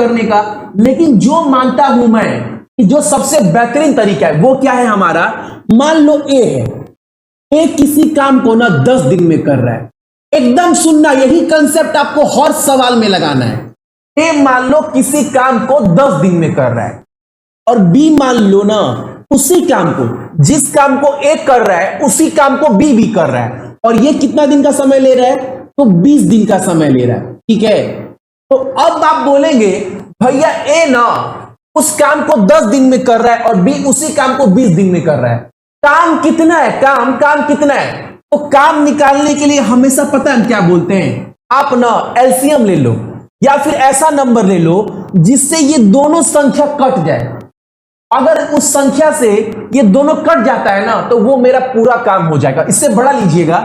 करने का। लेकिन जो मानता हूं मैं कि जो सबसे बेहतरीन तरीका है वो क्या है हमारा, मान लो ए है, ए किसी काम को ना 10 दिन में कर रहा है। एकदम सुनना, यही कंसेप्ट आपको हर सवाल में लगाना है। ए मान लो किसी काम को 10 दिन में कर रहा है, और बी मान लो ना उसी काम को, जिस काम को ए कर रहा है उसी काम को बी भी कर रहा है, और ये कितना दिन का समय ले रहा है, तो 20 दिन का समय ले रहा है। ठीक है, तो अब आप बोलेंगे भैया ए ना उस काम को 10 दिन में कर रहा है और बी उसी काम को 20 दिन में कर रहा है, काम कितना है, काम कितना है। तो काम निकालने के लिए हमेशा पता है क्या बोलते हैं, आप ना एलसीएम ले लो या फिर ऐसा नंबर ले लो जिससे ये दोनों संख्या कट जाए। अगर उस संख्या से ये दोनों कट जाता है ना तो वो मेरा पूरा काम हो जाएगा। इससे बड़ा लीजिएगा,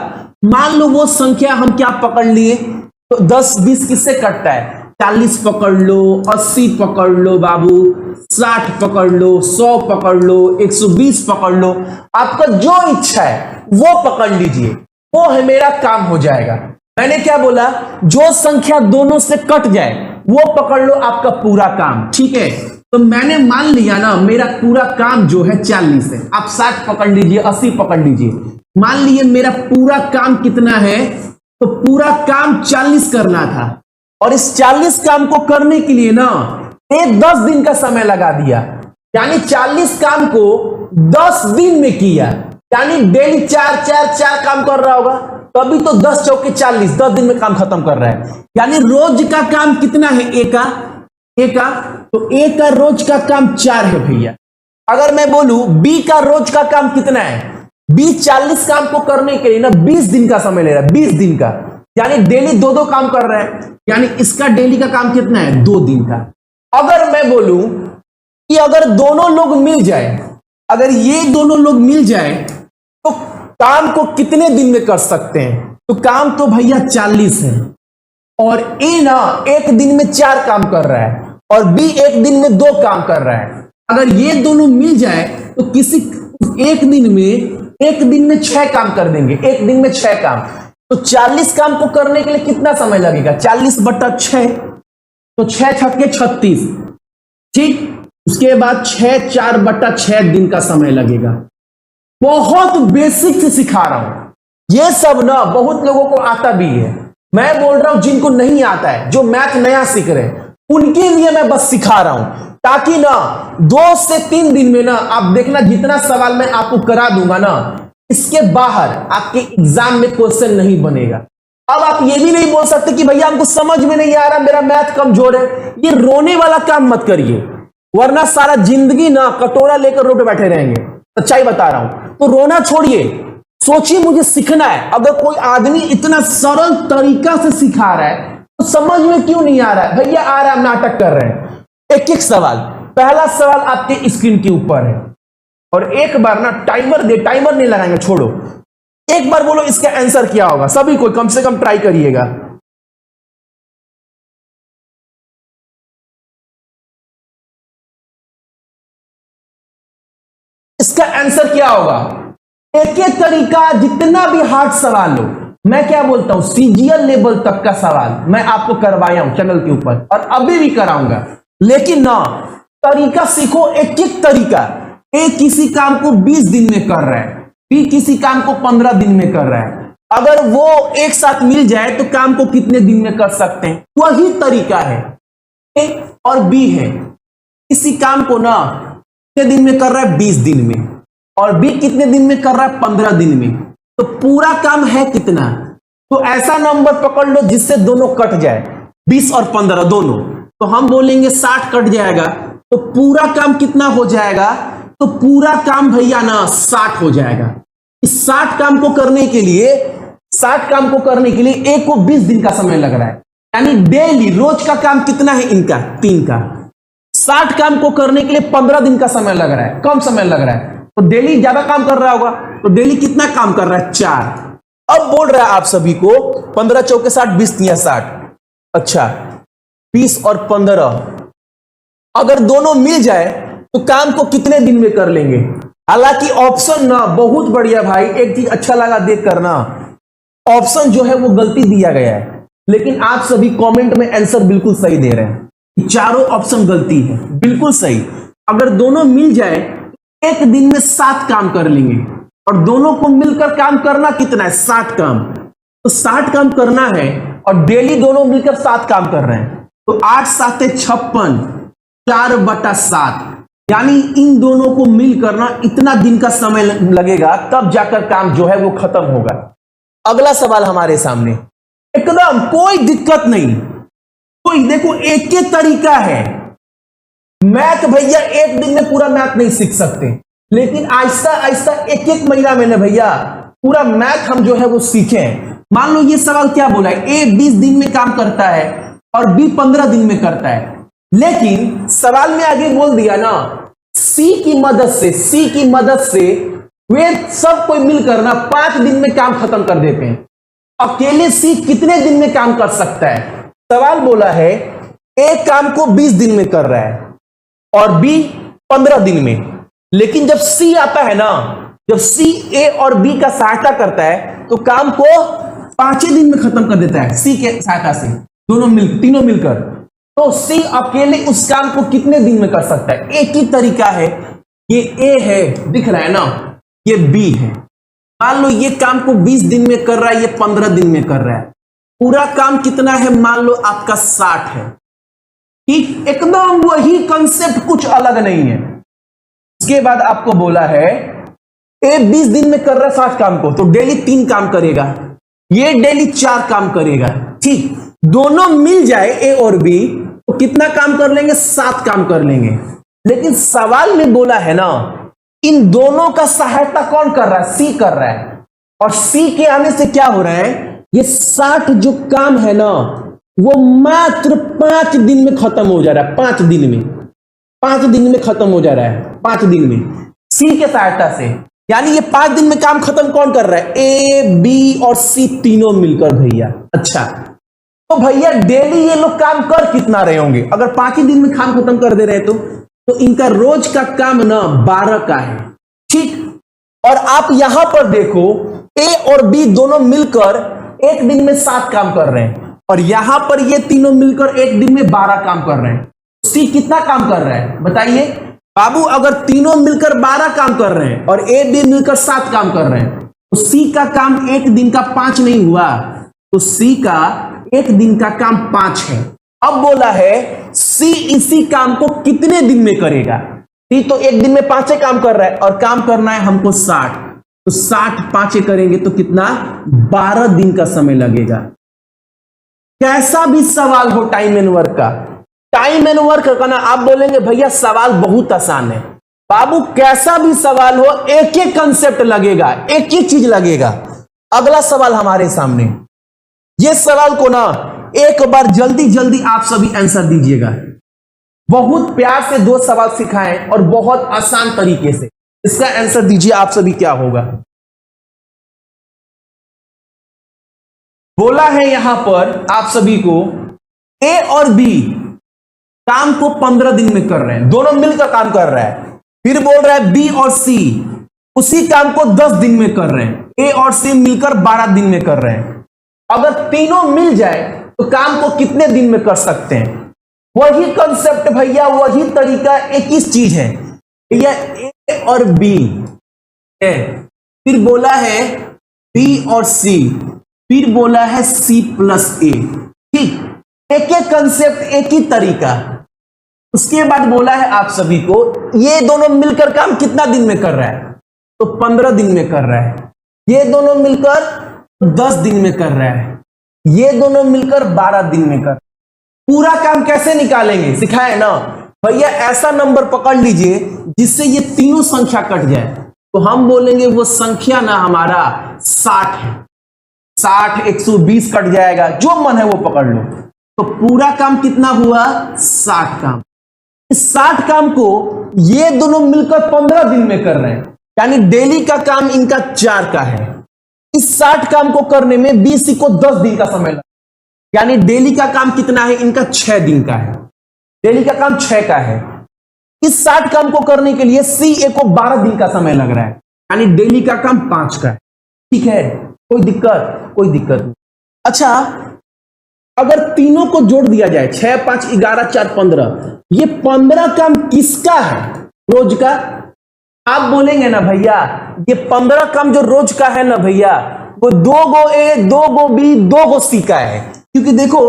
मान लो वो संख्या हम क्या पकड़ लिए, तो 10 20 किससे कटता है, 40 पकड़ लो, 80 पकड़ लो बाबू, 60 पकड़ लो, 100 पकड़ लो, 120 पकड़ लो, आपका जो इच्छा है वो पकड़ लीजिए, वो है मेरा काम हो जाएगा। मैंने क्या बोला, जो संख्या दोनों से कट जाए वो पकड़ लो, आपका पूरा काम। ठीक है, तो मैंने मान लिया ना मेरा पूरा काम जो है 40 है, आप 60 पकड़ लीजिए, 80 पकड़ लीजिए। मान लिए मेरा पूरा काम कितना है, तो पूरा काम 40 करना था, और इस 40 काम को करने के लिए ना 10 दिन का समय लगा दिया, यानी 40 काम को 10 दिन में किया, यानी डेली 4 काम कर रहा होगा, तभी तो 10 चौके 40, 10 दिन में काम खत्म कर रहा है। यानी रोज का काम कितना है, ए का, तो ए का रोज का काम 4 है भैया। अगर मैं बोलूं बी का रोज का काम कितना है, बी 40 काम को करने के लिए ना 20 दिन का समय ले रहा है, 20 दिन का, यानी डेली 2 काम कर रहा है, यानी इसका डेली का काम कितना है, 2 दिन का। अगर मैं बोलूं कि अगर दोनों लोग मिल जाए, अगर ये दोनों लोग मिल जाए तो काम को कितने दिन में कर सकते हैं, तो काम तो भैया 40 है, और ए ना एक दिन में 4 काम कर रहा है और बी एक दिन में 2 काम कर रहा है। अगर ये दोनों मिल जाए तो किसी एक दिन में 6 काम कर देंगे, एक दिन में 6 काम। तो 40 काम को करने के लिए कितना समय लगेगा, 40/6, तो 6 छक्के 36। ठीक, उसके बाद 6 4/6 दिन का समय लगेगा। बहुत बेसिक से सिखा रहा हूं, ये सब ना बहुत लोगों को आता भी है। मैं बोल रहा हूं जिनको नहीं आता है, जो मैथ नया सीख रहे हैं, उनके लिए मैं बस सिखा रहा हूं, ताकि ना 2 से 3 दिन में ना आप देखना जितना सवाल मैं आपको करा दूंगा ना, इसके बाहर आपके एग्जाम में क्वेश्चन नहीं बनेगा। अब आप ये भी नहीं बोल सकते कि भैया हमको समझ में नहीं आ रहा, मेरा मैथ कमजोर है। ये रोने वाला काम मत करिए, वरना सारा जिंदगी ना कटोरा लेकर रोड पे बैठे रहेंगे। सच्चाई बता रहा हूं, तो रोना छोड़िए, सोचिए मुझे सीखना है। अगर कोई आदमी इतना सरल तरीका से सिखा रहा है तो समझ में क्यों नहीं आ रहा है, भैया आ रहा है, नाटक कर रहे हैं। एक सवाल, पहला सवाल आपके स्क्रीन के ऊपर है, और एक बार ना टाइमर नहीं लगाएंगे, छोड़ो, एक बार बोलो इसका आंसर क्या होगा, सभी को कम से कम ट्राई करिएगा। इसका आंसर क्या होगा, एक तरीका, जितना भी हार्ड सवाल हो, मैं क्या बोलता हूं सीजीएल लेवल तक का सवाल मैं आपको करवाया हूं चैनल के ऊपर, और अभी भी कराऊंगा। लेकिन ना तरीका सीखो, एक तरीका। ए किसी काम को 20 दिन में कर रहा है, बी किसी काम को 15 दिन में कर रहा है। अगर वो एक साथ मिल जाए तो काम को कितने दिन में कर सकते हैं, वही तरीका है। ए और बी है, किसी काम को ना कितने दिन में कर रहा है, 20 दिन में, और बी कितने दिन में कर रहा है, 15 दिन में। तो पूरा काम है कितना, तो ऐसा नंबर पकड़ लो जिससे दोनों कट जाए, 20 और 15 दोनों। तो हम बोलेंगे 60 कट जाएगा, तो पूरा काम कितना हो जाएगा, तो पूरा काम भैया ना 60 हो जाएगा। इस 60 काम को करने के लिए एक को 20 दिन का समय लग रहा है, यानी डेली रोज का काम कितना है इनका, 3 का। 60 काम को करने के लिए 15 दिन का समय लग रहा है, कम समय लग रहा है, तो डेली ज्यादा काम कर रहा होगा। तो डेली कितना काम कर रहा है, 4। अब बोल रहा है आप सभी को 15 चौके 60, 20 तिया 60। अच्छा, 20 और 15 अगर दोनों मिल जाए तो काम को कितने दिन में कर लेंगे। हालांकि ऑप्शन ना बहुत बढ़िया भाई, एक चीज अच्छा लगा देख करना, ऑप्शन जो है वो गलती दिया गया है, लेकिन आप सभी कमेंट में आंसर बिल्कुल सही दे रहे हैं। चारों ऑप्शन गलती है, बिल्कुल सही। अगर दोनों मिल जाए तो एक दिन में 7 काम कर लेंगे, और दोनों को मिलकर काम करना कितना है? 60 काम। तो 60 काम करना है और डेली दोनों मिलकर 7 काम कर रहे हैं, तो 8 7 56, 4/7, यानी इन दोनों को मिलकर ना इतना दिन का समय लगेगा, तब जाकर काम जो है वो खत्म होगा। अगला सवाल हमारे सामने, एकदम कोई दिक्कत नहीं, कोई देखो एक ही तरीका है। मैथ भैया एक दिन में पूरा मैथ नहीं सीख सकते, लेकिन आहिस्ता आहिस्ता एक एक महीना में भैया पूरा मैथ हम जो है वो सीखे। मान लो ये सवाल क्या बोला है, ए 20 दिन में काम करता है और बी 15 दिन में करता है, लेकिन सवाल में आगे बोल दिया ना सी की मदद से वे सब कोई मिलकर ना 5 दिन में काम खत्म कर देते हैं। अकेले सी कितने दिन में काम कर सकता है? सवाल बोला है ए काम को 20 दिन में कर रहा है और बी 15 दिन में, लेकिन जब सी आता है ना, जब सी ए और बी का सहायता करता है तो काम को 5 दिन में खत्म कर देता है सी के सहायता से, तीनों मिलकर। तो सी अकेले उस काम को कितने दिन में कर सकता है? एक ही तरीका है, ये ए है दिख रहा है ना, ये बी है। मान लो ये काम को 20 दिन में कर रहा है, ये 15 दिन में कर रहा है, पूरा काम कितना है? मान लो आपका 60 है। ठीक, एकदम वही कंसेप्ट, कुछ अलग नहीं है। उसके बाद आपको बोला है ए 20 दिन में कर रहा है 60 काम को, तो डेली 3 काम करेगा, ये डेली 4 काम करेगा। ठीक, दोनों मिल जाए ए और बी तो कितना काम कर लेंगे? 7 काम कर लेंगे। लेकिन सवाल में बोला है ना इन दोनों का सहायता कौन कर रहा है? सी कर रहा है, और सी के आने से क्या हो रहा है, ये 60 जो काम है ना वो मात्र 5 दिन में खत्म हो जा रहा है। 5 दिन में खत्म हो जा रहा है, 5 दिन में सी के सहायता से। यानी ये 5 दिन में काम खत्म कौन कर रहा है? ए बी और सी तीनों मिलकर भैया। अच्छा, तो भैया डेली ये लोग काम कर कितना रहे होंगे? अगर 5 ही दिन में काम खत्म कर दे रहे तो इनका रोज का काम ना 12 का है। ठीक, और आप यहां पर देखो ए और बी दोनों मिलकर एक दिन में 7 काम कर रहे हैं, और यहां पर ये तीनों मिलकर एक दिन में 12 काम कर रहे हैं। सी कितना काम कर रहा है बताइए बाबू? अगर तीनों मिलकर 12 काम कर रहे हैं और ए बी मिलकर 7 काम कर रहे हैं, तो सी का काम एक दिन का 5 नहीं हुआ, तो सी का एक दिन का काम 5 है। अब बोला है सी इसी काम को कितने दिन में करेगा? सी तो एक दिन में 5 काम कर रहा है और काम करना है हमको 60, तो 60 5 करेंगे तो कितना? 12 दिन का समय लगेगा। कैसा भी सवाल हो टाइम एंड वर्क का ना, आप बोलेंगे भैया सवाल बहुत आसान है। बाबू कैसा भी सवाल हो एक ही कंसेप्ट लगेगा, एक ही चीज लगेगा। अगला सवाल हमारे सामने, ये सवाल को ना एक बार जल्दी जल्दी आप सभी आंसर दीजिएगा। बहुत प्यार से 2 सवाल सिखाएं और बहुत आसान तरीके से इसका आंसर दीजिए। आप सभी क्या होगा? बोला है यहां पर आप सभी को ए और बी काम को 15 दिन में कर रहे हैं, दोनों मिलकर काम कर रहा है। फिर बोल रहा है बी और सी उसी काम को 10 दिन में कर रहे हैं, ए और सी मिलकर 12 दिन में कर रहे हैं। अगर तीनों मिल जाए तो काम को कितने दिन में कर सकते हैं? वही कंसेप्ट भैया, वही तरीका, एक ही चीज है भैया, ए और बी है, फिर बोला है बी और सी, फिर बोला है सी प्लस ए। ठीक, एक एक कंसेप्ट, एक ही तरीका। उसके बाद बोला है आप सभी को ये दोनों मिलकर काम कितना दिन में कर रहा है? तो 15 दिन में कर रहा है। ये दोनों मिलकर 10 दिन में कर रहा है, ये दोनों मिलकर 12 दिन में कर। पूरा काम कैसे निकालेंगे सिखाए ना भैया। ऐसा नंबर पकड़ लीजिए जिससे ये तीनों संख्या कट जाए, तो हम बोलेंगे वो संख्या ना हमारा 60 है। 60 120 कट जाएगा, जो मन है वो पकड़ लो। तो पूरा काम कितना हुआ? 60 काम। इस 60 काम को ये दोनों मिलकर 15 दिन में कर रहे हैं, यानी डेली का काम इनका 4 का है। इस 60 काम को करने में बीसी को 10 दिन का समय लगा, यानी डेली का काम कितना है इनका? 6 दिन का है। डेली का काम 6 का है। इस 60 काम को करने के लिए सी ए को 12 दिन का समय लग रहा है, यानी डेली का काम 5 का है। ठीक है, कोई दिक्कत नहीं। अच्छा, अगर तीनों को जोड़ दिया जाए 6 5 11 4 15, ये 15 काम किसका है? रोज का। आप बोलेंगे ना भैया ये 15 काम जो रोज का है ना भैया, वो 2 गो ए 2 गो बी 2 गो सी का है। क्योंकि देखो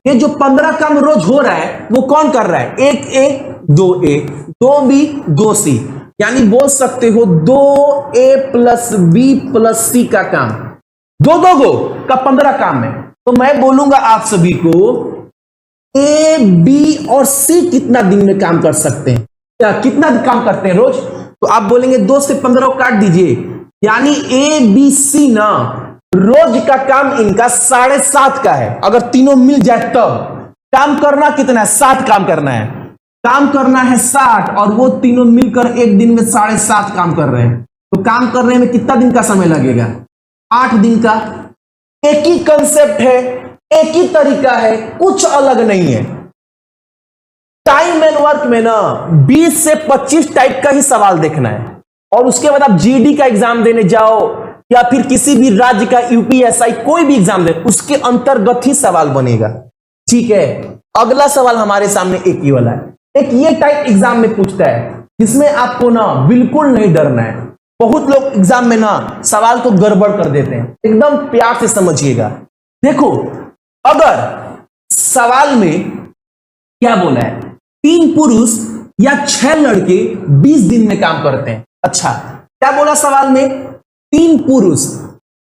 ये जो 15 काम रोज हो रहा है वो कौन कर रहा है? 1 ए 2 ए 2 बी 2 सी, यानी बोल सकते हो 2 ए प्लस बी प्लस सी का काम 2 गो का 15 काम है। तो मैं बोलूंगा आप सभी को ए बी और सी कितना दिन में काम कर सकते हैं, या कितना काम करते हैं रोज? तो आप बोलेंगे 2 से 15 को काट दीजिए, यानी ए बी सी ना रोज का काम इनका 7.5 का है। अगर तीनों मिल जाए तब काम करना कितना है? 60 काम करना है। काम करना है 60 और वो तीनों मिलकर एक दिन में 7.5 काम कर रहे हैं। तो काम करने में कितना दिन का समय लगेगा? 8 दिन का। एक ही कंसेप्ट है, एक ही तरीका है, कुछ अलग नहीं है। टाइम एंड वर्क में ना 20 से 25 टाइप का ही सवाल देखना है, और उसके बाद आप जीडी का एग्जाम देने जाओ या फिर किसी भी राज्य का यूपीएसआई कोई भी एग्जाम दे, उसके अंतर्गत ही सवाल बनेगा। ठीक है, अगला सवाल हमारे सामने एक ही वाला है। एक ये टाइप एग्जाम में पूछता है जिसमें आपको ना बिल्कुल नहीं डरना है। बहुत लोग एग्जाम में ना सवाल को गड़बड़ कर देते हैं, एकदम प्यार से समझिएगा। देखो अगर सवाल में क्या बोला है, 3 पुरुष या 6 लड़के 20 दिन में काम करते हैं। अच्छा, क्या बोला सवाल में? 3 पुरुष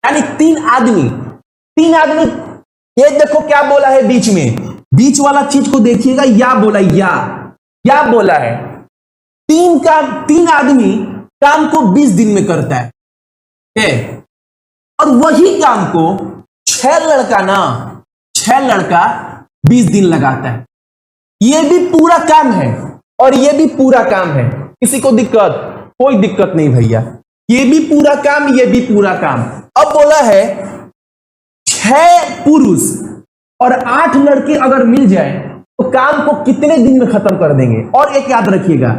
यानी 3 आदमी। 3 आदमी, ये देखो क्या बोला है बीच में, बीच वाला चीज को देखिएगा, या बोला या बोला है 3 आदमी काम को 20 दिन में करता है, और वही काम को 6 लड़का 20 दिन लगाता है। ये भी पूरा काम है और ये भी पूरा काम है। किसी को दिक्कत? कोई दिक्कत नहीं भैया, ये भी पूरा काम, ये भी पूरा काम। अब बोला है 6 पुरुष और 8 लड़के अगर मिल जाए तो काम को कितने दिन में खत्म कर देंगे? और एक याद रखिएगा,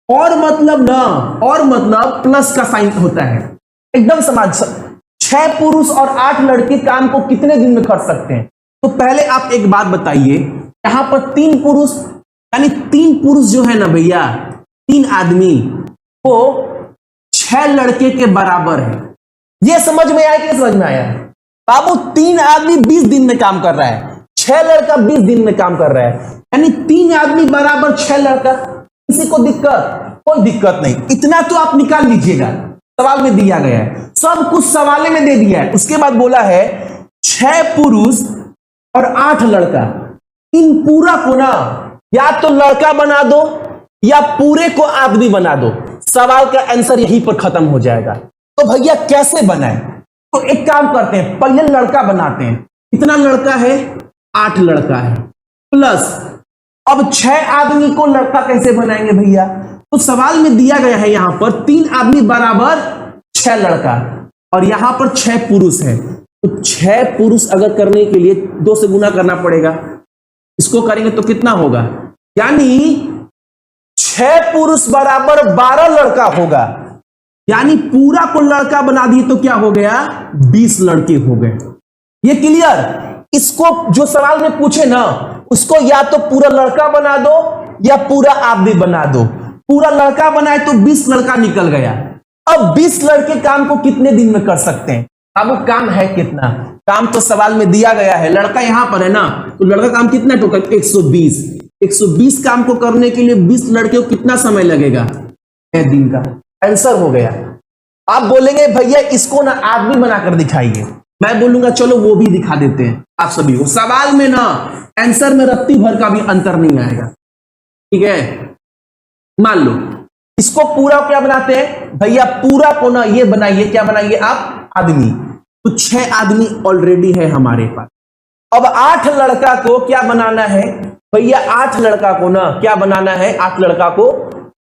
और मतलब प्लस का साइन होता है, एकदम समझ। 6 पुरुष और 8 लड़के काम को कितने दिन में कर सकते हैं? तो पहले आप एक बात बताइए, यहां पर 3 पुरुष यानी 3 पुरुष जो है ना भैया, 3 आदमी वो 6 लड़के के बराबर है। ये समझ में आया कि समझ में आया? बाबू 3 आदमी 20 दिन में काम कर रहा है, 6 लड़का 20 दिन में काम कर रहा है, यानी 3 आदमी बराबर 6 लड़का। किसी को दिक्कत? कोई दिक्कत नहीं। इतना तो आप निकाल लीजिएगा, सवाल में दिया गया है, सब कुछ सवाल में दे दिया है। उसके बाद बोला है 6 पुरुष और 8 लड़का, इन पूरा को ना या तो लड़का बना दो या पूरे को आदमी बना दो। सवाल का आंसर यहीं पर खत्म हो जाएगा। तो भैया कैसे बनाए? तो एक काम करते हैं, पहले लड़का बनाते हैं। कितना लड़का है? 8 लड़का है, प्लस अब 6 आदमी को लड़का कैसे बनाएंगे भैया? तो सवाल में दिया गया है यहां पर 3 आदमी बराबर 6 लड़का, और यहां पर 6 पुरुष है। तो 6 पुरुष अगर करने के लिए 2 से गुना करना पड़ेगा। इसको करेंगे तो कितना होगा? यानी 6 पुरुष बराबर 12 लड़का होगा, यानी पूरा को लड़का बना दिए तो क्या हो गया? 20 लड़के हो गए। ये क्लियर? इसको जो सवाल में पूछे ना, उसको या तो पूरा लड़का बना दो या पूरा आदमी बना दो। पूरा लड़का बनाए तो 20 लड़का निकल गया। अब 20 लड़के काम को कितने दिन में कर सकते हैं? अब वो काम है कितना? काम तो सवाल में दिया गया है, लड़का यहां पर है ना, तो लड़का काम कितना टोटल? 120। 120 काम को करने के लिए 20 लड़के को कितना समय लगेगा? 6 दिन का। आंसर हो गया। आप बोलेंगे भैया इसको ना आदमी बनाकर दिखाइए, मैं बोलूंगा चलो वो भी दिखा देते हैं आप सभी को। सवाल में ना आंसर में रत्ती भर का भी अंतर नहीं आएगा। ठीक है, मान लो इसको पूरा क्या बनाते हैं भैया? पूरा को ना ये बनाइए, क्या बनाइए आप? आदमी। तो 6 आदमी ऑलरेडी है हमारे पास। अब 8 लड़का को क्या बनाना है भैया? 8 लड़का को ना क्या बनाना है? 8 लड़का को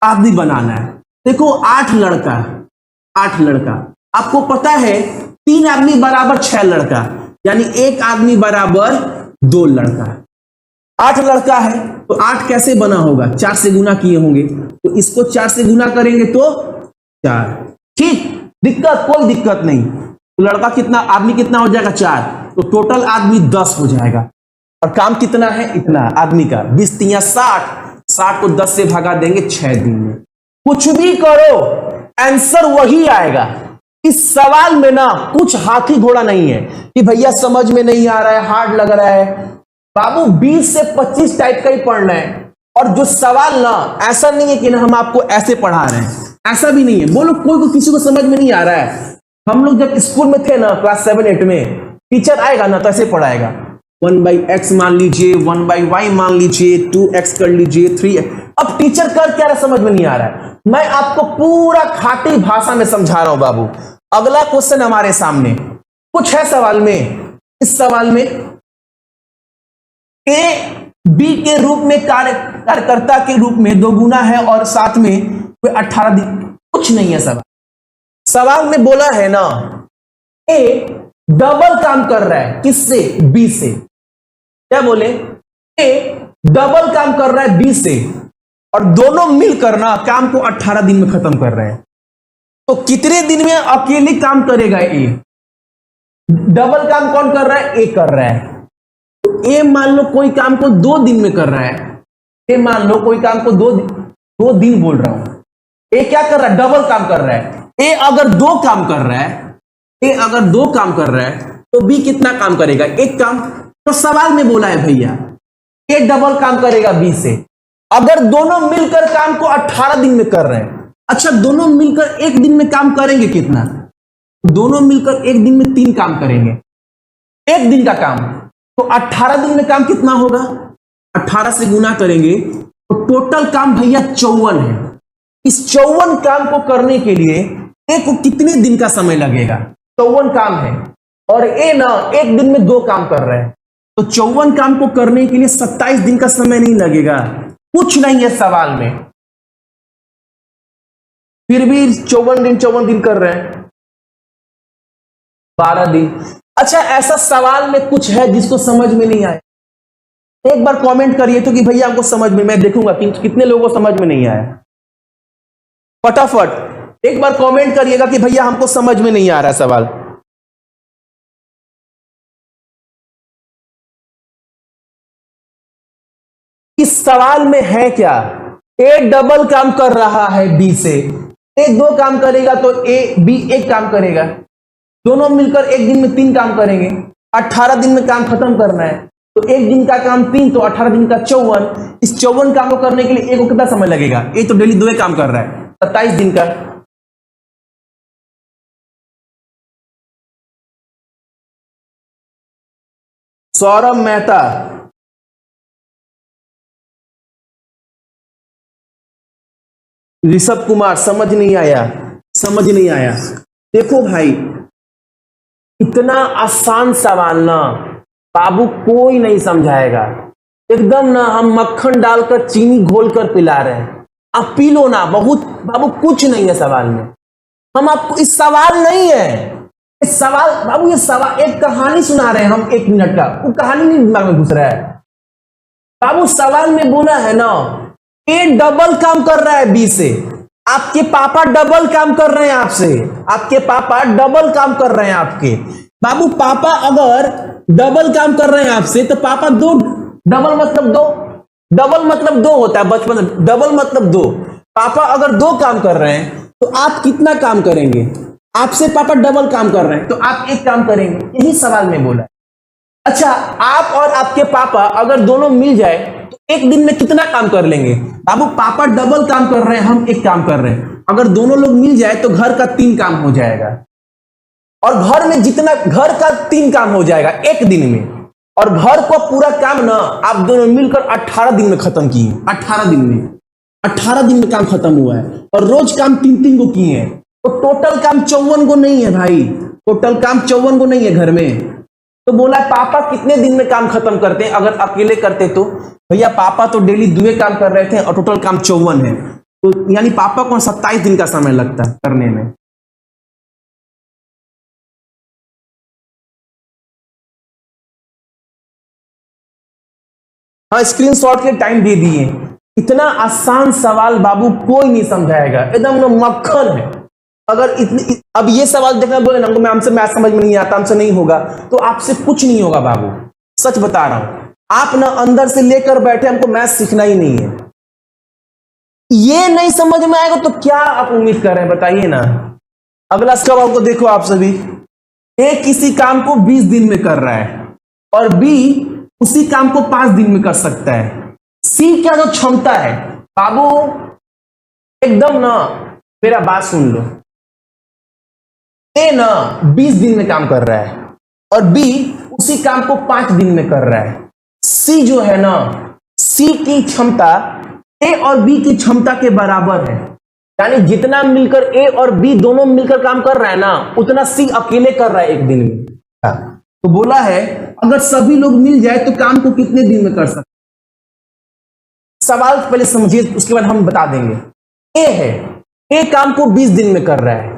आदमी बनाना है। देखो 8 लड़का आपको पता है 3 आदमी बराबर 6 लड़का, यानी 1 आदमी बराबर 2 लड़का। 8 लड़का है तो 8 कैसे बना होगा? 4 से गुना किए होंगे, तो इसको 4 से गुना करेंगे तो 4। ठीक, दिक्कत? कोई दिक्कत नहीं। तो लड़का कितना, आदमी कितना हो जाएगा? 4। तो टोटल आदमी 10 हो जाएगा। और काम कितना है, इतना आदमी का 20 तिया 60, 60 को 10 से भगा देंगे 6 दिन में। कुछ भी करो आंसर वही आएगा। इस सवाल में ना कुछ हाथी घोड़ा नहीं है कि भैया समझ में नहीं आ रहा है, हार्ड लग रहा है। बाबू 20 से 25 टाइप का ही पढ़ना है। और जो सवाल ना ऐसा नहीं है कि ना हम आपको ऐसे पढ़ा रहे हैं, ऐसा भी नहीं है। बोलो कोई को किसी को समझ में नहीं आ रहा है। हम लोग जब स्कूल में थे ना क्लास 7-8 में, टीचर आएगा ना तो ऐसे पढ़ाएगा, 1/x मान लीजिए, 1/y मान लीजिए, 2x कर लीजिए, 3x। अब टीचर कर क्या रहा समझ में नहीं आ रहा है। मैं आपको पूरा खाटी भाषा में समझा रहा हूं बाबू। अगला क्वेश्चन हमारे सामने कुछ है सवाल में। इस सवाल में ए बी के रूप में कार्यकर्ता के रूप में 2 गुना है और साथ में कोई 18 दिन, कुछ नहीं है सवाल। सवाल में बोला है ना ए डबल काम कर रहा है, किससे, बी से। क्या बोले, ए डबल काम कर रहा है बी से और दोनों मिलकर ना काम को 18 दिन में खत्म कर रहे हैं। तो कितने दिन में अकेले काम करेगा ए? डबल काम कौन कर रहा है, ए कर रहा है। तो ए मान लो कोई काम को 2 दिन में कर रहा है। ए मान लो कोई काम को 2 दिन बोल रहा हूं। ए क्या कर रहा है, डबल काम कर रहा है। ए अगर 2 काम कर रहा है, ए अगर 2 काम कर रहा है तो बी कितना काम करेगा, 1 काम। तो सवाल में बोला है भैया ए डबल काम करेगा बी से। अगर दोनों मिलकर काम को 18 दिन में कर रहे हैं, अच्छा दोनों मिलकर 1 दिन में काम करेंगे कितना, दोनों मिलकर 1 दिन में 3 काम करेंगे, 1 दिन का काम। तो 18 दिन में काम कितना होगा, 18 से गुना करेंगे तो टोटल काम भैया 54 है। इस 54 काम को करने के लिए ए को कितने दिन का समय लगेगा, 54 काम है और ए ना 1 दिन में 2 काम कर रहे हैं। तो 54 काम को करने के लिए 27 दिन का समय नहीं लगेगा। कुछ नहीं है सवाल में, फिर भी 54 दिन कर रहे हैं, 12 दिन। अच्छा ऐसा सवाल में कुछ है जिसको समझ में नहीं आया, एक बार कमेंट करिए तो कि भैया हमको समझ में, मैं देखूंगा कि कितने लोगों को समझ में नहीं आया। फटाफट एक बार कमेंट करिएगा कि भैया हमको समझ में नहीं आ रहा सवाल। इस सवाल में है क्या, ए डबल काम कर रहा है बी से, ए 2 काम करेगा तो ए बी 1 काम करेगा, दोनों मिलकर 1 दिन में 3 काम करेंगे। 18 दिन में काम खत्म करना है तो 1 दिन का काम 3 तो 18 दिन का 54। इस 54 काम को करने के लिए ए को कितना समय लगेगा, ए तो डेली 2 काम कर रहा है, 27 दिन का। सौरभ मेहता, ऋषभ कुमार, समझ नहीं आया, समझ नहीं आया। देखो भाई इतना आसान सवाल ना बाबू कोई नहीं समझाएगा। एकदम ना हम मक्खन डालकर चीनी घोलकर पिला रहे हैं, आप पी लो ना। बहुत बाबू कुछ नहीं है सवाल में। हम आपको इस सवाल नहीं है, इस सवाल बाबू, ये सवाल एक कहानी सुना रहे हैं हम 1 मिनट का, वो कहानी नहीं दिमाग में घुस रहा है बाबू। सवाल में बोला है ना ए डबल काम कर रहा है बी से, आपके पापा डबल काम कर रहे हैं आपसे, आपके पापा डबल काम कर रहे हैं आपके। बाबू पापा अगर डबल काम कर रहे हैं आपसे तो पापा 2, डबल मतलब 2, डबल मतलब 2 होता है बचपन में, डबल मतलब 2। पापा अगर 2 काम कर रहे हैं तो आप कितना काम करेंगे, आपसे पापा डबल काम कर रहे हैं तो आप 1 काम करेंगे, यही सवाल में बोला है। अच्छा आप और आपके पापा अगर दोनों मिल जाए तो 1 दिन में कितना काम कर लेंगे। बाबू पापा डबल काम कर रहे हैं, हम 1 काम कर रहे हैं, अगर दोनों लोग मिल जाए तो घर का 3 काम हो जाएगा। और घर में जितना, घर का 3 काम हो जाएगा 1 दिन में। और घर को पूरा काम ना आप दोनों मिलकर 18 दिन में खत्म किए, 18 दिन में, 18 दिन में काम खत्म हुआ है। और रोज काम 3-3 को किए हैं, तो टोटल काम 54 को नहीं है भाई, टोटल काम 54 को नहीं है घर में। तो बोला पापा कितने दिन में काम खत्म करते हैं, अगर अकेले करते तो भैया पापा तो डेली 2 काम कर रहे थे और टोटल काम 54 है, तो यानी पापा को 27 दिन का समय लगता है करने में। हाँ स्क्रीनशॉट के टाइम दे दिए। इतना आसान सवाल बाबू कोई नहीं समझाएगा, एकदम मक्खन है। अगर इतनी, अब ये सवाल देखना बोले ना हमसे मैथ समझ में नहीं आता, हमसे नहीं होगा, तो आपसे कुछ नहीं होगा बाबू, सच बता रहा हूं। आप ना अंदर से लेकर बैठे हमको मैथ सीखना ही नहीं है, ये नहीं समझ में आएगा तो क्या आप उम्मीद कर रहे हैं बताइए ना। अगला सवाल को देखो आप सभी। ए किसी काम को 20 दिन में कर रहा है और बी उसी काम को 5 दिन में कर सकता है। सी क्या जो क्षमता है, बाबू एकदम ना मेरा बात सुन लो। ए ना 20 दिन में काम कर रहा है और बी उसी काम को 5 दिन में कर रहा है। सी जो है ना, सी की क्षमता ए और बी की क्षमता के बराबर है, यानी जितना मिलकर ए और बी दोनों मिलकर काम कर रहा है ना, उतना सी अकेले कर रहा है एक दिन में। तो बोला है अगर सभी लोग मिल जाए तो काम को कितने दिन में कर सकते। सवाल पहले समझिए, उसके बाद हम बता देंगे। ए है, ए काम को 20 दिन में कर रहा है,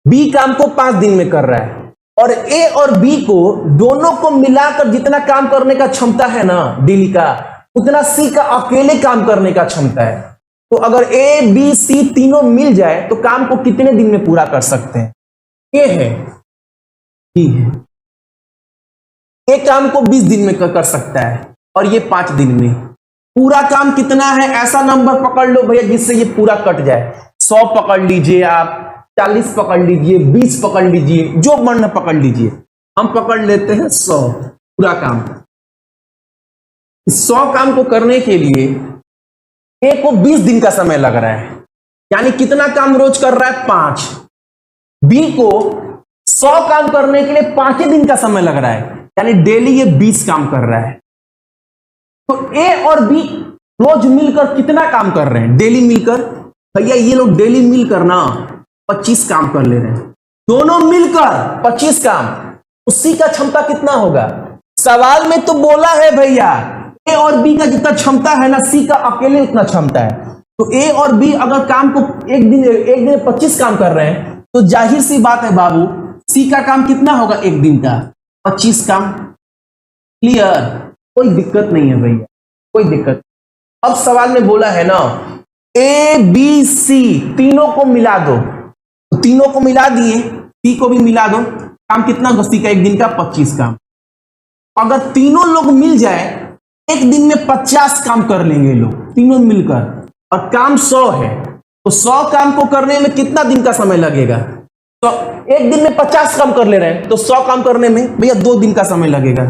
बी काम को 5 दिन में कर रहा है, और ए और बी को दोनों को मिलाकर जितना काम करने का क्षमता है ना डेली का, उतना सी का अकेले काम करने का क्षमता है। तो अगर ए बी सी तीनों मिल जाए तो काम को कितने दिन में पूरा कर सकते हैं। ए है, बी है, ए काम को 20 दिन में कर सकता है और ये 5 दिन में। पूरा काम कितना है, ऐसा नंबर पकड़ लो भैया जिससे ये पूरा कट जाए। 100 पकड़ लीजिए, आप 40 पकड़ लीजिए, 20 पकड़ लीजिए, जो मन पकड़ लीजिए। हम पकड़ लेते हैं 100 पूरा काम। 100 काम को करने के लिए ए को 20 दिन का समय लग रहा है, यानी कितना काम रोज कर रहा है, 5। बी को 100 काम करने के लिए 5 ही दिन का समय लग रहा है, यानी डेली ये 20 काम कर रहा है। तो ए और बी रोज मिलकर कितना काम कर रहे हैं डेली मिलकर, भैया ये लोग डेली मिलकर ना 25 काम कर ले रहे हैं, दोनों मिलकर 25 काम। उसी का क्षमता कितना होगा, सवाल में तो बोला है भैया ए और बी का जितना क्षमता है ना, सी का अकेले उतना क्षमता है। तो ए और बी अगर काम को एक दिन में 25 काम कर रहे हैं, तो जाहिर सी बात है बाबू, सी का काम कितना होगा एक दिन का, 25 काम। क्लियर, कोई दिक्कत नहीं है भैया, कोई दिक्कत। अब सवाल में बोला है ना ए बी सी तीनों को मिला दो, तो तीनों को मिला दिए, सी को भी मिला दो, काम कितना होगा सी का एक दिन का, 25 काम। अगर तीनों लोग मिल जाए एक दिन में 50 काम कर लेंगे लोग तीनों मिलकर, और काम 100 है, तो 100 काम को करने में कितना दिन का समय लगेगा। तो एक दिन में 50 काम कर ले रहे हैं, तो 100 काम करने में भैया 2 दिन का समय लगेगा।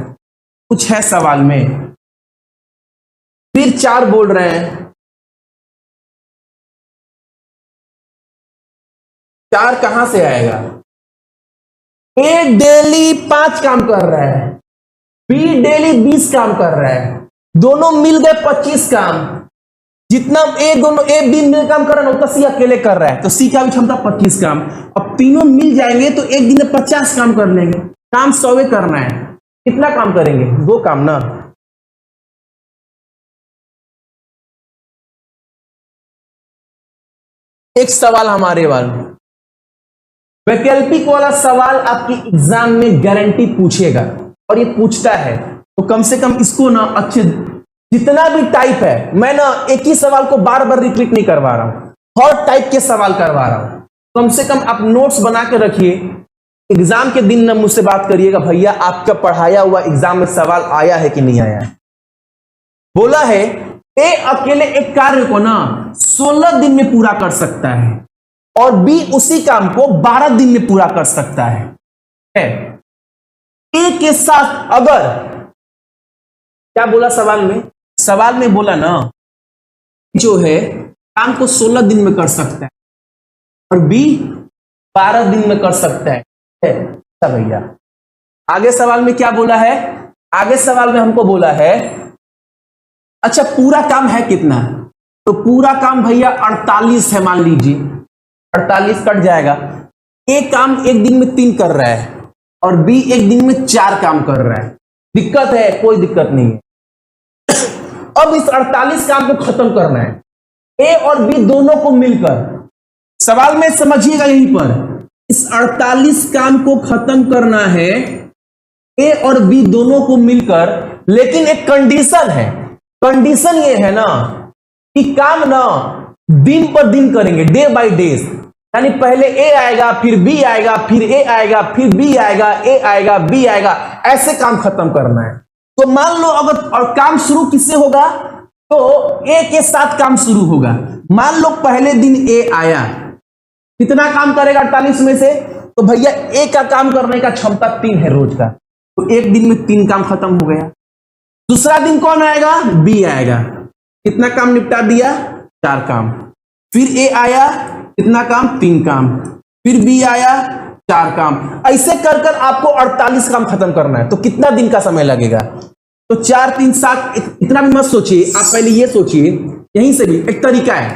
कुछ है सवाल में, फिर 4 बोल रहे हैं, 4 कहां से आएगा। ए डेली 5 काम कर रहा है, बी डेली 20 काम कर रहा है, दोनों मिल गए 25 काम। जितना ए बी मिल काम कर रहा है उतना सी अकेले कर रहा है, तो सी का भी क्षमता 25 काम। अब तीनों मिल जाएंगे तो एक दिन में 50 काम कर लेंगे, काम 100 करना है। कितना काम करेंगे, 2 काम ना। एक सवाल हमारे वाला वैकल्पिक वाला सवाल आपकी एग्जाम में गारंटी पूछेगा, और ये पूछता है, तो कम से कम इसको ना अच्छे, जितना भी टाइप है, मैं ना एक ही सवाल को बार बार रिपीट नहीं करवा रहा हूं, हर टाइप के सवाल करवा रहा हूं। कम से कम आप नोट्स बना के रखिए, एग्जाम के दिन ना मुझसे बात करिएगा भैया आपका पढ़ाया हुआ एग्जाम में सवाल आया है कि नहीं आया है। बोला है ए अकेले एक कार्य को ना 16 दिन में पूरा कर सकता है और बी उसी काम को 12 दिन में पूरा कर सकता है। ए के साथ अगर, क्या बोला सवाल में, सवाल में बोला ना जो है काम को 16 दिन में कर सकता है और बी 12 दिन में कर सकता है। भैया आगे सवाल में क्या बोला है, आगे सवाल में हमको बोला है अच्छा पूरा काम है कितना, तो पूरा काम भैया 48 है, मान लीजिए 48 कट जाएगा। ए काम एक दिन में 3 कर रहा है और बी एक दिन में 4 काम कर रहा है। दिक्कत है, कोई दिक्कत नहीं है। अब इस 48 काम को खत्म करना है, ए और बी दोनों को मिलकर। सवाल में समझिएगा यहीं पर, इस 48 काम को खत्म करना है ए और बी दोनों को मिलकर, लेकिन एक कंडीशन है। कंडीशन ये है ना कि काम ना दिन पर दिन करेंगे, डे बाय डे, यानी पहले ए आएगा फिर बी आएगा फिर ए आएगा फिर बी आएगा, ए आएगा बी आएगा, ऐसे काम खत्म करना है। तो मान लो अगर और काम शुरू किससे होगा, तो ए के साथ काम शुरू होगा। मान लो पहले दिन ए आया, कितना काम करेगा 48 में से, तो भैया ए का काम करने का क्षमता 3 है रोज का, तो एक दिन में 3 काम खत्म हो गया। दूसरा दिन कौन आएगा, बी आएगा, कितना काम निपटा दिया, 4 काम। फिर ए आया, कितना काम, 3 काम। फिर बी आया, 4 काम। ऐसे कर कर आपको 48 काम खत्म करना है, तो कितना दिन का समय लगेगा, तो 4 3 7, इतना भी मत सोचिए, आप पहले ये सोचिए, यहीं से भी एक तरीका है।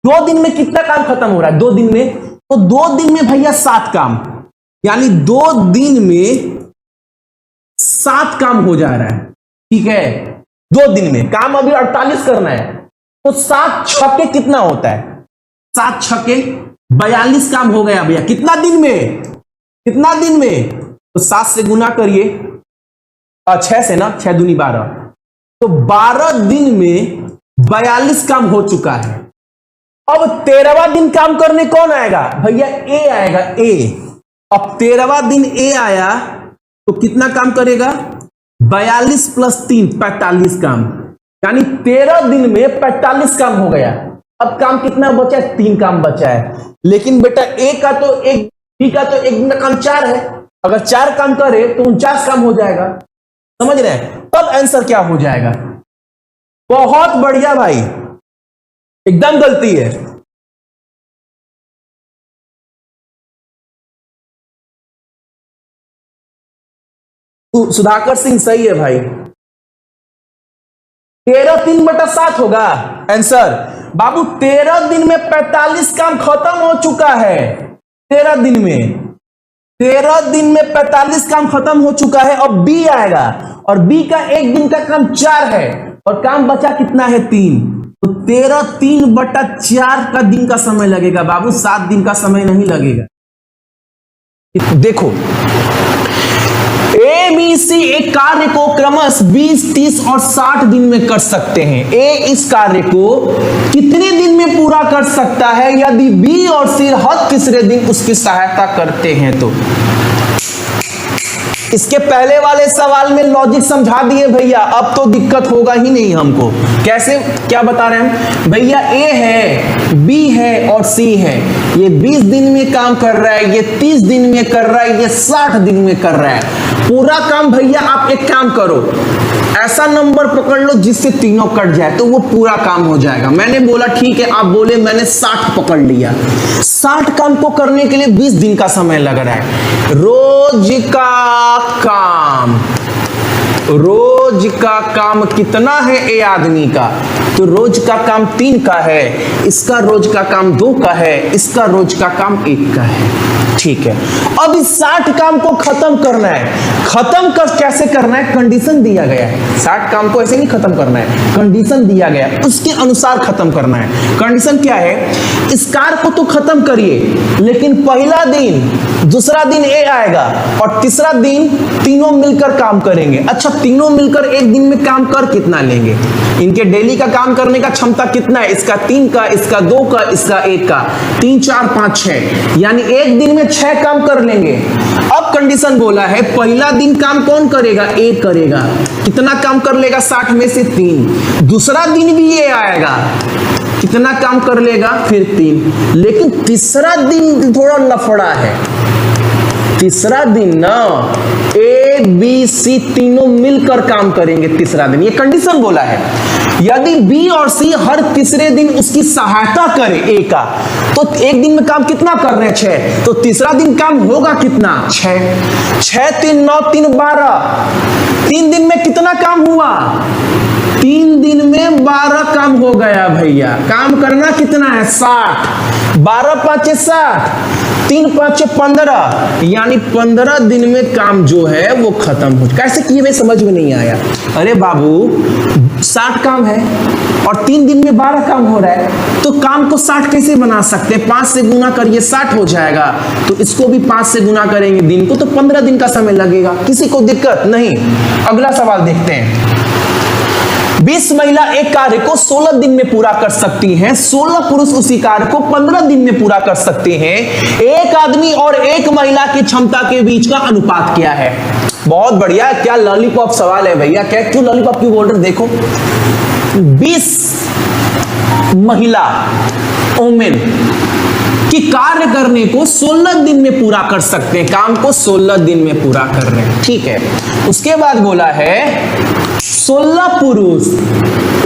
2 दिन में कितना काम खत्म हो रहा है, 2 दिन में, तो 2 दिन में भैया 7 काम, यानी 2 दिन में 7 काम हो जा रहा है, ठीक है। 2 दिन में काम अभी 48 करना है, तो 7 छक्के कितना होता है, 7 छक्के 42 काम हो गया भैया, कितना दिन में, कितना दिन में, तो 7 से गुना करिए, 6 से ना, 6 दूनी 12, तो 12 दिन में 42 काम हो चुका है। अब 13वां दिन काम करने कौन आएगा, भैया ए आएगा, ए। अब 13वां दिन ए आया तो कितना काम करेगा, 42 + 3 45 काम, यानी 13 दिन में 45 काम हो गया। अब काम कितना बचा है, 3 काम बचा है। लेकिन बेटा ए का तो एक, बी का तो एक दिन का काम 4 है, अगर 4 काम करे तो 49 काम हो जाएगा, समझ रहे हैं। तब आंसर क्या हो जाएगा, बहुत बढ़िया भाई, एकदम गलती है। सुधाकर सिंह सही है भाई, 13 3/7 होगा आंसर। बाबू 13 दिन में 45 काम खत्म हो चुका है, 13 दिन में, 13 दिन में 45 काम खत्म हो चुका है। अब बी आएगा, और बी का एक दिन का काम 4 है, और काम बचा कितना है, 3, तो 13 3/4 का दिन का समय लगेगा बाबू, 7 दिन का समय नहीं लगेगा। देखो ए बी सी एक कार्य को क्रमश 20 30 और 60 दिन में कर सकते हैं। ए इस कार्य को कितने दिन में पूरा कर सकता है यदि बी और सी हर तीसरे दिन उसकी सहायता करते हैं तो। इसके पहले वाले सवाल में लॉजिक समझा दिए भैया, अब तो दिक्कत होगा ही नहीं हमको। कैसे, क्या बता रहे हैं भैया, ए है, बी है और सी है, ये 20 दिन में काम कर रहा है, ये 30 दिन में कर रहा है, ये 60 दिन में कर रहा है पूरा काम। भैया आप एक काम करो, ऐसा नंबर पकड़ लो जिससे तीनों कट जाए, तो वो पूरा काम हो जाएगा। मैंने बोला ठीक है, आप बोले मैंने 60 पकड़ लिया, 60 काम को करने के लिए 20 दिन का समय लग रहा है। रोज का काम, रोज का काम कितना है ए आदमी का, तो रोज का काम 3 का है, इसका रोज का काम 2 का है, इसका रोज का काम 1 का है, ठीक है। अब इस 60 काम को खत्म करना है, खत्म कर कैसे करना है, कंडीशन दिया गया है। 60 काम को ऐसे नहीं खत्म करना है, कंडीशन दिया गया है, उसके अनुसार खत्म करना है। कंडीशन क्या है, इस कार्य को तो खत्म करिए, लेकिन पहला दिन, दूसरा दिन ए आएगा और तीसरा दिन तीनों मिलकर काम करेंगे। अच्छा, तीनों मिलकर एक दिन में काम कर कितना लेंगे, इनके डेली का काम करने का क्षमता कितना है, इसका 3 का, इसका 2 का, इसका 1 का, 3 4 5 6, यानी एक दिन में 6 काम कर लेंगे। अब कंडीशन बोला है पहला दिन काम कौन करेगा, ए करेगा, कितना काम कर लेगा, 60 में से 3। दूसरा दिन भी ये आएगा, कितना काम कर लेगा, फिर 3। लेकिन तीसरा दिन थोड़ा लफड़ा है, तीसरा दिन ना ए बी सी तीनों मिलकर काम करेंगे तीसरा दिन, ये कंडीशन बोला है। यदि बी और सी हर तीसरे दिन उसकी सहायता करे ए का, तो एक दिन में काम कितना कर रहे हैं, 6, तो तीसरा दिन काम होगा कितना, 6 6 3 9 3 12, 3 दिन में कितना काम हुआ, 3 दिन में 12 काम हो गया भैया। काम करना कितना है, 60, 12 5 60, 3 5 15, यानी 15 दिन में काम जो है वो खत्म हो। कैसे किए भाई, समझ में नहीं आया। अरे बाबू 60 काम है और 3 दिन में 12 काम हो रहा है, तो काम को 60 कैसे बना सकते हैं, 5 से गुना करिए 60 हो जाएगा, तो इसको भी 5 से गुना करेंगे दिन को, तो 15 दिन का समय लगेगा। किसी को दिक्कत नहीं। अगला सवाल देखते हैं। 20 महिला एक कार्य को 16 दिन में पूरा कर सकती हैं, 16 पुरुष उसी कार्य को 15 दिन में पूरा कर सकते हैं। एक आदमी और एक महिला की क्षमता के बीच का अनुपात क्या है। बहुत बढ़िया, क्या लॉलीपॉप सवाल है भैया, क्या क्यों लॉलीपॉप क्यों बोल रहे? देखो 20 महिला ओमेन कि कार्य करने को 16 दिन में पूरा कर सकते हैं, काम को 16 दिन में पूरा कर रहे हैं, ठीक है। उसके बाद बोला है 16 पुरुष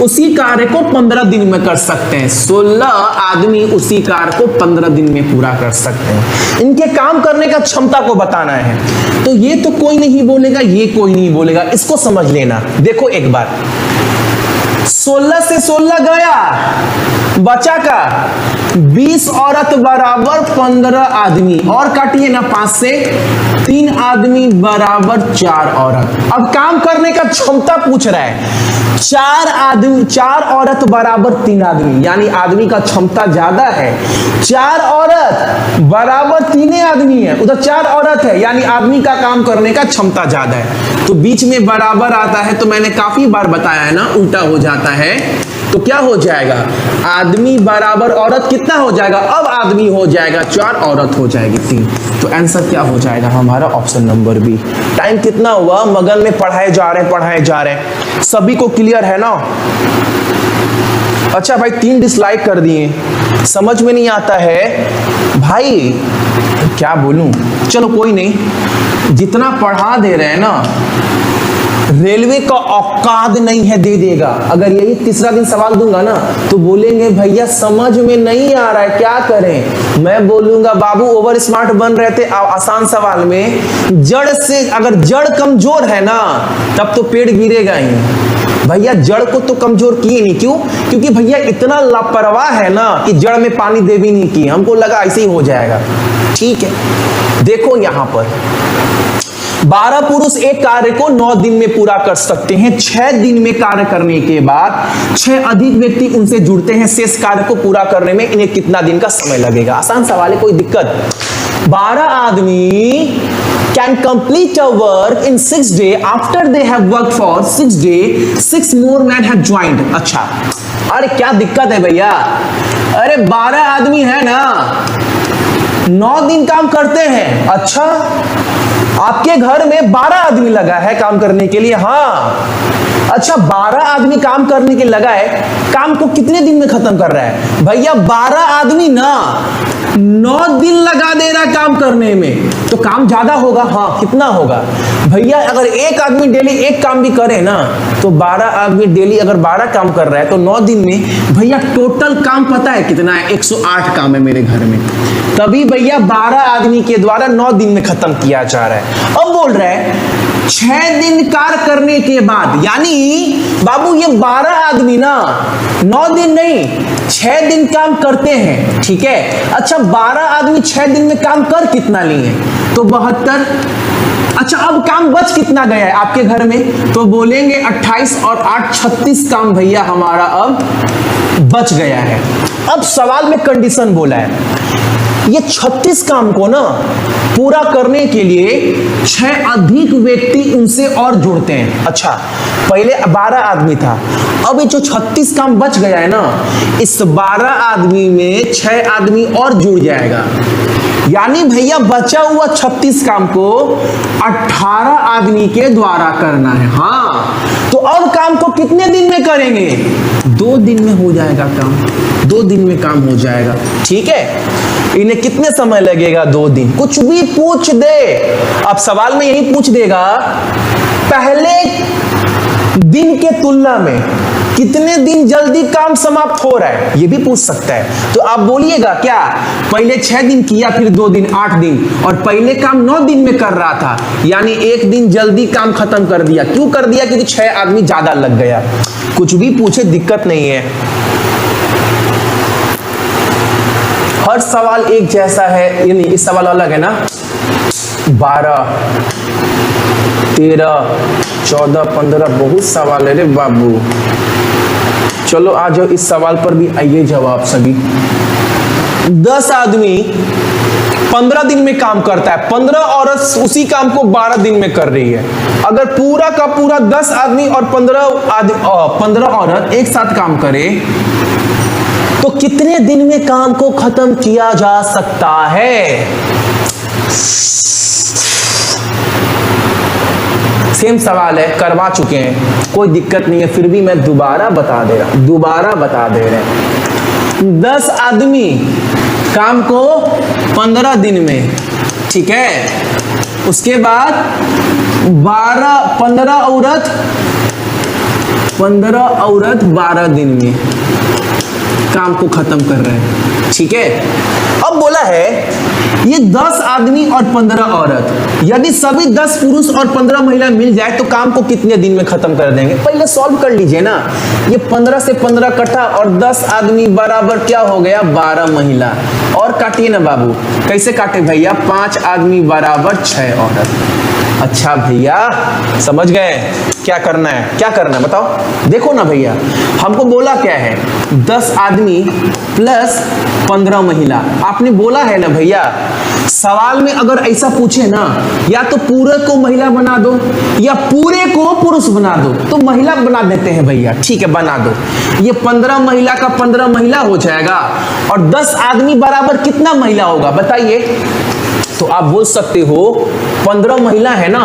उसी कार्य को 15 दिन में कर सकते हैं, 16 आदमी उसी कार्य को 15 दिन में पूरा कर सकते हैं। इनके काम करने का क्षमता को बताना है, तो ये तो कोई नहीं बोलेगा, ये कोई नहीं बोलेगा, इसको समझ लेना। देखो एक बार 16 से 16 गया, बचा का 20 औरत बराबर 15 आदमी, और काटिए ना 5 से 3 आदमी बराबर 4 औरत। अब काम करने का क्षमता पूछ रहा है, 4 आदमी 4 औरत बराबर 3 आदमी, यानी आदमी का क्षमता ज्यादा है। 4 औरत बराबर 3 आदमी है, उधर 4 औरत है, यानी आदमी का काम करने का क्षमता ज्यादा है। तो बीच में बराबर आता है, तो मैंने काफी बार बताया है ना, उल्टा हो जाता है। तो क्या हो जाएगा, आदमी बराबर औरत कितना हो जाएगा, अब आदमी हो जाएगा 4, औरत हो जाएगी 3। तो आंसर क्या हो जाएगा हमारा, ऑप्शन नंबर बी। टाइम कितना हुआ, मगन में पढ़ाए जा रहे हैं, सभी को क्लियर है ना? अच्छा भाई 3 डिसलाइक कर दिए, समझ में नहीं आता है भाई, क्या बोलूं, चलो कोई नहीं, जितना पढ़ा दे रहे हैं ना, रेलवे का औकात नहीं है दे देगा। अगर यही तीसरा दिन सवाल दूंगा ना, तो बोलेंगे भैया समझ में नहीं आ रहा है, क्या करें। मैं बोलूंगा बाबू ओवर स्मार्ट बन रहे थे आसान सवाल में, जड़ से अगर जड़ कमजोर है ना, तब तो पेड़ गिरेगा ही। भैया जड़ को तो कमजोर किए नहीं, क्यों? क्योंकि भैया इतना लापरवाह है ना कि जड़ में पानी दे भी नहीं की, हमको लगा ऐसे ही हो जाएगा। ठीक है, देखो यहां पर 12 पुरुष एक कार्य को 9 दिन में पूरा कर सकते हैं। 6 दिन में कार्य करने के बाद 6 अधिक व्यक्ति उनसे जुड़ते हैं, शेष कार्य को पूरा करने में इन्हें कितना दिन का समय लगेगा? आसान सवाल है, कोई दिक्कत? 12 आदमी can complete a work in 6 days after they have worked for 6 days, 6 more men have joined। अच्छा, अरे क्या दिक्कत है भैया, अरे 12 आदमी है ना, 9 दिन काम करते हैं। अच्छा, आपके घर में 12 आदमी लगा है काम करने के लिए? हाँ। अच्छा, 12 आदमी काम करने के लगा है, काम को कितने दिन में खत्म कर रहा है? भैया 12 आदमी ना 9 दिन लगा दे रहा है काम करने में, तो काम ज्यादा होगा। हाँ, कितना होगा भैया? अगर एक आदमी डेली एक काम भी करे ना, तो 12 आदमी डेली अगर 12 काम कर रहा है, तो 9 दिन में भैया टोटल काम पता है कितना है? 108 काम है मेरे घर में, तभी भैया 12 आदमी के द्वारा 9 दिन में खत्म किया जा रहा है। अब बोल रहे हैं 6 दिन कार्य करने के बाद, यानी बाबू ये 12 आदमी ना 9 दिन नहीं 6 दिन काम करते हैं, ठीक है। अच्छा, 12 आदमी 6 दिन में काम कर कितना लिए? तो 72। अच्छा, अब काम बच कितना गया है आपके घर में? तो बोलेंगे 28 और 8 36 काम भैया हमारा अब बच गया है। अब सवाल में कंडीशन बोला है, ये 36 काम को ना पूरा करने के लिए 6 अधिक व्यक्ति उनसे और जुड़ते हैं। अच्छा, पहले 12 आदमी था, अब ये जो 36 काम बच गया है ना, इस 12 आदमी में 6 आदमी और जुड़ जाएगा, यानी भैया बचा हुआ 36 काम को 18 आदमी के द्वारा करना है। हाँ, तो अब काम को कितने दिन में करेंगे? 2 दिन में हो जाएगा काम, 2 दिन में काम हो जाएगा, ठीक है। इन्हें कितने समय लगेगा? 2 दिन। कुछ भी पूछ दे, अब सवाल में यही पूछ देगा पहले दिन के तुलना में कितने दिन जल्दी काम समाप्त हो रहा है, ये भी पूछ सकता है। तो आप बोलिएगा क्या, पहले 6 दिन किया, फिर 2 दिन 8 दिन, और पहले काम 9 दिन में कर रहा था, यानी 1 दिन जल्दी काम खत्म कर दिया। क्यों कर दिया? क्योंकि 6 आदमी ज्यादा लग गया। कुछ भी पूछे, दिक्कत नहीं है, हर सवाल एक जैसा है, यानी इस सवाल अलग है ना। 12 13 14 15 बहुत सवाल है रे बाबू। चलो आ जाओ, इस सवाल पर भी आइए जवाब सभी। 10 आदमी 15 दिन में काम करता है, 15 औरत उसी काम को 12 दिन में कर रही है। अगर पूरा का पूरा 10 आदमी और 15 औरत एक साथ काम करे, तो कितने दिन में काम को खत्म किया जा सकता है? सेम सवाल है, करवा चुके हैं, कोई दिक्कत नहीं है, फिर भी मैं दोबारा बता दे रहे हैं। 10 आदमी काम को 15 दिन में, ठीक है, उसके बाद 15 औरत 12 दिन में काम को खत्म कर रहे हैं, ठीक है। अब बोला है ये 10 आदमी और 15 औरत, यदि सभी 10 पुरुष और 15 महिला मिल जाए तो काम को कितने दिन में खत्म कर देंगे? पहले सॉल्व कर लीजिए ना। ये 15 से 15 कटा और 10 आदमी बराबर क्या हो गया? 12 महिला। और काटिए ना बाबू, कैसे काटे भैया? 5 आदमी बराबर 6 औरत। अच्छा भैया समझ गए क्या करना है? क्या करना है बताओ। देखो ना भैया, हमको बोला क्या है? 10 आदमी प्लस 15 महिला। आपने बोला है ना भैया, सवाल में अगर ऐसा पूछे ना, या तो पूरे को महिला बना दो या पूरे को पुरुष बना दो, तो महिला बना देते हैं भैया। ठीक है, बना दो। ये 15 महिला का 15 महिला हो जाएगा और 10 आदमी बराबर कितना महिला होगा बताइए? तो आप बोल सकते हो 15 महिला है ना,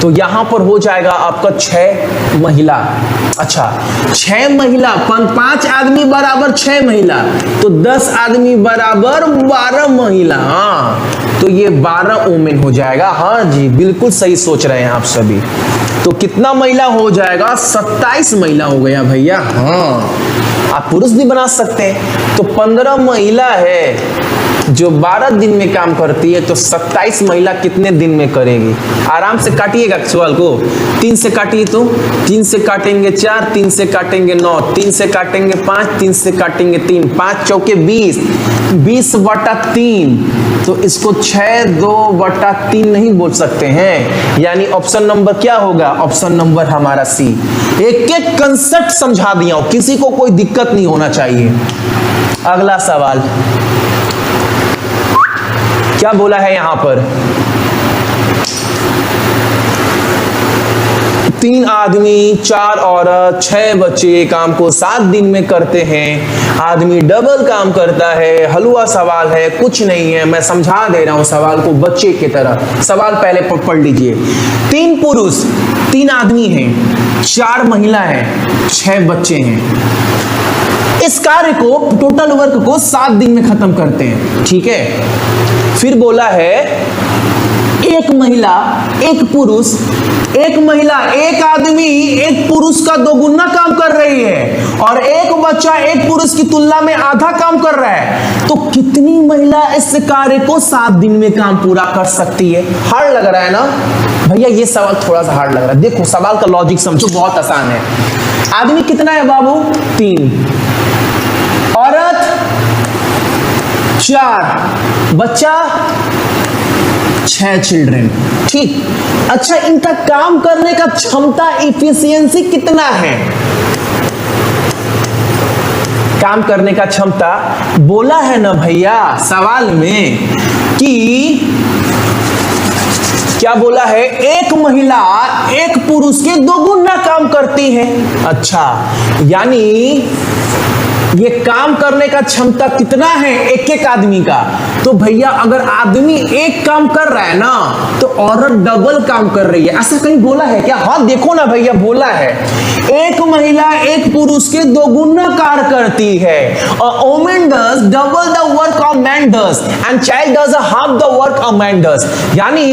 तो यहां पर हो जाएगा आपका 6 महिला। अच्छा 6 महिला, 5 आदमी बराबर 6 महिला, तो 10 आदमी बराबर 12 महिला। हाँ तो ये 12 वुमेन हो जाएगा। हाँ जी बिल्कुल सही सोच रहे हैं आप सभी। तो कितना महिला हो जाएगा? 27 महिला हो गया भैया। हाँ आप पुरुष भी बना सकते हैं। तो 15 महिला है जो 12 दिन में काम करती है, तो 27 महिला कितने दिन में करेगी? आराम से काटिएगा सवाल को। 3 से काटिए तो 3 से काटेंगे 4, 3 से काटेंगे 9, 3 से काटेंगे 5, 3 से काटेंगे 3, 5 चौके 20, 20/3। तो इसको 6/2/3 नहीं बोल सकते हैं, यानी ऑप्शन नंबर क्या होगा? ऑप्शन नंबर हमारा सी। एक एक कंसेप्ट समझा दिया हूं, किसी को कोई दिक्कत नहीं होना चाहिए। अगला सवाल क्या बोला है यहां पर? 3 आदमी 4 औरत 6 बच्चे काम को 7 दिन में करते हैं। आदमी डबल काम करता है। हलवा सवाल है, कुछ नहीं है, मैं समझा दे रहा हूं सवाल को बच्चे की तरह। सवाल पहले पढ़ लीजिए। 3 पुरुष 3 आदमी हैं, 4 महिला हैं, 6 बच्चे हैं। इस कार्य को, टोटल वर्क को 7 दिन में खत्म करते हैं, ठीक है। फिर बोला है एक महिला एक पुरुष, एक महिला एक आदमी एक पुरुष का 2 गुना काम कर रही है और एक बच्चा एक पुरुष की तुलना में आधा काम कर रहा है, तो कितनी महिला इस कार्य को 7 दिन में काम पूरा कर सकती है? हार्ड लग रहा है ना भैया? ये सवाल थोड़ा सा हार्ड लग रहा है। देखो सवाल का लॉजिक समझो, बहुत आसान है। आदमी कितना है बाबू? 3, औरत 4, बच्चा 6 चिल्ड्रन, ठीक। अच्छा इनका काम करने का क्षमता, इफिशियंसी कितना है? काम करने का क्षमता बोला है ना भैया सवाल में कि क्या बोला है? एक महिला एक पुरुष के 2 गुना काम करती है। अच्छा यानी ये काम करने का क्षमता कितना है एक एक आदमी का? तो भैया अगर आदमी एक काम कर रहा है ना, तो औरत डबल काम कर रही है। ऐसा कहीं बोला है क्या? हाँ देखो ना भैया, बोला है एक महिला एक पुरुष के 2 गुना कार्य करती है। A woman does double the work a man does and child does half the work a man does। यानी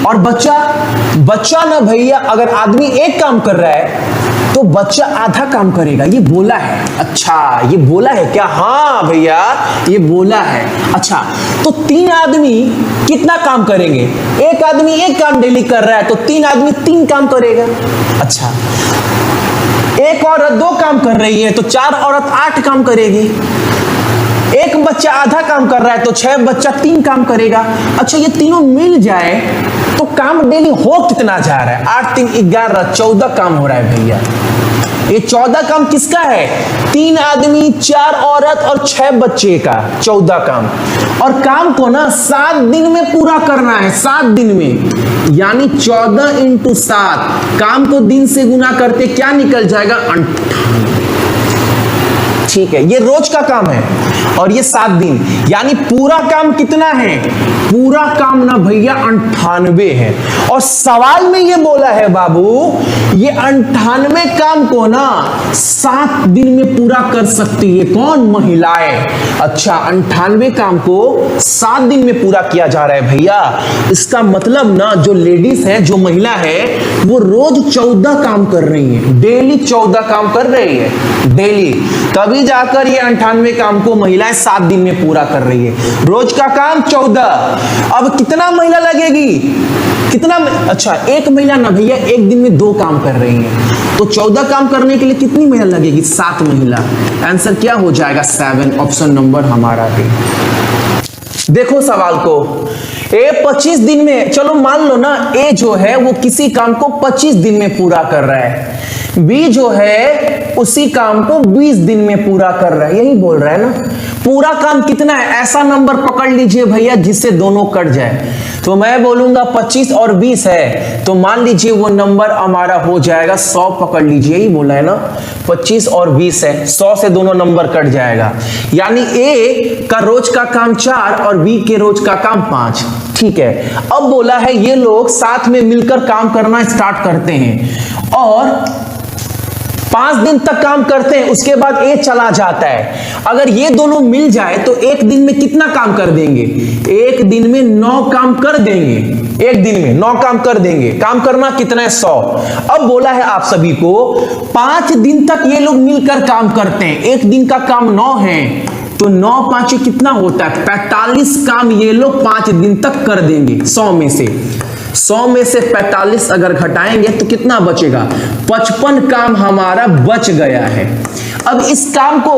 और बच्चा ना भैया, अगर आदमी एक काम कर रहा है तो बच्चा आधा काम करेगा, ये बोला है। अच्छा ये बोला है क्या? हाँ भैया ये बोला है। अच्छा तो 3 आदमी कितना काम करेंगे? एक आदमी एक काम डेली कर रहा है, तो 3 आदमी 3 काम करेगा। अच्छा एक औरत 2 काम कर रही है, तो 4 औरत 8 काम करेगी। एक बच्चा आधा काम कर रहा है, तो 6 बच्चा 3 काम करेगा। अच्छा ये तीनों मिल जाए तो काम डेली हो कितना जा रहा है? 8 3 11, 14 काम हो रहा है भैया। ये 14 काम किसका है? 3 आदमी 4 औरत और 6 बच्चे का 14 काम। और काम को ना 7 दिन में पूरा करना है, 7 दिन में, यानी 14 × 7। काम को दिन से गुना करते क्या निकल जाएगा? 58। ठीक है, ये रोज का काम है और ये 7 दिन, यानी पूरा काम कितना है? पूरा काम ना भैया 98 है। और सवाल में ये बोला है बाबू, ये 98 काम को ना 7 दिन में पूरा कर सकती है कौन? महिलाएं। अच्छा, 98 काम को 7 दिन में पूरा किया जा रहा है भैया। इसका मतलब ना जो लेडीज है, जो महिला है, वो रोज 14 काम कर रही है, डेली 14 काम कर रही है डेली, तभी जाकर ये 98 काम को महिलाएं 7 दिन में पूरा कर रही है। रोज का काम 14। अब कितना महिला लगेगी? कितना? अच्छा, एक महिला ना भैया एक दिन में 2 काम कर रही है, तो 14 काम करने के लिए कितनी महिला लगेगी? 7 महिला। आंसर क्या हो जाएगा? 7, ऑप्शन नंबर हमारा डी। देखो सवाल को, ए 25 दिन में, चलो मान लो ना ए जो है वो किसी काम को 25 दिन में पूरा कर रहा है, बी जो है उसी काम को 20 दिन में पूरा कर रहा है, यही बोल रहा है ना। पूरा काम कितना है? ऐसा नंबर पकड़ लीजिए भैया जिससे दोनों कट जाए। तो मैं बोलूंगा 25 और 20 है, तो मान लीजिए वो नंबर हमारा हो जाएगा 100, पकड़ लीजिए, यही बोला है ना। 25 और 20 है, 100 से दोनों नंबर कट जाएगा, यानी ए का रोज का काम 4 और बी के रोज का काम 5। ठीक है, अब बोला है ये लोग साथ में मिलकर काम करना स्टार्ट करते हैं और 5 दिन तक काम करते हैं, उसके बाद ए चला जाता है। अगर ये दोनों मिल जाए तो एक दिन में कितना काम कर देंगे? एक दिन में 9 काम कर देंगे, एक दिन में 9 काम कर देंगे। काम करना कितना है? 100। अब बोला है आप सभी को 5 दिन तक ये लोग मिलकर काम करते हैं, एक दिन का काम 9 है, तो 9 5 कितना होता है? 45 काम ये लोग 5 दिन तक कर देंगे। 100 में से 45 अगर घटाएंगे तो कितना बचेगा? 55 काम हमारा बच गया है। अब इस काम को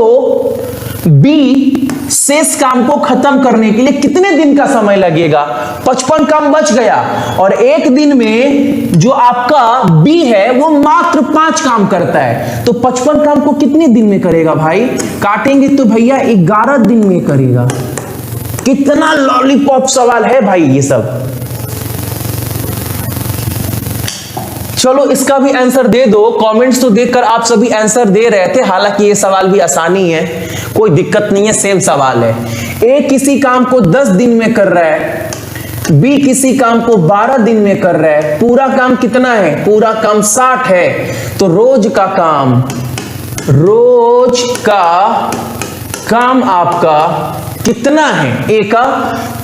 बी शेष काम को खत्म करने के लिए कितने दिन का समय लगेगा? 55 काम बच गया और एक दिन में जो आपका बी है वो मात्र 5 काम करता है, तो 55 काम को कितने दिन में करेगा भाई? काटेंगे तो भैया 11 दिन में करेगा। कितना लॉलीपॉप सवाल है भाई ये सब। चलो इसका भी आंसर दे दो। कमेंट्स तो देखकर आप सभी आंसर दे रहे थे, हालांकि ये सवाल भी आसानी है, कोई दिक्कत नहीं है, सेम सवाल है। ए किसी काम को 10 दिन में कर रहा है, बी किसी काम को 12 दिन में कर रहा है। पूरा काम कितना है? पूरा काम 60 है, तो रोज का काम आपका कितना है? ए का,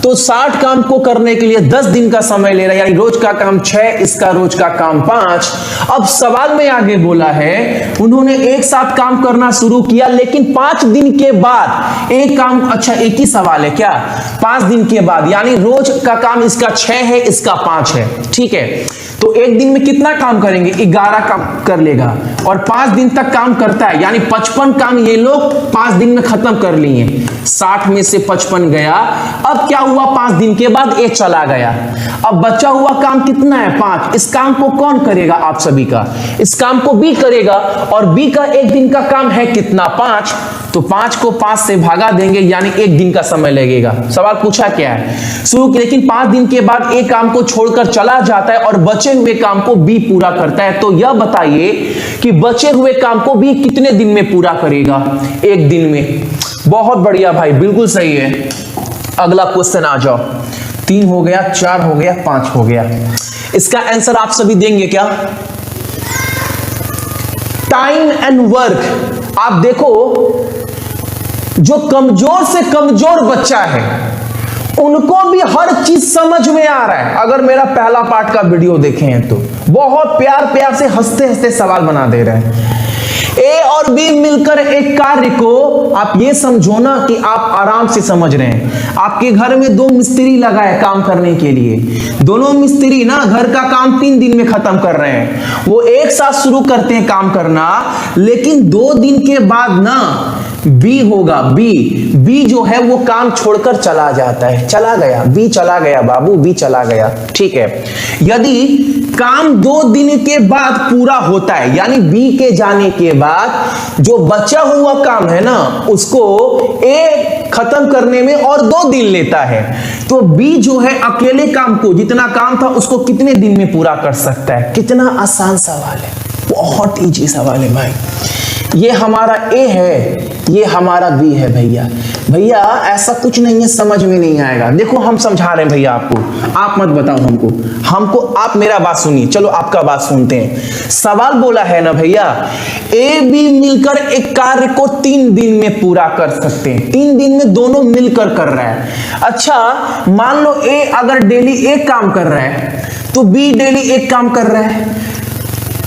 तो 60 काम को करने के लिए 10 दिन का समय ले रहा है, यानी रोज का काम 6, इसका रोज का काम 5। अब सवाल में आगे बोला है उन्होंने एक साथ काम करना शुरू किया, लेकिन 5 दिन के बाद एक काम, अच्छा एक ही सवाल है क्या? 5 दिन के बाद, यानी रोज का काम इसका 6 है, इसका 5 है। ठीक है, तो एक दिन में कितना काम करेंगे? 11 काम कर लेगा और 5 दिन तक काम करता है, यानी 55 काम ये लोग 5 दिन में खत्म कर लिए। 60 में से 55 गया। अब क्या हुआ? 5 दिन के बाद ए चला गया। अब बचा हुआ काम कितना है? 5। इस काम को कौन करेगा? आप सभी का। इस काम को बी करेगा और बी का एक दिन का काम है कितना? 5। तो 5 को 5 से भागा देंगे, यानी एक दिन का समय लगेगा। सवाल पूछा क्या है? शुरू, लेकिन 5 दिन के बाद एक काम को छोड़कर चला जाता है और बचे हुए काम को बी पूरा करता है। तो यह बताइए कि बचे हुए काम को बी कितने दिन में पूरा करेगा? एक दिन में। बहुत बढ़िया भाई, बिल्कुल सही है। अगला क्वेश्चन आ जाओ। 3 हो गया, 4 हो गया, 5 हो गया। इसका आंसर आप सभी देंगे क्या? Time and work. आप देखो, जो कमजोर से कमजोर बच्चा है उनको भी हर चीज समझ में आ रहा है। अगर मेरा पहला पार्ट का वीडियो देखे हैं तो बहुत प्यार से हंसते हंसते सवाल बना दे रहे हैं। ए और बी मिलकर एक कार्य को आप ये समझो ना कि आप आराम से समझ रहे हैं। आपके घर में 2 मिस्त्री लगा है काम करने के लिए। दोनों मिस्त्री ना घर का काम 3 दिन में खत्म कर रहे हैं। वो एक साथ शुरू करते हैं काम करना, लेकिन 2 दिन के बाद ना बी होगा, बी जो है वो काम छोड़कर चला जाता है। चला गया, बी चला गया बाबू, बी चला गया। ठीक है, यदि काम 2 दिन के बाद पूरा होता है, यानी बी के जाने के बाद जो बचा हुआ काम है ना उसको ए खत्म करने में और 2 दिन लेता है, तो बी जो है अकेले काम को, जितना काम था उसको कितने दिन में पूरा कर सकता है? कितना आसान सवाल है, बहुत इजी सवाल है भाई। ये हमारा ए है, ये हमारा बी है भैया। भैया ऐसा कुछ नहीं है, समझ में नहीं आएगा। देखो हम समझा रहे हैं भैया आपको, आप मत बताओ हमको आप मेरा बात सुनिए। चलो आपका बात सुनते हैं। सवाल बोला है ना भैया, ए बी मिलकर एक कार्य को 3 दिन में पूरा कर सकते हैं। 3 दिन में दोनों मिलकर कर रहा है। अच्छा मान लो ए अगर डेली एक काम कर रहा है तो बी डेली एक काम कर रहा है,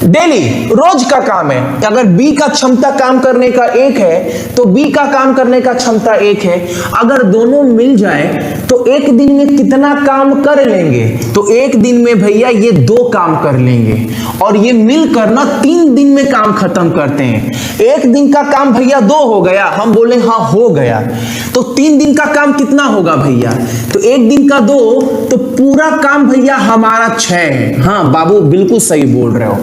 डेली रोज का काम है। अगर बी का क्षमता काम करने का 1 है तो बी का काम करने का क्षमता 1 है। अगर दोनों मिल जाए तो एक दिन में कितना काम कर लेंगे? तो एक दिन में भैया ये 2 काम कर लेंगे और ये मिलकर ना 3 दिन में काम खत्म करते हैं। एक दिन का काम भैया 2 हो गया, हम बोले हाँ हो गया, तो 3 दिन का काम कितना होगा भैया? तो एक दिन का 2, तो पूरा काम भैया हमारा 6 है। हाँ बाबू बिल्कुल सही बोल रहे हो।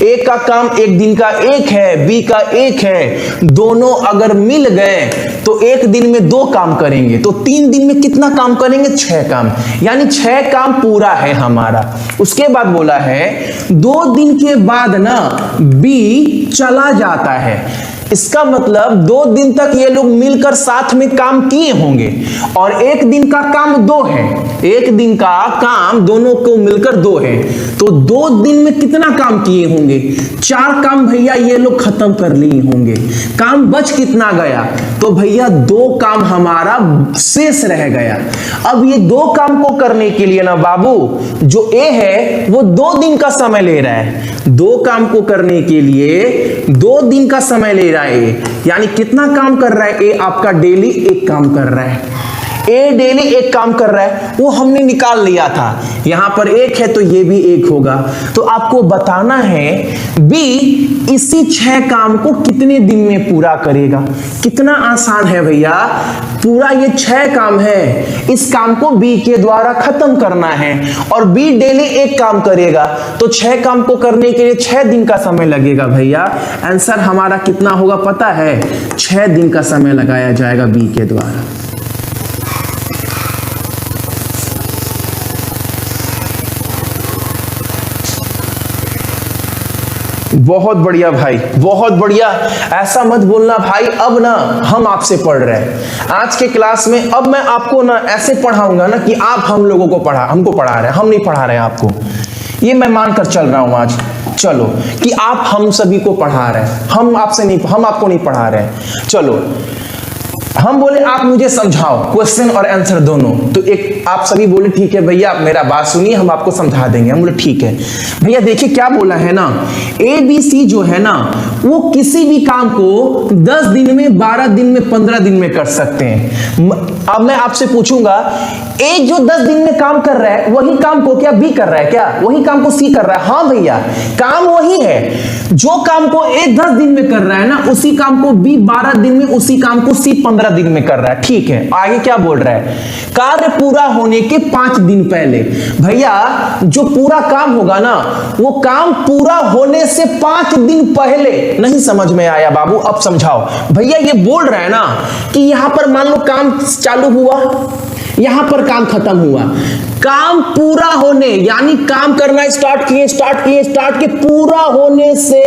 ए का काम एक दिन का 1 है, बी का 1 है, दोनों अगर मिल गए तो एक दिन में 2 काम करेंगे, तो 3 दिन में कितना काम करेंगे? 6 काम, यानी 6 काम पूरा है हमारा। उसके बाद बोला है 2 दिन के बाद ना बी चला जाता है। इसका मतलब 2 दिन तक ये लोग मिलकर साथ में काम किए होंगे और एक दिन का काम 2 है। एक दिन का काम दोनों को मिलकर 2 है, तो 2 दिन में कितना काम किए होंगे? 4 काम भैया ये लोग खत्म कर लिए होंगे। काम बच कितना गया? तो भैया 2 काम हमारा शेष रह गया। अब ये 2 काम को करने के लिए ना बाबू, जो ए है वो 2 दिन का समय ले रहा है। 2 काम को करने के लिए 2 दिन का समय ले रहा है। यानी कितना काम कर रहा है? ए आपका डेली 1 काम कर रहा है। ए डेली 1 काम कर रहा है, वो हमने निकाल लिया था। यहां पर 1 है तो ये भी 1 होगा। तो आपको बताना है बी इसी 6 काम को कितने दिन में पूरा करेगा। कितना आसान है भैया, पूरा ये 6 काम है, इस काम को बी के द्वारा खत्म करना है और बी डेली 1 काम करेगा, तो 6 काम को करने के लिए 6 दिन का समय लगेगा भैया। आंसर हमारा कितना होगा पता है? 6 दिन का समय लगाया जाएगा बी के द्वारा। बहुत बढ़िया भाई, बहुत बढ़िया। ऐसा मत बोलना भाई, अब ना हम आपसे पढ़ रहे हैं आज के क्लास में। अब मैं आपको ना ऐसे पढ़ाऊंगा ना कि आप हम लोगों को हमको पढ़ा रहे हैं, हम नहीं पढ़ा रहे हैं आपको। ये मैं मानकर चल रहा हूं आज, चलो, कि आप हम सभी को पढ़ा रहे हैं, हम आपको नहीं पढ़ा रहे हैं। चलो हम बोले आप मुझे समझाओ, क्वेश्चन और आंसर दोनों। तो एक आप सभी बोले ठीक है भैया, आप मेरा बात सुनिए, हम आपको समझा देंगे। हम बोले ठीक है भैया। देखिए क्या बोला है ना, ए बी सी जो है ना वो किसी भी काम को 10 दिन में, 12 दिन में, 15 दिन में कर सकते हैं। अब मैं आपसे पूछूंगा, ए जो 10 दिन में काम कर रहा है वही काम को क्या बी कर रहा है? क्या वही काम को सी कर रहा है? हाँ भैया, काम वही है। जो काम को ए 10 दिन में कर रहा है ना, उसी काम को बी 12 दिन में, उसी काम को सी 15 दिन में कर रहा है। ठीक है, आगे क्या बोल रहा है? कार्य पूरा होने के 5 दिन पहले। भैया जो पूरा काम होगा ना, वो काम पूरा होने से 5 दिन पहले। नहीं समझ में आया बाबू? अब समझाओ भैया। ये बोल रहा है ना कि यहां पर मान लो काम चालू हुआ, यहां पर काम खत्म हुआ, काम पूरा होने यानी काम करना स्टार्ट किए पूरा होने से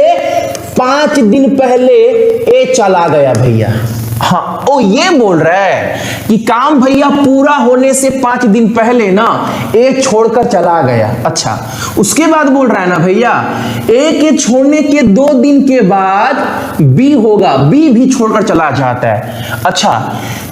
5 दिन पहले ए चला गया भैया। हाँ, ओ ये बोल रहा है कि काम भैया पूरा होने से 5 दिन पहले ना ए छोड़कर चला गया। अच्छा, उसके बाद बोल रहा है ना भैया, ए के छोड़ने के 2 दिन के बाद बी होगा, बी भी छोड़कर चला जाता है। अच्छा,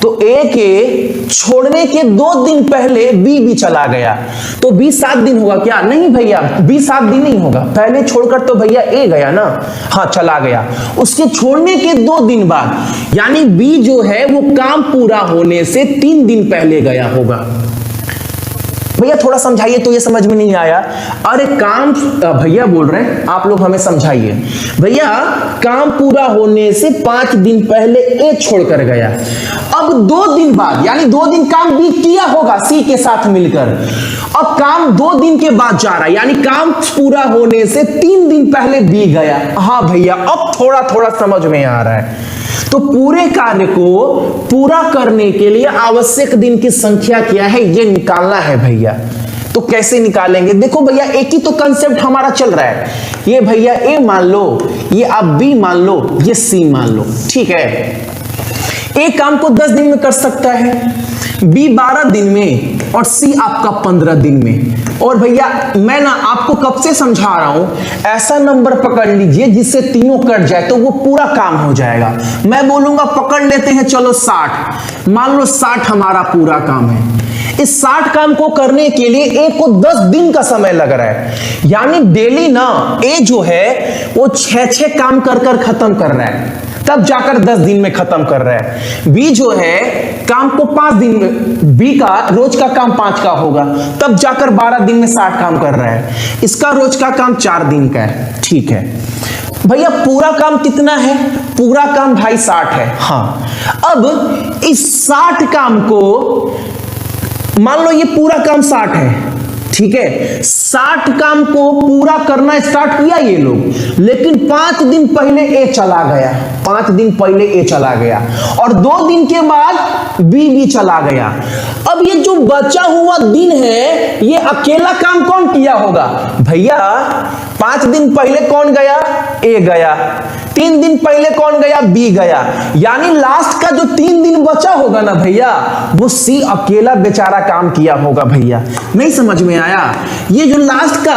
तो ए के छोड़ने के 2 दिन पहले बी भी चला गया, तो बी 7 दिन होगा क्या? नहीं भैया, बी 7 दिन नहीं होगा, पहले छोड़कर तो भैया ए गया ना। हाँ, चला गया। उसके छोड़ने के 2 दिन बाद यानी बी जो है वो काम पूरा होने से 3 दिन पहले गया होगा। भैया थोड़ा समझाइए, तो ये समझ में नहीं आया। अरे काम, भैया बोल रहे हैं आप लोग हमें समझाइए। भैया काम पूरा होने से 5 दिन पहले ए छोड़कर गया, अब 2 दिन बाद यानी 2 दिन काम बी किया होगा सी के साथ मिलकर, अब काम 2 दिन के बाद जा रहा है यानी काम पूरा होने से 3 दिन पहले बी गया। हाँ भैया, अब थोड़ा थोड़ा समझ में आ रहा है। तो पूरे कार्य को पूरा करने के लिए आवश्यक दिन की संख्या क्या है, ये निकालना है भैया। तो तो कैसे निकालेंगे? देखो भैया, एक ही तो कंसेप्ट हमारा चल रहा है। ये भैया ए मान लो, ये आप बी मान लो, ये सी मान लो, ठीक है। ए काम को 10 दिन में कर सकता है, बी 12 दिन में और सी आपका 15 दिन में। और भैया मैं ना आपको कब से समझा रहा हूं, ऐसा नंबर पकड़ लीजिए जिससे तीनों कट जाए तो वो पूरा काम हो जाएगा। मैं बोलूंगा पकड़ लेते हैं, चलो 60, मान लो 60 हमारा पूरा काम है। इस 60 काम को करने के लिए ए को 10 दिन का समय लग रहा है, यानी डेली ना ए जो है वो 6 काम कर कर खत्म कर रहा है, तब जाकर 10 दिन में खत्म कर रहा है। बी जो है काम को 5 दिन में, बी का रोज का काम 5 का होगा, तब जाकर 12 दिन में 60 काम कर रहा है। इसका रोज का काम 4 दिन का है, ठीक है भैया। पूरा काम कितना है? पूरा काम भाई 60 है। हाँ, अब इस 60 काम को मान लो ये पूरा काम 60 है, ठीक है। 60 काम को पूरा करना स्टार्ट किया ये लोग, लेकिन 5 दिन पहले ए चला गया, 5 दिन पहले ए चला गया और 2 दिन के बाद बी भी चला गया। अब ये जो बचा हुआ दिन है, ये अकेला काम कौन किया होगा? भैया 5 दिन पहले कौन गया? ए गया। 3 दिन पहले कौन गया? बी गया। यानी लास्ट का जो 3 दिन बचा होगा ना भैया, वो सी अकेला बेचारा काम किया होगा। भैया नहीं समझ में आया? ये जो लास्ट का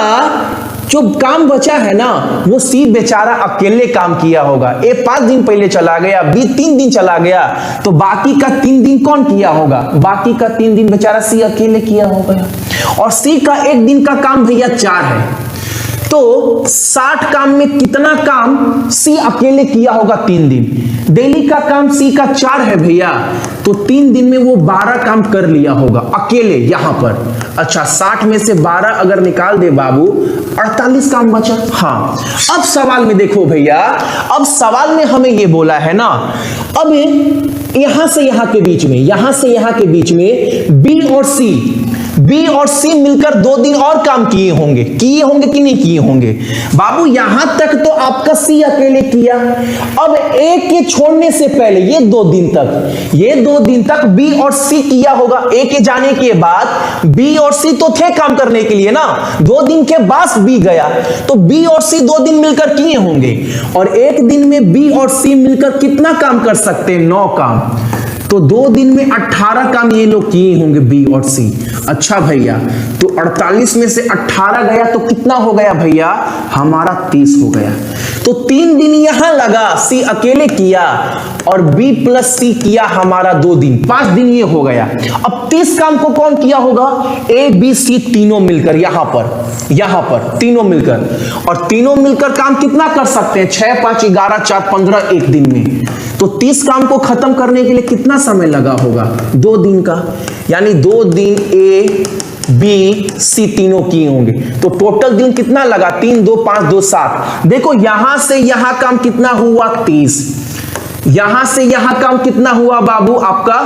जो काम बचा है ना, वो सी बेचारा अकेले काम किया होगा। ए 5 दिन पहले चला गया, बी 3 दिन चला गया, तो बाकी का 3 दिन कौन किया होगा? बाकी का 3 दिन बेचारा सी अकेले किया होगा। और सी का 1 दिन का काम भैया 4 है, तो 60 काम में कितना काम सी अकेले किया होगा? 3 दिन। डेली का काम सी का 4 है भैया, तो 3 दिन में वो 12 काम कर लिया होगा अकेले यहां पर। अच्छा, 60 में से 12 अगर निकाल दे बाबू, 48 काम बचा। हाँ, अब सवाल में देखो भैया, अब सवाल में हमें ये बोला है ना, अब यहां से यहां के बीच में, यहां से यहां के बीच में बी और सी मिलकर 2 दिन और काम किए होंगे कि नहीं किए होंगे? बाबू यहां तक तो आपका सी अकेले किया। अब ए के छोड़ने से पहले ये 2 दिन तक बी और सी किया होगा। ए के जाने के बाद बी और सी तो थे काम करने के लिए ना, 2 दिन के बाद बी गया, तो बी और सी 2 दिन मिलकर किए होंगे। और 1 दिन में बी और सी मिलकर कितना काम कर सकते हैं? 9 काम। तो 2 दिन में 18 काम ये लोग किए होंगे बी और सी। अच्छा भैया, तो 48 में से 18 गया तो कितना हो गया भैया? हमारा 30 हो गया। तो 3 दिन यहां लगा, सी अकेले किया, और बी प्लस सी किया हमारा 2 दिन, 5 दिन ये हो गया। अब 30 काम को कौन किया होगा? ए बी सी तीनों मिलकर, यहां पर तीनों मिलकर। और तीनों मिलकर काम कितना कर सकते हैं? 6 5 11 4 15 1 दिन में। तो 30 काम को खत्म करने के लिए कितना समय लगा होगा? 2 दिन का। यानी 2 दिन ए बी सी तीनों किए होंगे, तो टोटल दिन कितना लगा? 3 2 5 2 7। देखो यहां से यहां काम कितना हुआ? 30। यहां से यहां काम कितना हुआ बाबू? आपका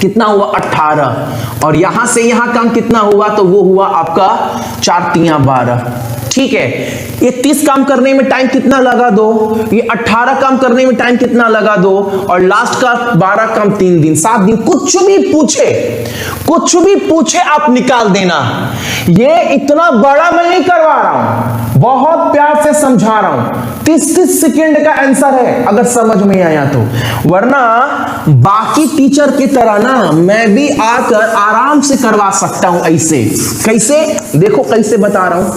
कितना हुआ? 18। और यहां से यहां काम कितना हुआ? तो वो हुआ आपका 4 3 12। ठीक है, ये 30 काम करने में टाइम कितना लगा दो, ये 18 काम करने में टाइम कितना लगा दो, और लास्ट का 12 काम 3 दिन 7 दिन। कुछ भी पूछे आप निकाल देना। ये इतना बड़ा मैं नहीं करवा रहा हूं, बहुत प्यार से समझा रहा हूं। 30 सेकेंड का आंसर है अगर समझ में आया तो, वरना बाकी टीचर की तरह ना मैं भी आकर आराम से करवा सकता हूं। ऐसे कैसे? देखो कैसे बता रहा हूं।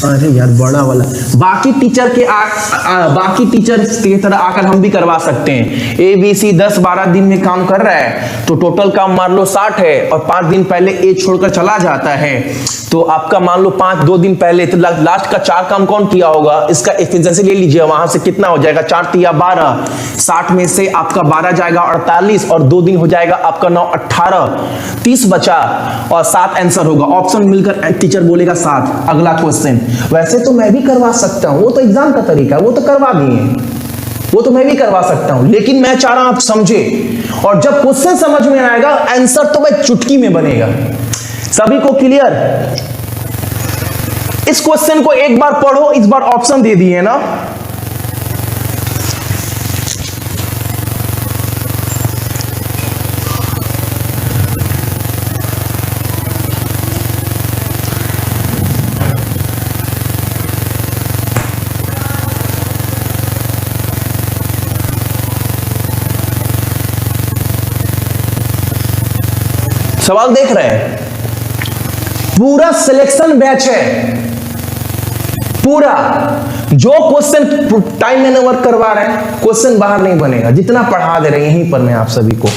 अरे यार बड़ा वाला, बाकी टीचर की तरह आकर हम भी करवा सकते हैं। ए बी सी 10 12 दिन में काम कर रहा है, तो टोटल काम मान लो 60 है, और 5 दिन पहले ए छोड़कर चला जाता है, तो आपका मान लो 5 दिन पहले, तो लास्ट का 4 काम कौन किया होगा? इसका एफिशिएंसी ले लीजिए, वहां से कितना हो जाएगा? 4 3 12। 60 में से आपका 12 जाएगा 48, और 2 दिन हो जाएगा आपका 9 18, 30 बचा, और 7 आंसर होगा। ऑप्शन मिलकर टीचर बोलेगा 7। अगला क्वेश्चन। वैसे तो मैं भी करवा सकता हूं, वो तो एग्जाम का तरीका है, वो तो करवा दिए, वो तो मैं भी करवा सकता हूं, लेकिन मैं चाह रहा हूं आप समझे, और जब क्वेश्चन समझ में आएगा आंसर तो भाई चुटकी में बनेगा। सभी को क्लियर? इस क्वेश्चन को एक बार पढ़ो, इस बार ऑप्शन दे दिए ना। सवाल देख रहे हैं, पूरा सिलेक्शन बैच है, पूरा जो क्वेश्चन टाइम मैंने वर्क करवा रहे हैं, क्वेश्चन बाहर नहीं बनेगा, जितना पढ़ा दे रहे हैं यहीं पर मैं आप सभी को।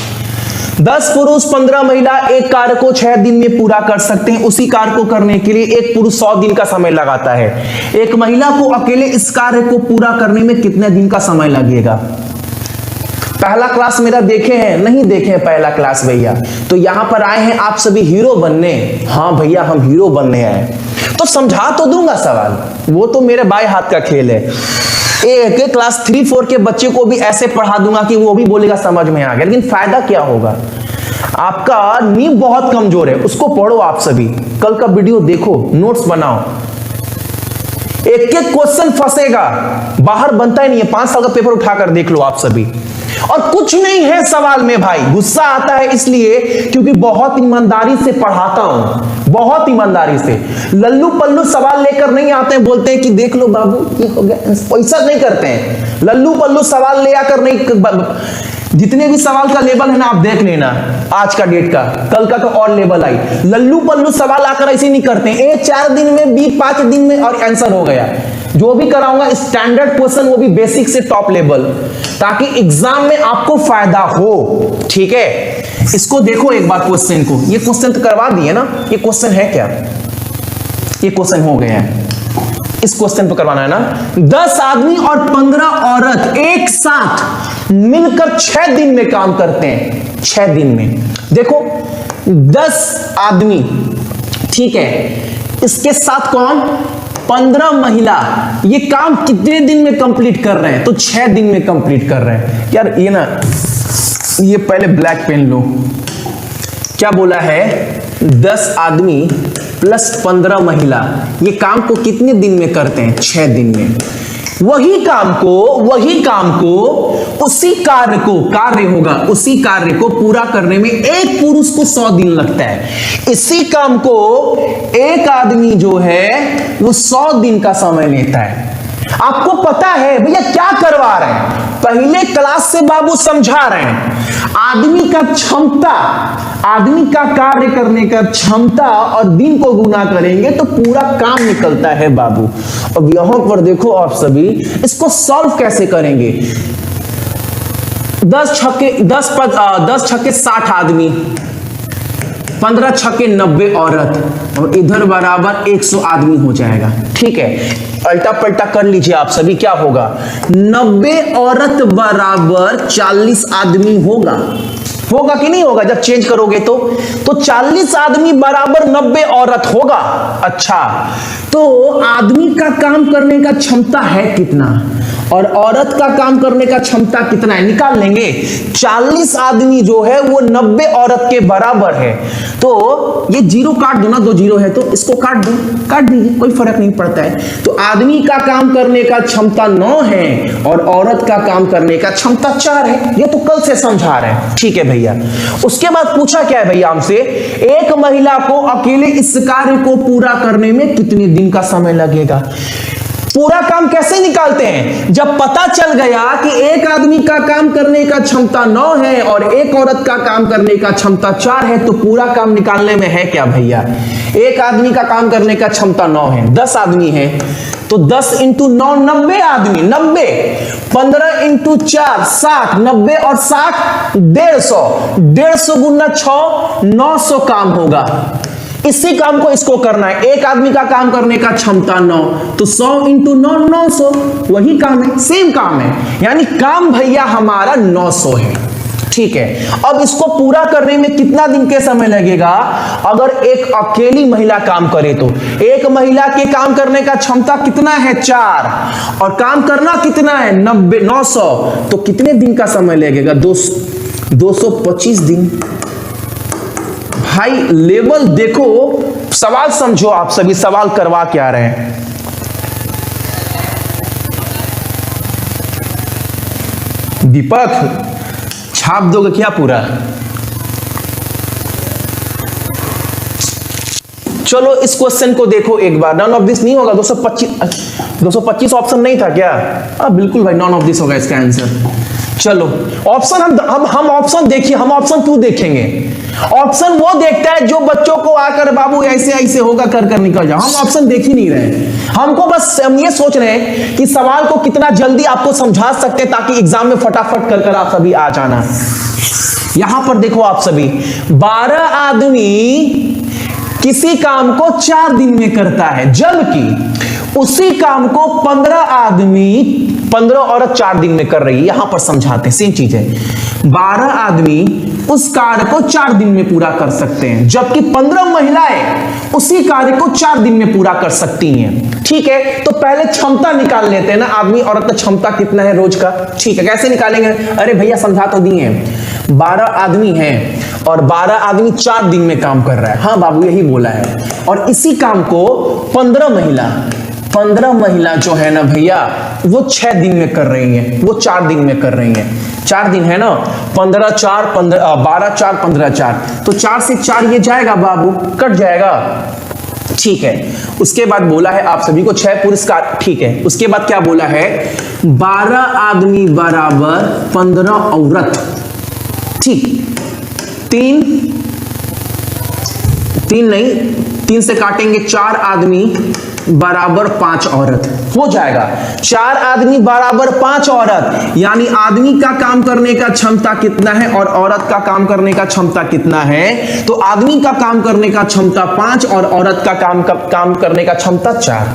10 पुरुष 15 महिला एक कार्य को 6 दिन में पूरा कर सकते हैं। उसी कार्य को करने के लिए एक पुरुष 100 दिन का समय लगाता है। एक महिला को अकेले इस कार्य को पूरा करने में कितने दिन का समय लगेगा? पहला क्लास मेरा देखे हैं? नहीं देखे हैं पहला क्लास भैया, तो यहां पर आए हैं आप सभी हीरो बनने। हाँ भैया हम हीरो बनने आए, तो समझा तो दूंगा सवाल, वो तो मेरे बाएं हाथ का खेल है। एक क्लास 3-4 के बच्चे को भी ऐसे पढ़ा दूंगा कि वो भी बोलेगा समझ में आ गया, लेकिन फायदा क्या होगा? आपका नींव बहुत कमजोर है, उसको पढ़ो आप सभी, कल का वीडियो देखो, नोट्स बनाओ, एक एक क्वेश्चन फंसेगा, बाहर बनता ही नहीं है। 5 साल का पेपर उठाकर देख लो आप सभी, और कुछ नहीं है सवाल में भाई। गुस्सा आता है इसलिए क्योंकि बहुत ईमानदारी से पढ़ाता हूं, बहुत ईमानदारी से। लल्लू पल्लू सवाल लेकर नहीं आते हैं, बोलते हैं कि देख लो बाबू ये हो गया, पैसा नहीं करते हैं। लल्लू पल्लू सवाल ले आकर नहीं, जितने भी सवाल का लेवल है ना आप देख लेना, आज का डेट का, कल का तो और लेवल आई। लल्लू पल्लू सवाल आकर ऐसे नहीं करते हैं, ए 4 दिन में, बी 5 दिन में और आंसर हो गया। जो भी कराऊंगा स्टैंडर्ड क्वेश्चन, वो भी बेसिक से टॉप लेवल, ताकि एग्जाम में आपको फायदा हो। ठीक है, इसको देखो एक बार क्वेश्चन को, ये क्वेश्चन तो करवा दिए ना, ये क्वेश्चन है क्या? ये क्वेश्चन हो गया है, इस क्वेश्चन पे करवाना है ना। 10 आदमी और 15 औरत एक साथ मिलकर 6 दिन में काम करते हैं। 6 दिन में देखो 10 आदमी, ठीक है, इसके साथ कौन? 15 महिला, ये काम कितने दिन में कंप्लीट कर रहे हैं? तो 6 दिन में कंप्लीट कर रहे हैं। यार ये ना, ये पहले ब्लैक पेन लो, क्या बोला है? 10 आदमी प्लस 15 महिला, ये काम को कितने दिन में करते हैं? 6 दिन में। वही काम को उसी कार्य को, कार्य होगा, उसी कार्य को पूरा करने में एक पुरुष को 100 दिन लगता है। इसी काम को एक आदमी जो है वो 100 दिन का समय लेता है। आपको पता है भैया क्या करवा रहे हैं? पहले क्लास से बाबू समझा रहे हैं, आदमी का क्षमता, आदमी का कार्य करने का क्षमता और दिन को गुना करेंगे तो पूरा काम निकलता है बाबू। अब यहां पर देखो आप सभी, इसको सॉल्व कैसे करेंगे? 10 छक्के 60 आदमी, 15 छक्के 90 औरत, और इधर बराबर 100 आदमी हो जाएगा। ठीक है, अल्टा पलटा कर लीजिए आप सभी, क्या होगा? 90 औरत बराबर 40 आदमी होगा। होगा कि नहीं होगा? जब चेंज करोगे तो 40 आदमी बराबर 90 औरत होगा। अच्छा, तो आदमी का काम करने का क्षमता है कितना और औरत का काम करने का क्षमता कितना है, निकाल लेंगे। 40 आदमी जो है वो 90 औरत के बराबर है। तो ये जीरो काट दो ना, 2 जीरो है तो इसको काट दो, काट दीजिए, कोई फर्क नहीं पड़ता है। तो आदमी का काम करने का क्षमता 9 है और औरत का काम करने का क्षमता 4 है। ये तो कल से समझा रहे हैं। ठीक है भैया, उसके बाद पूछा क्या है भैया हमसे? एक महिला को अकेले इस कार्य को पूरा करने में कितने दिन का समय लगेगा? पूरा काम कैसे निकालते हैं? जब पता चल गया कि एक आदमी का काम करने का क्षमता 9 है और एक औरत का काम करने का क्षमता 4 है, तो पूरा काम निकालने में है क्या भैया? एक आदमी का काम करने का क्षमता 9 है, 10 आदमी है, तो 10 इंटू 9 90 आदमी, 90, 15 इंटू 4 60, 90 और 60 150, 150 गुना 6 900 काम होगा। इसी काम को इसको करना है। एक आदमी का काम करने का क्षमता 9, तो 100 इंटू 9 900, वही काम है, सेम काम है, यानी काम भैया हमारा 900 है। ठीक है, अब इसको पूरा करने में कितना दिन के समय लगेगा? अगर एक अकेली महिला काम करे तो एक महिला के काम करने का क्षमता कितना है? 4, और काम करना कितना है? 90 900, तो कितने दिन का समय लगेगा? 225 दिन। भाई लेवल देखो, सवाल समझो आप सभी, सवाल करवा क्या रहे हैं। दीपक छाप दोगे क्या पूरा? चलो इस क्वेश्चन को देखो एक बार। नॉन ऑफ दिस नहीं होगा? 225 ऑप्शन नहीं था क्या? बिल्कुल भाई, नॉन ऑफ दिस होगा इसका आंसर। चलो ऑप्शन हम ऑप्शन देखिए, हम ऑप्शन 2 देखेंगे। ऑप्शन वो देखता है जो बच्चों को आकर बाबू ऐसे ऐसे होगा कर कर निकल जाओ। हम ऑप्शन देख ही नहीं रहे, हमको बस हम ये सोच रहे हैं कि सवाल को कितना जल्दी आपको समझा सकते हैं ताकि एग्जाम में फटाफट कर कर आप सभी आ जाना। यहां पर देखो आप सभी, 12 आदमी किसी काम को 4 दिन में करता है, जबकि उसी काम को 15 औरत 4 दिन में कर रही है। यहां पर समझाते हैं, सेम चीज है। 12 आदमी उस कार्य को 4 दिन में पूरा कर सकते हैं, जबकि 15 महिलाएं उसी कार्य को 4 दिन में पूरा कर सकती हैं। ठीक है, तो पहले क्षमता निकाल लेते हैं ना, आदमी औरत का क्षमता कितना है रोज का। ठीक है, कैसे निकालेंगे? अरे भैया समझा तो दिए हैं, 12 आदमी हैं और 12 आदमी 4 दिन में काम कर रहा है। हाँ बाबू यही बोला है। और इसी काम को 15 महिला जो है ना भैया, वो 6 दिन में कर रही हैं, वो 4 दिन में कर रही हैं। 4 दिन है ना, 12 4 15 4, तो 4 से 4 ये जाएगा बाबू, कट जाएगा। ठीक है, उसके बाद बोला है आप सभी को 6 पुरस्कार। ठीक है, उसके बाद क्या बोला है? 12 आदमी बराबर 15 औरत। ठीक, 3 से काटेंगे, 4 आदमी बराबर 5 औरत हो जाएगा। 4 आदमी बराबर 5 औरत, यानी आदमी का काम करने का क्षमता कितना है और औरत का काम करने का क्षमता कितना है? तो आदमी का काम करने का क्षमता 5 और औरत का काम करने का क्षमता 4।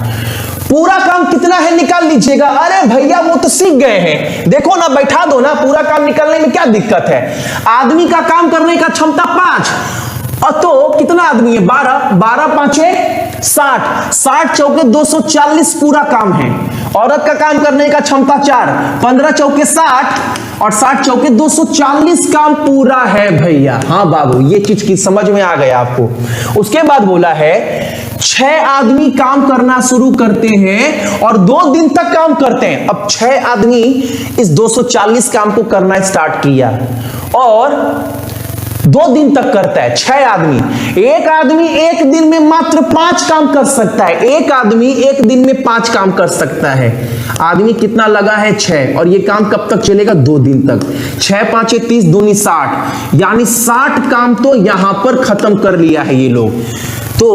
पूरा काम कितना है निकाल लीजिएगा। अरे भैया वो तो सीख गए हैं, देखो ना, बैठा दो ना, पूरा काम निकालने में क्या दिक्कत है? आदमी का काम करने का क्षमता 5, और तो कितना आदमी है? 12 5 60 चौके 240 पूरा काम है। औरत का काम करने का क्षमता 4, 15 चौके 60 और 60 चौके 240 काम पूरा है भैया। हाँ बाबू, ये चीज की समझ में आ गया आपको। उसके बाद बोला है 6 आदमी काम करना शुरू करते हैं और 2 दिन तक काम करते हैं। अब 6 आदमी इस 240 काम को करना स्टार्ट किया और 2 दिन तक करता है। 6 आदमी, एक आदमी एक दिन में मात्र 5 काम कर सकता है। एक आदमी एक दिन में 5 काम कर सकता है। आदमी कितना लगा है? 6, और ये काम कब तक चलेगा? 2 दिन तक। 6 5 30 दूनी 60, यानी 60 काम तो यहां पर खत्म कर लिया है ये लोग। तो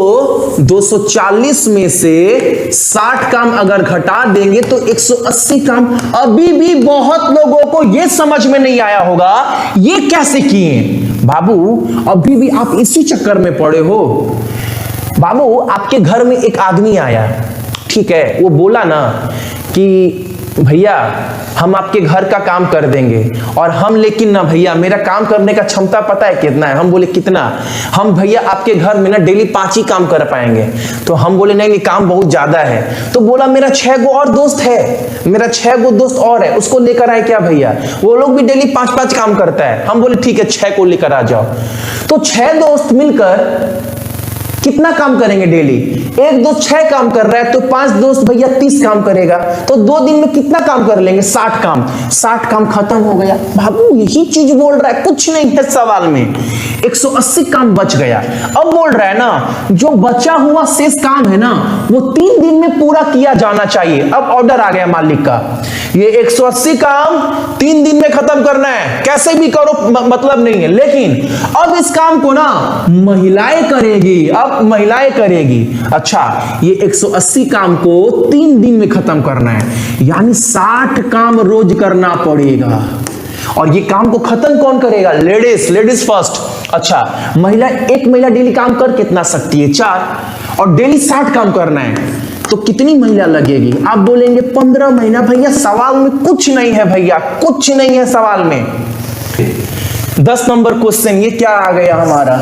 240 में से 60 काम अगर घटा देंगे तो 180 काम। अभी भी बहुत लोगों को यह समझ में नहीं आया होगा ये कैसे किए। बाबू अभी भी आप इसी चक्कर में पड़े हो। बाबू आपके घर में एक आदमी आया, ठीक है, वो बोला ना कि भैया हम आपके घर का काम कर देंगे, और हम लेकिन ना भैया मेरा काम करने का क्षमता पता है कितना है? हम बोले कितना? हम भैया आपके घर में ना डेली 5 ही काम कर पाएंगे। तो हम बोले नहीं काम बहुत ज्यादा है। तो बोला मेरा 6 गो और दोस्त है, मेरा 6 गो दोस्त और है, उसको लेकर आए क्या भैया? वो लोग भी डेली 5 काम करता है। हम बोले ठीक है 6 को लेकर आ जाओ। तो 6 दोस्त मिलकर कितना काम करेंगे डेली? एक दोस्त 6 काम कर रहा है तो 5 दोस्त भैया 30 काम करेगा, तो 2 दिन में कितना काम कर लेंगे? 60 काम। 60 काम खत्म हो गया। बाबू यही चीज बोल रहा है, कुछ नहीं है सवाल में, 180 काम बच गया। अब बोल रहा है ना जो बचा हुआ शेष काम है ना वो 3 दिन में पूरा किया जाना चाहिए। अब ऑर्डर आ गया मालिक का, ये 180 काम 3 दिन में खत्म करना है, कैसे भी करो मतलब नहीं है। लेकिन अब इस काम को ना महिलाएं करेगी, अब महिलाएं करेगी। अच्छा, ये 180 काम को 3 दिन में खत्म करना है, यानी 60 काम रोज करना पड़ेगा। और ये काम को खत्म कौन करेगा? Ladies first. अच्छा, एक महिला डेली काम कर कितना सकती है? 4, और डेली 60 काम करना है तो कितनी महिला लगेगी? आप बोलेंगे 15 महीना। भैया सवाल में कुछ नहीं है, भैया कुछ नहीं है सवाल में। 10 नंबर क्वेश्चन ये क्या आ गया हमारा?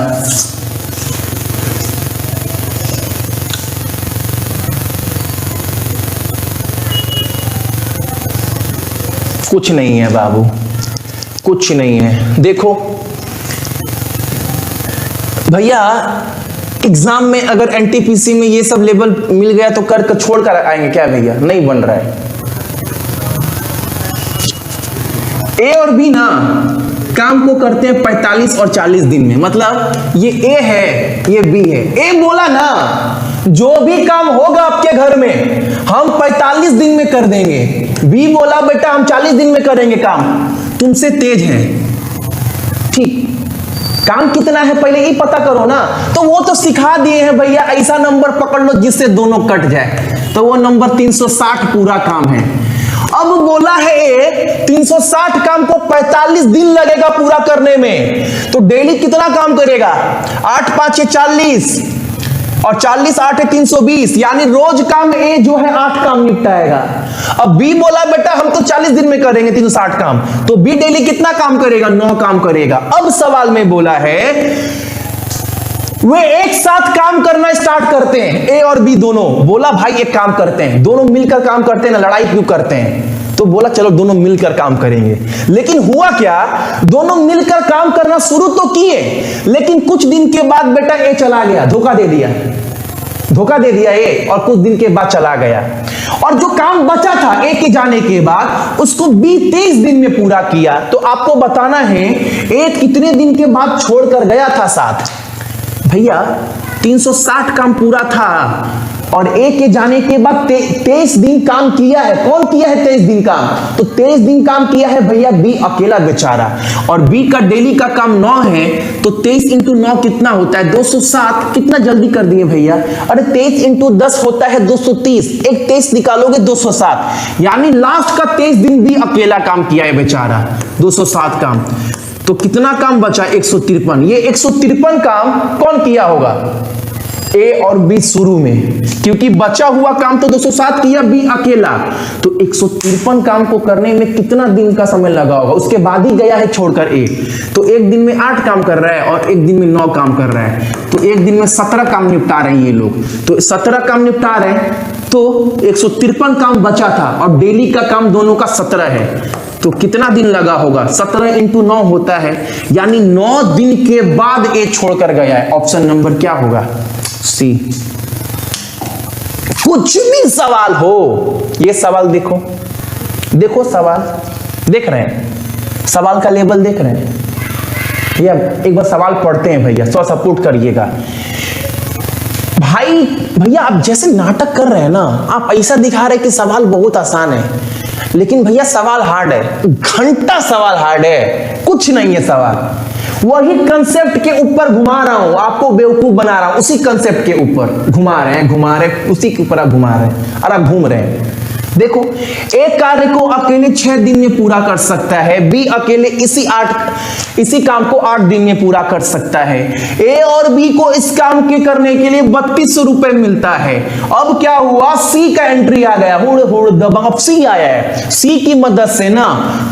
कुछ नहीं है बाबू, कुछ नहीं है। देखो भैया एग्जाम में अगर एनटीपीसी में ये सब लेवल मिल गया तो कर छोड़ कर आएंगे क्या भैया? नहीं बन रहा है। ए और बी ना काम को करते हैं 45 और 40 दिन में, मतलब ये ए है ये बी है। ए बोला ना जो भी काम होगा आपके घर में हम 45 दिन में कर देंगे, बी बोला बेटा हम 40 दिन में करेंगे काम। तुमसे तेज हैं, ठीक, काम कितना है पहले ही पता करो ना। तो वो तो सिखा दिए हैं भैया, ऐसा नंबर पकड़ लो जिससे दोनों कट जाए, तो वो नंबर 360 पूरा काम है। अब बोला है 360 काम को 45 दिन लगेगा पूरा करने में, तो डेली कितना काम करेगा? 8 5 40 और 40 8 है 320, यानी रोज काम ए जो है 8 काम निपटाएगा। अब बी बोला बेटा हम तो 40 दिन में करेंगे 360 काम, तो बी डेली कितना काम करेगा? 9 काम करेगा। अब सवाल में बोला है वे एक साथ काम करना स्टार्ट करते हैं, ए और बी दोनों। बोला भाई एक काम करते हैं, दोनों मिलकर काम करते हैं ना, लड़ाई क्यों करते हैं? तो बोला चलो दोनों मिलकर काम करेंगे। लेकिन हुआ क्या, दोनों मिलकर काम करना शुरू तो किए, लेकिन कुछ दिन के बाद बेटा ए चला गया, धोखा दे दिया ए, और कुछ दिन के बाद चला गया। और जो काम बचा था ए के जाने के बाद उसको बी 23 दिन में पूरा किया। तो आपको बताना है ए कितने दिन के बाद छोड़कर गया था साथ। भैया 360 काम पूरा था और ए के जाने के बाद 23 दिन काम किया है। कौन किया है 23 दिन काम? तो 23 दिन काम किया है भैया बी अकेला बेचारा, और बी का डेली का काम 9 है, तो 23 इंटू 9 कितना होता है? 207। कितना जल्दी कर दिए भैया? अरे 23 इंटू 10 होता है 230, एक 23 निकालोगे 207, यानी लास्ट का 23 दिन बी अकेला काम किया है बेचारा, 207 काम। तो कितना काम बचा? 153। ये 153 काम कौन किया होगा? ए और बी शुरू में, क्योंकि बचा हुआ काम तो 207 किया बी अकेला, तो 153 काम को करने में कितना दिन का समय लगा होगा? उसके बाद ही गया है छोड़कर ए, तो एक दिन में 8 काम कर रहा है और एक दिन में 9 काम कर रहा है, तो एक दिन में 17 काम निपटा रहे हैं ये लोग। तो 17 काम निपटा रहे हैं, तो 153 काम बचा था और डेली का काम दोनों का 17 है, तो कितना दिन लगा होगा? 17 इंटू 9 होता है, यानी 9 दिन के बाद ए छोड़कर गया है। ऑप्शन नंबर क्या होगा? सी। कुछ भी सवाल हो, ये सवाल देखो सवाल देख रहे हैं, सवाल का लेवल देख रहे हैं, या एक बार सवाल पढ़ते हैं भैया, थोड़ा सपोर्ट करिएगा भाई। भैया आप जैसे नाटक कर रहे हैं ना, आप ऐसा दिखा रहे हैं कि सवाल बहुत आसान है, लेकिन भैया सवाल हार्ड है, घंटा सवाल हार्ड है, कुछ नहीं है सवाल। वही कंसेप्ट के ऊपर घुमा रहा हूं, आपको बेवकूफ बना रहा हूं, उसी कंसेप्ट के ऊपर घुमा रहे हैं, उसी के ऊपर आप घुमा रहे हैं और आप घूम रहे हैं। देखो, एक कार्य को अकेले 6 दिन में पूरा कर सकता है, बी अकेले इसी काम को 8 दिन में पूरा कर सकता है। ए और बी को इस काम के करने के लिए 3200 रुपए मिलता है। अब क्या हुआ? सी का एंट्री आ गया, हुड़ दबंग। अब सी आया है, सी की मदद से ना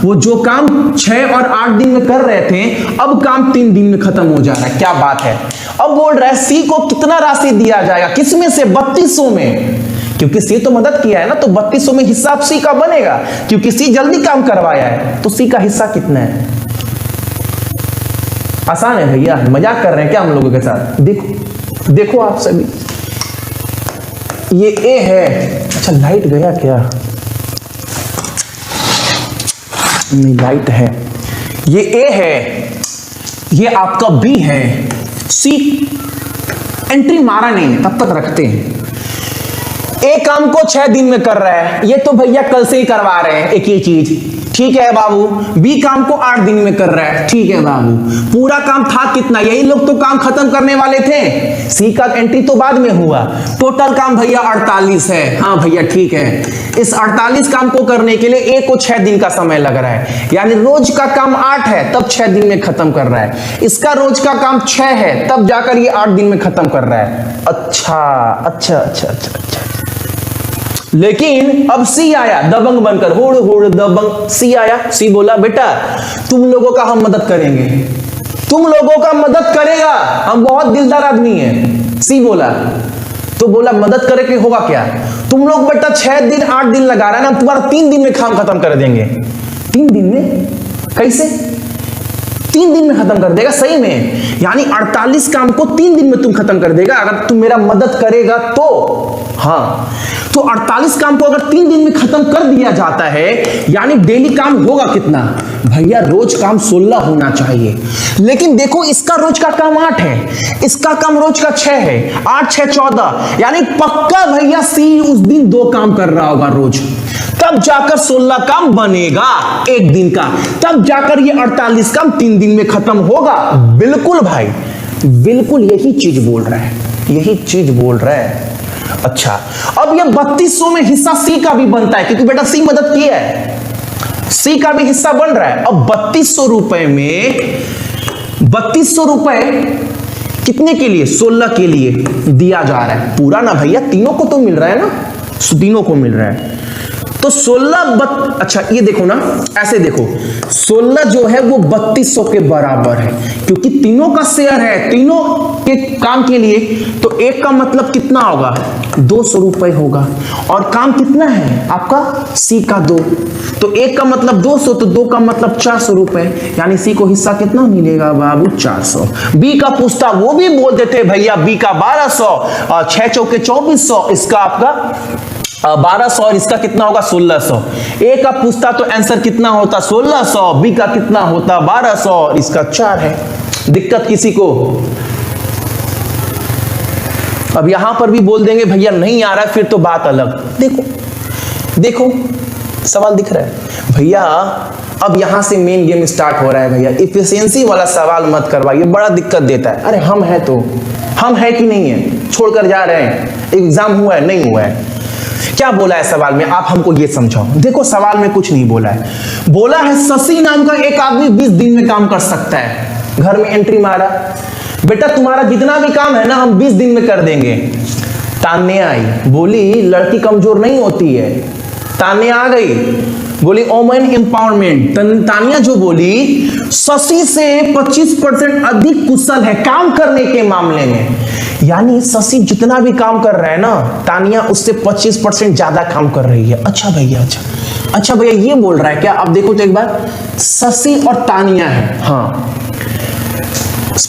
वो जो काम 6 और 8 दिन में कर रहे थे, अब काम 3 दिन में खत्म हो जा रहा है। क्या बात है। अब बोल रहा है सी को कितना राशि दिया जाएगा, किसमें से? 3200 में, क्योंकि सी तो मदद किया है ना, तो 3200 में हिस्सा सी का बनेगा, क्योंकि सी जल्दी काम करवाया है। तो सी का हिस्सा कितना है? आसान है भैया, मजाक कर रहे हैं क्या हम लोगों के साथ? देखो आप सभी, ये ए है। अच्छा लाइट गया क्या? नहीं लाइट है। ये ए है, ये आपका बी है, सी एंट्री मारा नहीं है, तब तक रखते हैं। ए काम को 6 दिन में कर रहा है, ये तो भैया कल से ही करवा रहे हैं एक ही चीज, ठीक है बाबू। बी काम को 8 दिन में कर रहा है, ठीक है बाबू। पूरा काम था कितना? यही लोग तो काम खत्म करने वाले थे, सी का एंट्री तो बाद में हुआ। टोटल काम भैया 48 है। हाँ भैया ठीक है। इस 48 काम को करने के लिए ए को 6 दिन का समय लग रहा है, यानी रोज का काम 8 है, तब 6 दिन में खत्म कर रहा है। इसका रोज का काम 6 है, तब जाकर ये 8 दिन में खत्म कर रहा है। अच्छा। लेकिन अब सी आया दबंग बनकर, हुड़ दबंग। सी आया, सी बोला बेटा तुम लोगों का हम मदद करेंगे, तुम लोगों का मदद करेगा, हम बहुत दिलदार आदमी हैं। सी बोला, तो बोला मदद करे कि होगा क्या? तुम लोग बेटा 6 दिन 8 दिन लगा रहा है ना, तुम्हारा 3 दिन में काम खत्म कर देंगे। 3 दिन में? कैसे 3 दिन में खत्म कर देगा? सही में, यानी 48 काम को 3 दिन में तुम खत्म कर देगा, अगर तुम मेरा मदद करेगा तो। हाँ, तो 48 काम को अगर 3 दिन में खत्म कर दिया जाता है, यानी डेली काम होगा कितना भैया? रोज काम 16 होना चाहिए। लेकिन देखो इसका रोज का काम 8 है, इसका काम रोज का 6 है, 8 6 14, यानी पक्का भैया सी उस दिन 2 काम कर रहा होगा रोज, तब जाकर 16 काम बनेगा एक दिन का, तब जाकर ये 48 काम 3 दिन में खत्म होगा। बिल्कुल भाई, बिल्कुल यही चीज बोल रहा है, यही चीज बोल रहा है। अच्छा, अब ये 3200 में हिस्सा सी का भी बनता है, क्योंकि बेटा सी मदद किया है, सी का भी हिस्सा बन रहा है। अब 3200 रुपए में 3200 रुपए कितने के लिए? 16 के लिए दिया जा रहा है। पूरा ना भैया, तीनों को तो मिल रहा है ना, तीनों को मिल रहा है। तो 16 अच्छा ये देखो ना, ऐसे देखो 16 जो है वो 3200 के बराबर है, क्योंकि तीनों का शेयर है तीनों के काम के लिए। तो एक का मतलब कितना होगा? 200 रुपए होगा। और काम कितना है आपका? सी का 2, तो एक का मतलब 200, तो 2 का मतलब 400 रुपए, यानी सी को हिस्सा कितना मिलेगा बाबू? 400। बी का पूछता वो भी बोल देते भैया, बी का 1200 और 6 चौके 2400, इसका आपका 1200 और इसका कितना होगा? 1600। ए का पूछता तो आंसर कितना होता? 1600, बी का कितना होता? 1200 और इसका 4 है। दिक्कत किसी को? अब यहां पर भी बोल देंगे भैया नहीं आ रहा है, फिर तो बात अलग। देखो देखो सवाल दिख रहा है भैया, अब यहां से मेन गेम स्टार्ट हो रहा है भैया। इफिशियंसी वाला सवाल मत करवाइए, बड़ा दिक्कत देता है। अरे हम है तो हम है कि नहीं है, छोड़कर जा रहे हैं, एग्जाम हुआ है नहीं हुआ है, क्या बोला है सवाल में? आप हमको ये समझाओ। देखो सवाल में कुछ नहीं बोला है, बोला है शशि नाम का एक आदमी 20 दिन में काम कर सकता है। घर में एंट्री मारा, बेटा तुम्हारा जितना भी काम है ना हम 20 दिन में कर देंगे। तान्या आई, बोली लड़की कमजोर नहीं होती है। तान्या आ गई, बोली वुमेन एम्पावरमेंट। तान्या जो बोली शशि से 25% अधिक कुशल है काम करने के मामले में, यानी शशि जितना भी काम कर रहा है ना, तान्या उससे 25% ज्यादा काम कर रही है। अच्छा भैया, अच्छा भैया ये बोल रहा है क्या? अब देखो तो एक बार, शशि और तान्या है, हाँ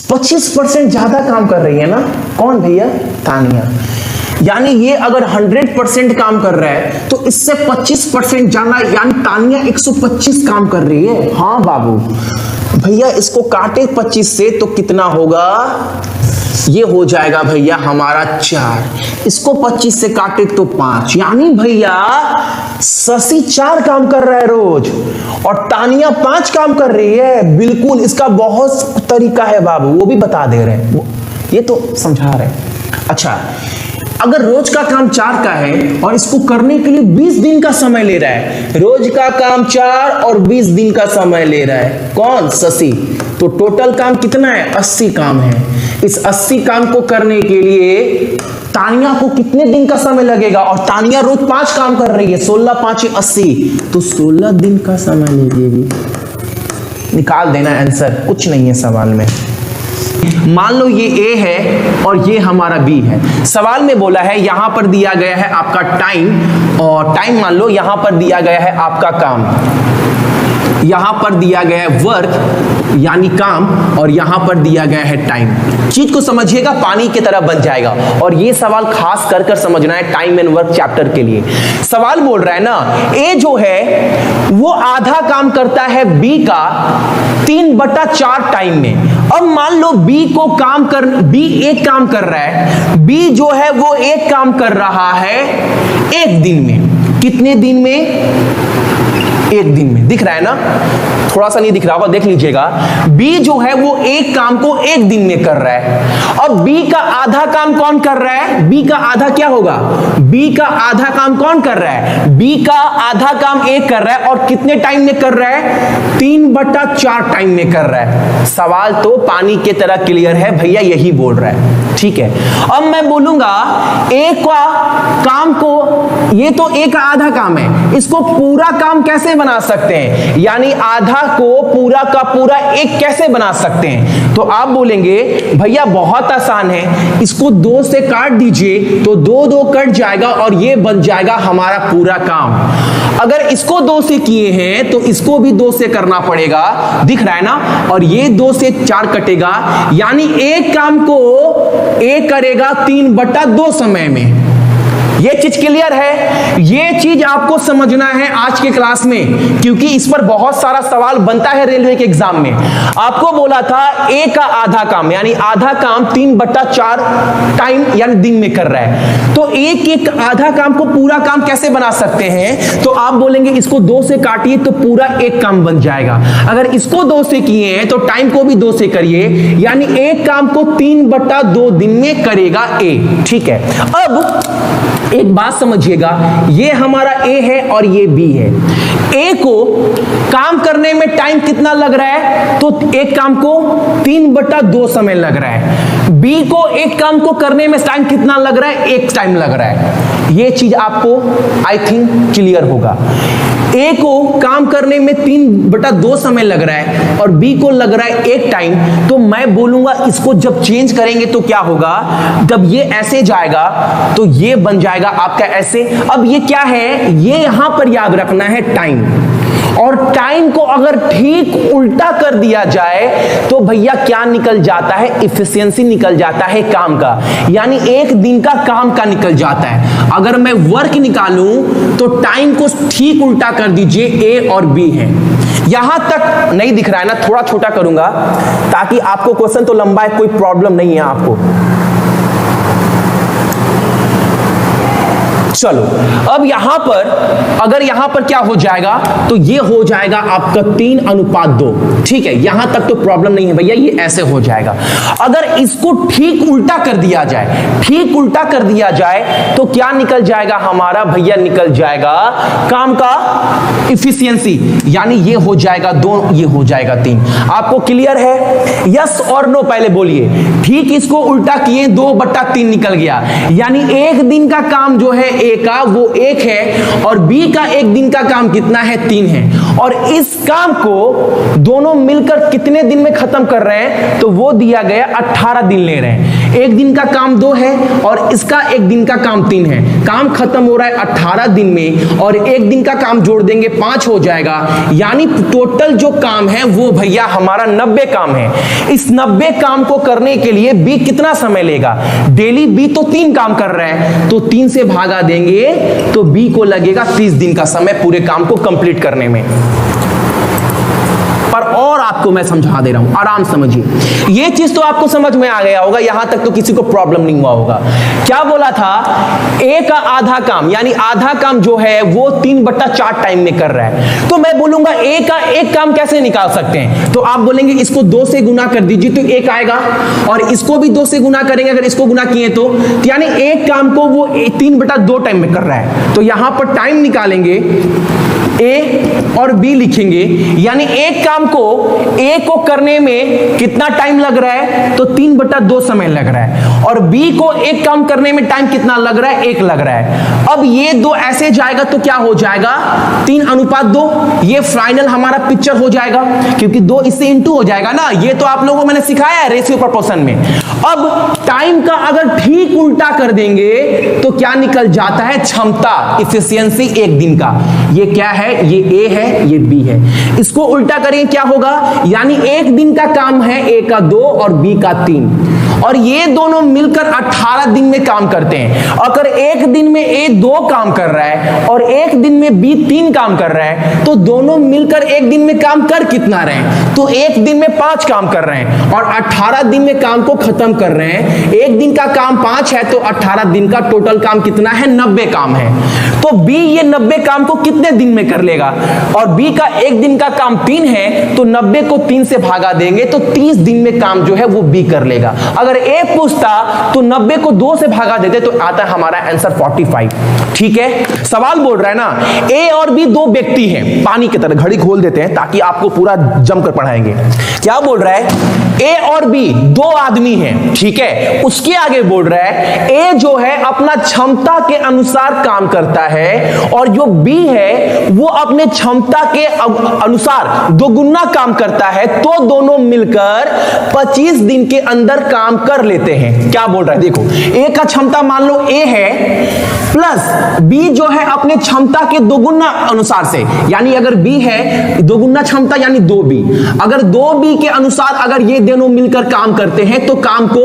25% ज्यादा काम कर रही है ना। कौन भैया? तान्या। यानी ये अगर 100% काम कर रहा है तो इससे 25% ज्यादा, यानी तान्या 125 काम कर रही है। हाँ बाबू भैया, इसको काटे 25 से तो कितना होगा? ये हो जाएगा भैया हमारा 4, इसको 25 से काटे तो 5, यानी भैया शशि 4 काम कर रहा है रोज और तानिया 5 काम कर रही है। बिल्कुल, इसका बहुत तरीका है बाबू, वो भी बता दे रहे हैं, ये तो समझा रहे हैं। अच्छा, अगर रोज का काम 4 का है और इसको करने के लिए 20 दिन का समय ले रहा है, रोज का काम 4 और 20 दिन का समय ले रहा है, कौन? शशि। तो टोटल काम कितना है? 80 काम है। इस 80 काम को करने के लिए तानिया को कितने दिन का समय लगेगा? और तानिया रोज 5 काम कर रही है, 16 5 80, तो 16 दिन का समय लगेगी। निकाल देना आंसर, कुछ नहीं है सवाल में। मान लो ये ए है और ये हमारा बी है। सवाल में बोला है यहां पर दिया गया है आपका टाइम, और टाइम मान लो यहां पर दिया गया है आपका काम, यहां पर दिया गया है वर्क यानी काम, और यहां पर दिया गया है टाइम। चीज को समझिएगा, पानी की तरह बन जाएगा। और ये सवाल खास कर समझना है टाइम एंड वर्क चैप्टर के लिए। सवाल बोल रहा है ना, ए जो है वो आधा काम करता है बी का 3/4 टाइम में। अब मान लो बी एक काम कर रहा है, बी जो है वो एक काम कर रहा है 1 दिन में। कितने दिन में? 1 दिन में। दिख रहा है ना? थोड़ा सा नहीं दिख रहा होगा, देख लीजिएगा। बी जो है वो एक काम को 1 दिन में कर रहा है। अब बी का आधा काम कौन कर रहा है? बी का आधा क्या होगा? बी का आधा काम कौन कर रहा है? बी का आधा काम एक कर रहा है, और कितने टाइम में कर रहा है? 3/4 टाइम में कर रहा है। सवाल तो पानी की तरह क्लियर है भैया, यही बोल रहा है। ठीक है, अब मैं बोलूंगा एक का काम को, ये तो एक आधा काम है, इसको पूरा काम कैसे बना सकते हैं? यानी आधा को पूरा का पूरा एक कैसे बना सकते हैं? तो आप बोलेंगे भैया बहुत आसान है, इसको 2 से काट दीजिए तो 2 कट जाएगा और ये बन जाएगा हमारा पूरा काम। अगर इसको 2 से किए हैं तो इसको भी 2 से करना पड़ेगा, दिख रहा है ना? और ये 2 से 4 कटेगा, यानी एक काम को एक करेगा 3/2 समय में, ये चीज क्लियर है? ये चीज आपको समझना है आज के क्लास में, क्योंकि इस पर बहुत सारा सवाल बनता है रेलवे के एग्जाम में। आपको बोला था ए का आधा काम, यानी आधा काम 3/4 टाइम यानी दिन में कर रहा है, तो एक आधा काम को पूरा काम कैसे बना सकते हैं? तो आप बोलेंगे इसको 2 से काटिए तो पूरा एक काम बन जाएगा। अगर इसको 2 से किए हैं तो टाइम को भी 2 से करिए, यानी एक काम को 3/2 दिन में करेगा ए। ठीक है, अब एक बात समझिएगा, ये हमारा ए है और ये बी है। ए को काम करने में टाइम कितना लग रहा है? तो एक काम को 3/2 समय लग रहा है। बी को एक काम को करने में टाइम कितना लग रहा है? 1 टाइम लग रहा है। ये चीज आपको आई थिंक क्लियर होगा। ए को काम करने में 3/2 समय लग रहा है और बी को लग रहा है 1 टाइम, तो मैं बोलूंगा इसको जब चेंज करेंगे तो क्या होगा? जब ये ऐसे जाएगा तो ये बन जाएगा आपका ऐसे। अब ये क्या है? ये यहां पर याद रखना है टाइम, और टाइम को अगर ठीक उल्टा कर दिया जाए तो भैया क्या निकल जाता है? इफिशियंसी निकल जाता है काम का, यानी एक दिन का काम का निकल जाता है। अगर मैं वर्क निकालूं तो टाइम को ठीक उल्टा कर दीजिए, ए और बी है। यहां तक नहीं दिख रहा है ना? थोड़ा छोटा करूंगा ताकि आपको क्वेश्चन तो लंबा है, कोई प्रॉब्लम नहीं है आपको। चलो, अब यहां पर अगर यहां पर क्या हो जाएगा तो ये हो जाएगा आपका 3:2। ठीक है, यहां तक तो प्रॉब्लम नहीं है भैया, ये ऐसे हो जाएगा। अगर इसको ठीक उल्टा कर दिया जाए, ठीक उल्टा कर दिया जाए तो क्या निकल जाएगा हमारा भैया? निकल जाएगा काम का इफिशियंसी, यानी ये हो जाएगा 2, ये हो जाएगा 3। आपको क्लियर है? यस और नो पहले बोलिए। ठीक इसको उल्टा किए 2/3 निकल गया, यानी एक दिन का काम जो है ए का वो 1 है और बी का एक दिन का काम कितना है? 3 है। और इस काम को दोनों मिलकर कितने दिन में खत्म कर रहे हैं? तो वो दिया गया 18 दिन ले रहे हैं। एक दिन का काम 2 है और इसका एक दिन का काम 3 है। काम खत्म हो रहा है 18 दिन में और एक दिन का काम जोड़ देंगे 5 हो जाएगा, यानी टोटल जो काम है वो भैया हमारा 90 काम है। इस 90 काम को करने के लिए बी कितना समय लेगा? डेली बी तो 3 काम कर रहा है, तो 3 से भागा देंगे तो बी को लगेगा 30 दिन का समय पूरे काम को कंप्लीट करने में। पर और आपको मैं समझा दे रहा हूं, आराम समझिए। ये चीज तो आपको समझ में आ गया होगा, यहां तक तो किसी को प्रॉब्लम नहीं हुआ होगा। क्या बोला था? ए का आधा काम, यानी आधा काम जो है वो 3/4 टाइम में कर रहा है, तो मैं बोलूंगा ए का एक काम कैसे निकाल सकते हैं? तो आप बोलेंगे इसको 2 से गुना कर दीजिए तो 1 आएगा, और इसको भी 2 से गुना करेंगे अगर इसको गुना किए तो, यानी एक काम को वो 3/2 टाइम में कर रहा है। तो यहां पर टाइम निकालेंगे, ए और बी लिखेंगे, यानी एक काम को ए को करने में कितना टाइम लग रहा है? तो 3/2 समय लग रहा है, और बी को एक काम करने में टाइम कितना लग रहा है? 1 लग रहा है। अब ये 2 ऐसे जाएगा तो क्या हो जाएगा? 3:2। ये फाइनल हमारा पिक्चर हो जाएगा, क्योंकि 2 इससे इंटू हो जाएगा ना। ये तो आप लोगों को मैंने सिखाया है रेशियो प्रोपोर्शन में। अब टाइम का अगर ठीक उल्टा कर देंगे तो क्या निकल जाता है? क्षमता, इफिशियंसी एक दिन का। ये क्या है? ये ए है, ये बी है। इसको उल्टा करें क्या होगा? यानी एक दिन का काम है ए का 2 और बी का 3, और ये दोनों मिलकर 18 दिन में काम करते हैं। अगर एक दिन में ए 2 काम कर रहा है और एक दिन में बी 3 काम कर रहा है, तो दोनों मिलकर एक दिन में काम कर कितना रहे हैं? तो एक दिन में 5 काम कर रहे हैं और 18 दिन में काम को खत्म कर रहे हैं। एक दिन का काम 5 है तो 18 दिन का टोटल काम कितना है? 90 काम है। तो बी ये 90 काम को कितने दिन में कर लेगा? और बी का एक दिन का काम 3 है, तो 90 को 3 से भागा देंगे तो 30 दिन में काम जो है वो बी कर लेगा। अगर ए पूछता तो 90 को 2 से भागा देते तो आता है हमारा आंसर 45। ठीक है, सवाल बोल रहा है ना, ए और बी 2 व्यक्ति हैं, पानी की तरह। घड़ी खोल देते हैं ताकि आपको पूरा जमकर पढ़ाएंगे। क्या बोल रहा है? ए और बी 2 आदमी हैं, ठीक है। उसके आगे बोल रहा है ए जो है अपना क्षमता के अनुसार काम करता है और जो बी है वो अपने क्षमता के अनुसार 2 गुना काम करता है, तो दोनों मिलकर 25 दिन के अंदर काम कर लेते हैं। क्या बोल रहा है देखो, ए का क्षमता मान लो ए है प्लस बी जो है अपने क्षमता के दोगुना अनुसार से, यानी अगर बी है दोगुना क्षमता यानी 2b, अगर 2b के अनुसार अगर ये दोनों मिलकर काम करते हैं तो काम को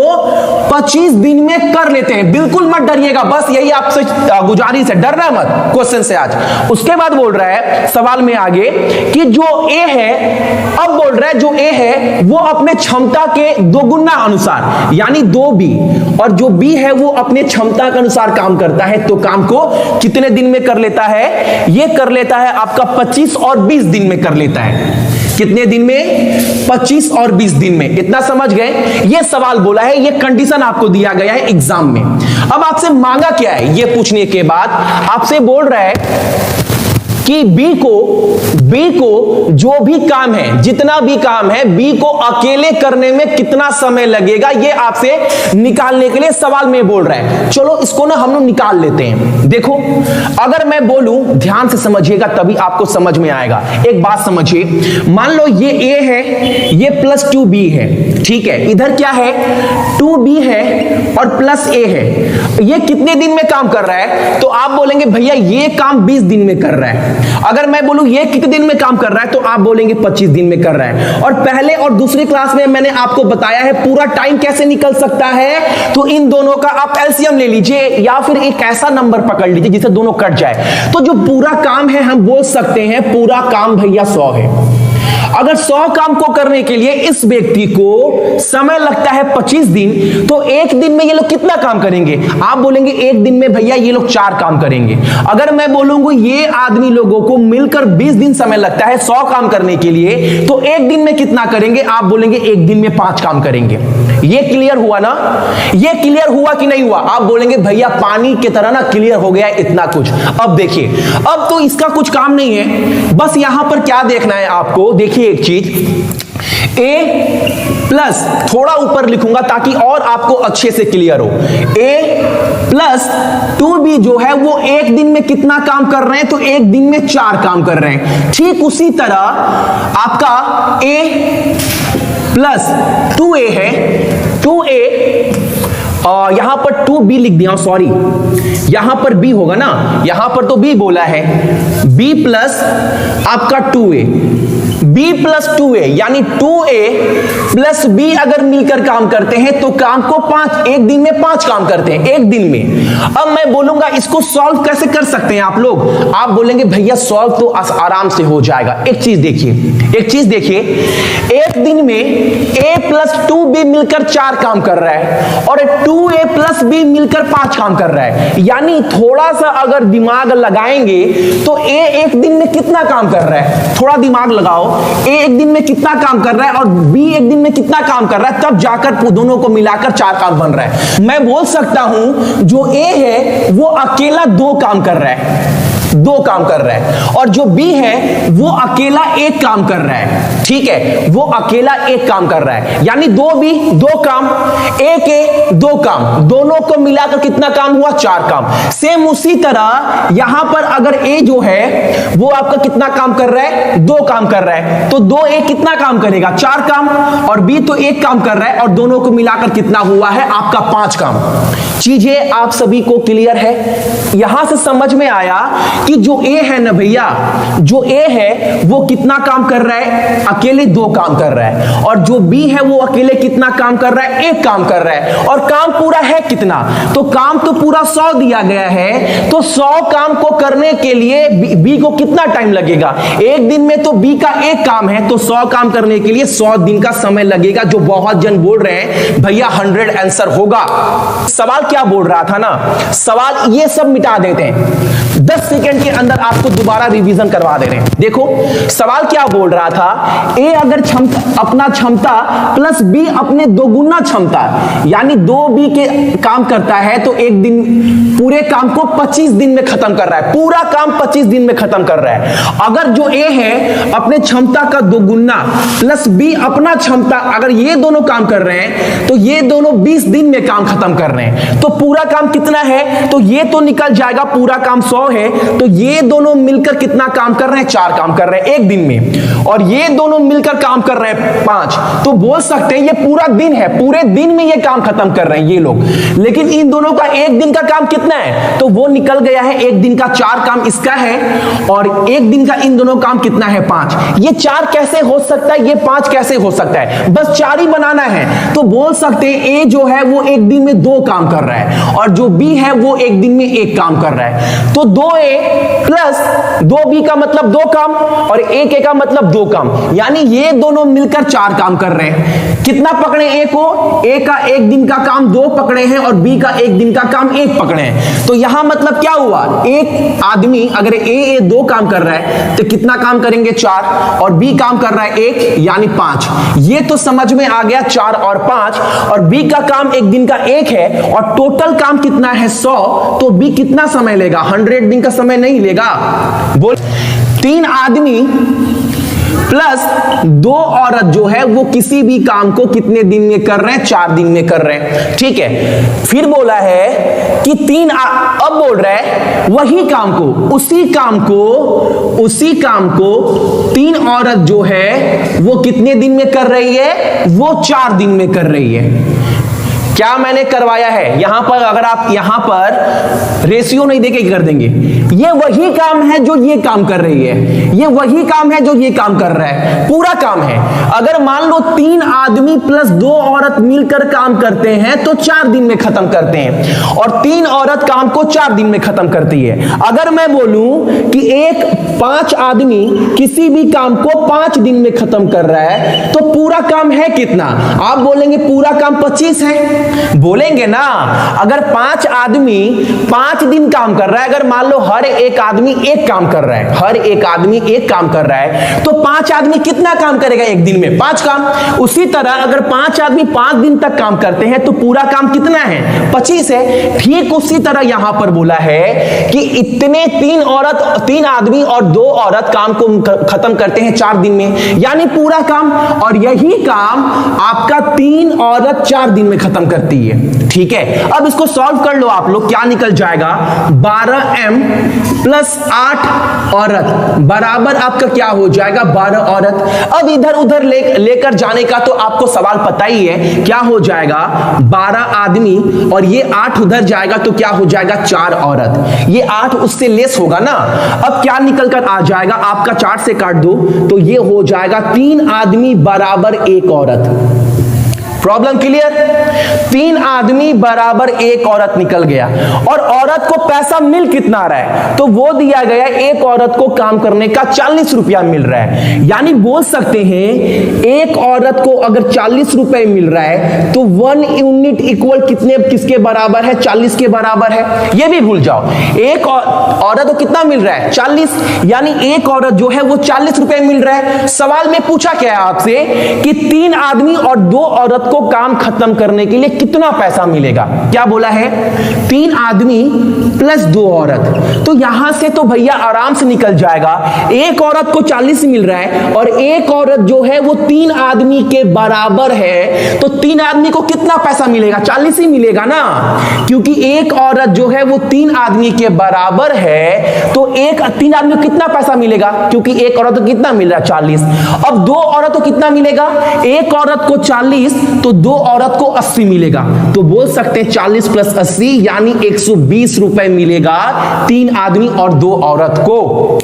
25 दिन में कर लेते हैं। बिल्कुल मत डरिएगा, बस यही आपसे गुजारिश है, डरना मत क्वेश्चन से आज। उसके बाद बोल रहा है सवाल में आगे कि जो ए है, अब बोल रहा है जो ए है वो अपने क्षमता के दोगुना अनुसार यानी 2b, और जो बी है वो अपने क्षमता के अनुसार काम करता है, तो काम को कितने दिन में कर लेता है? ये कर लेता है आपका 25 और 20 दिन में कर लेता है। कितने दिन में? 25 और 20 दिन में। इतना समझ गए? ये सवाल बोला है, ये कंडीशन आपको दिया गया है एग्जाम में। अब आपसे मांगा क्या है? ये पूछने के बाद आपसे बोल रहा है कि बी को जो भी काम है, जितना भी काम है, बी को अकेले करने में कितना समय लगेगा, ये आपसे निकालने के लिए सवाल में बोल रहा है। चलो इसको ना हम लोग निकाल लेते हैं। देखो अगर मैं बोलूं, ध्यान से समझिएगा तभी आपको समझ में आएगा। एक बात समझिए, मान लो ये ए है, ये प्लस 2b है, ठीक है, इधर क्या है 2b है और प्लस ए है। ये कितने दिन में काम कर रहा है? तो आप बोलेंगे भैया ये काम 20 दिन में कर रहा है। अगर मैं बोलूं ये कितने दिन में काम कर रहा है तो आप बोलेंगे 25 दिन में कर रहा है। और पहले और दूसरी क्लास में मैंने आपको बताया है पूरा टाइम कैसे निकल सकता है, तो इन दोनों का आप एलसीएम ले लीजिए या फिर एक ऐसा नंबर पकड़ लीजिए जिससे दोनों कट जाए। तो जो पूरा काम है हम बोल सकते हैं पूरा काम भैया 100 है। अगर 100 काम को करने के लिए इस व्यक्ति को समय लगता है 25 दिन, तो एक दिन में ये लोग कितना काम करेंगे? आप बोलेंगे एक दिन में भैया ये लोग 4 काम करेंगे। अगर मैं बोलूंगा ये आदमी लोगों को मिलकर 20 दिन समय लगता है 100 काम करने के लिए, तो एक दिन में कितना करेंगे? आप बोलेंगे एक दिन में 5 काम करेंगे। ये क्लियर हुआ ना? ये क्लियर हुआ कि नहीं हुआ? आप बोलेंगे भैया पानी की तरह ना क्लियर हो गया इतना कुछ। अब देखिए, अब तो इसका कुछ काम नहीं है, बस यहां पर क्या देखना है आपको, देखिए एक चीज, ए प्लस, थोड़ा ऊपर लिखूंगा ताकि और आपको अच्छे से क्लियर हो, ए प्लस 2b जो है वो एक दिन में कितना काम कर रहे हैं? तो एक दिन में 4 काम कर रहे हैं। ठीक उसी तरह आपका a प्लस 2a है, 2a यहां पर 2b लिख दिया, सॉरी यहां पर b होगा ना, यहां पर तो b बोला है, b प्लस आपका 2a, b प्लस 2a यानी 2a प्लस b अगर मिलकर काम करते हैं तो काम को 5, एक दिन में 5 काम करते हैं एक दिन में। अब मैं बोलूंगा इसको सॉल्व कैसे कर सकते हैं आप लोग? आप बोलेंगे भैया सॉल्व तो आराम से हो जाएगा। एक चीज देखिए, एक दिन में a प्लस 2b मिलकर 4 काम कर रहा है और 2a प्लस b मिलकर 5 काम कर रहा है, यानी थोड़ा सा अगर दिमाग लगाएंगे तो a एक दिन में कितना काम कर रहा है? थोड़ा दिमाग लगाओ, a एक दिन में कितना काम कर रहा है और b एक दिन में कितना काम कर रहा है, तब जाकर दोनों को मिलाकर 4 काम बन रहा है। मैं बोल सकता हूं जो a है वो अकेला 2 काम कर रहा है, 2 काम कर रहा है, और जो B है वो अकेला 1 काम कर रहा है। ठीक है, वो अकेला 1 काम कर रहा है, यानी 2B 2 काम, 1A 2 काम, दोनों को मिलाकर कितना काम हुआ? 4 काम। सेम उसी तरह यहां पर अगर A जो है वो आपका कितना काम कर रहा है? 2 काम कर रहा है, तो 2A कितना काम करेगा? 4 काम, और B तो 1 काम कर रहा है और दोनों को मिलाकर कितना हुआ है आपका? 5 काम। चीजें आप सभी को क्लियर है? यहां से समझ में आया कि जो A है ना भैया, जो A है वो कितना काम कर रहा है? अकेले 2 काम कर रहा है, और जो B है वो अकेले कितना काम कर रहा है? 1 काम कर रहा है, और काम पूरा है कितना? तो काम तो पूरा 100 दिया गया है, तो 100 काम को करने के लिए B को कितना टाइम लगेगा? एक दिन में तो B का 1 काम है, तो 100 काम करने के लिए 100 दिन का समय लगेगा, जो बहुत जन बोल रहे हैं भैया 100 आंसर होगा। सवाल क्या बोल रहा था ना, सवाल ये सब मिटा देते हैं, 10 सेकंड के अंदर आपको दोबारा रिवीजन करवा दे रहे हैं। देखो सवाल क्या बोल रहा था, ए अगर अपना क्षमता प्लस बी अपने दोगुना क्षमता यानी 2b के काम करता है, तो एक दिन पूरे काम को 25 दिन में खत्म कर रहा है, पूरा काम 25 दिन में खत्म कर रहा है। अगर जो ए है अपने क्षमता का दोगुना प्लस बी अपना क्षमता, अगर ये दोनों काम कर रहे हैं तो ये दोनों 20 दिन में काम खत्म कर रहे हैं, तो पूरा काम कितना है? तो ये तो निकल जाएगा, पूरा काम 100 है, तो ये दोनों मिलकर कितना काम कर रहे हैं? 4 काम कर रहे हैं एक दिन में, और ये दोनों मिलकर काम कर रहे हैं 5। तो बोल सकते हैं ये पूरा दिन है, पूरे दिन में ये काम खत्म कर रहे हैं ये लोग। लेकिन इन दोनों का एक दिन का काम कितना है? तो वो निकल गया है, एक दिन का 4 काम इसका है, और एक दिन का इन दोनों काम कितना है? 5। ये 4 कैसे हो सकता है, ये 5 कैसे हो सकता है? बस 4 ही बनाना है। तो बोल सकते हैं ए जो है वो एक दिन में 2 काम कर रहा है, और जो बी है वो एक दिन में 1 काम कर रहा है। तो 2a प्लस 2b का मतलब 2 काम, और 1a का मतलब 2 काम, यानी ये दोनों मिलकर 4 काम कर रहे हैं। कितना पकड़े ए को? ए का एक दिन का काम 2 पकड़े हैं, और बी का एक दिन का काम 1 पकड़े हैं। तो यहां मतलब क्या हुआ? एक आदमी अगर ए 2 काम कर रहा है तो कितना काम करेंगे? 4, और बी काम कर रहा है 1 यानी 5। ये तो समझ में आ गया 4 और 5, और बी का काम एक दिन का 1 है, और टोटल काम कितना है? 100। तो बी कितना समय लेगा? 100 दिन का समय नहीं लेगा। बोल 3 आदमी प्लस 2 औरत जो है वो किसी भी काम को कितने दिन में कर रहे हैं? 4 दिन में कर रहे हैं। ठीक है, फिर बोला है कि अब बोल रहा है वही काम को, उसी काम को 3 औरत जो है वो कितने दिन में कर रही है? वो 4 दिन में कर रही है। क्या मैंने करवाया है यहां पर? अगर आप यहां पर रेशियो नहीं देके कर देंगे, ये वही काम है जो ये काम कर रही है, ये वही काम है जो ये काम कर रहा है, पूरा काम है। अगर मान लो 3 आदमी प्लस 2 औरत मिलकर काम करते हैं तो 4 दिन में खत्म करते हैं, और 3 औरत काम को 4 दिन में खत्म करती है। अगर मैं बोलूं कि 5 आदमी किसी भी काम को 5 दिन में खत्म कर रहा है तो पूरा काम है कितना? आप बोलेंगे पूरा काम 25 है, बोलेंगे ना। अगर 5 आदमी 5 दिन काम कर रहा है, अगर मान लो हर एक आदमी 1 काम कर रहा है, हर एक आदमी 1 काम कर रहा है, तो 5 आदमी कितना काम करेगा एक दिन में? 5 काम। उसी तरह अगर 5 आदमी 5 दिन तक काम करते हैं तो पूरा काम कितना है? 25 है। ठीक उसी तरह यहां पर बोला है कि इतने 3 आदमी और 2 औरत काम को खत्म करते हैं 4 दिन में, यानी पूरा काम, और यही काम आपका 3 औरत 4 दिन में खत्म करती है। ठीक है, अब इसको सॉल्व कर लो आप लोग, क्या निकल जाएगा? 12m प्लस 8 औरत बराबर आपका क्या हो जाएगा? 12 औरत। अब इधर उधर लेकर जाने का तो आपको सवाल पता ही है, क्या हो जाएगा? 12 आदमी और ये 8 उधर जाएगा तो क्या हो जाएगा? 4 औरत। ये 8 उससे लेस होगा ना। अब क्या निकल कर आ जाएगा? आपका 4 से काट दो तो ये हो जाएगा 3 आदमी बराबर 1 औरत। Problem clear? 3 आदमी बराबर 1 औरत निकल गया, और औरत को पैसा मिल कितना रहा है? तो वो दिया गया एक औरत को काम करने का 40 रुपया मिल रहा है। यानी बोल सकते हैं एक औरत को अगर 40 रुपए मिल रहा है तो 1 यूनिट इक्वल किसके बराबर है? 40 के बराबर है। ये भी भूल जाओ, एक औरत को कितना मिल रहा है? 40, यानी एक औरत जो है वो 40 रुपए मिल रहा है। सवाल में पूछा क्या है आपसे कि 3 आदमी और 2 औरत को काम खत्म करने के लिए कितना पैसा मिलेगा? क्या बोला है? 3 आदमी प्लस 2 औरत। तो यहां से तो भैया आराम से निकल जाएगा, एक औरत को 40 मिल रहा है और एक औरत जो है वो 3 आदमी के बराबर है, तो 3 आदमी को कितना पैसा मिलेगा? 40 ही मिलेगा ना, क्योंकि एक औरत जो है वो 3 आदमी के बराबर है, तो 3 आदमी को कितना पैसा मिलेगा? क्योंकि एक औरत को कितना मिल रहा है? 40। अब 2 औरत को कितना मिलेगा? एक औरत को 40 तो 2 औरत को 80 मिलेगा। तो बोल सकते हैं 40 प्लस 80 यानी 120 रुपए मिलेगा 3 आदमी और 2 औरत को।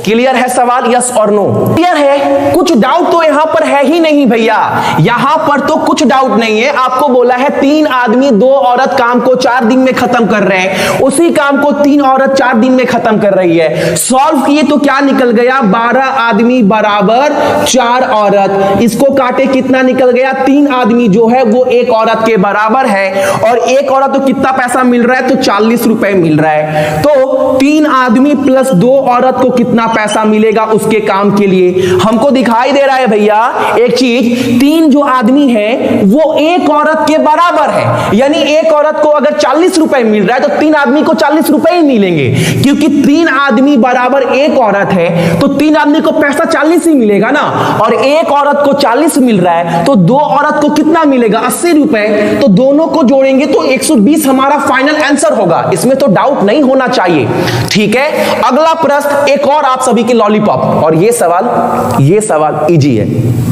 क्लियर है सवाल? यस और नो? क्लियर है? कुछ डाउट तो यहां पर है ही नहीं भैया, यहां पर तो कुछ डाउट नहीं है। आपको बोला है 3 आदमी 2 औरत काम को 4 दिन में खत्म कर रहे हैं, उसी काम को 3 औरत 4 दिन में खत्म कर रही है। सॉल्व किए तो क्या निकल गया? 12 आदमी बराबर 4 औरत। इसको काटे कितना निकल गया? 3 आदमी जो है वो 1 औरत के बराबर है, और 1 औरत तो कितना पैसा मिल रहा है? तो 40 रुपए मिल रहा है। तो 3 आदमी प्लस 2 औरत को कितना पैसा मिलेगा उसके काम के लिए? हमको दिखाई दे रहा है भैया एक चीज, 3 जो आदमी है वो 1 औरत के बराबर है, यानी 1 औरत को अगर 40 रुपए मिल रहा है तो 3 आदमी को 40 रुपए ही मिलेंगे, क्योंकि 3 आदमी बराबर 1 औरत है तो 3 आदमी को पैसा 40 ही मिलेगा ना, और 1 औरत को 40 मिल रहा है तो 2 औरत को कितना मिलेगा? मिलेगा 80 रुपए, तो दोनों को जोड़ेंगे तो 120 हमारा फाइनल आंसर होगा, इसमें तो डाउट नहीं होना चाहिए। ठीक है, अगला प्रश्न एक और आप सभी के लॉलीपॉप, और ये सवाल इजी है,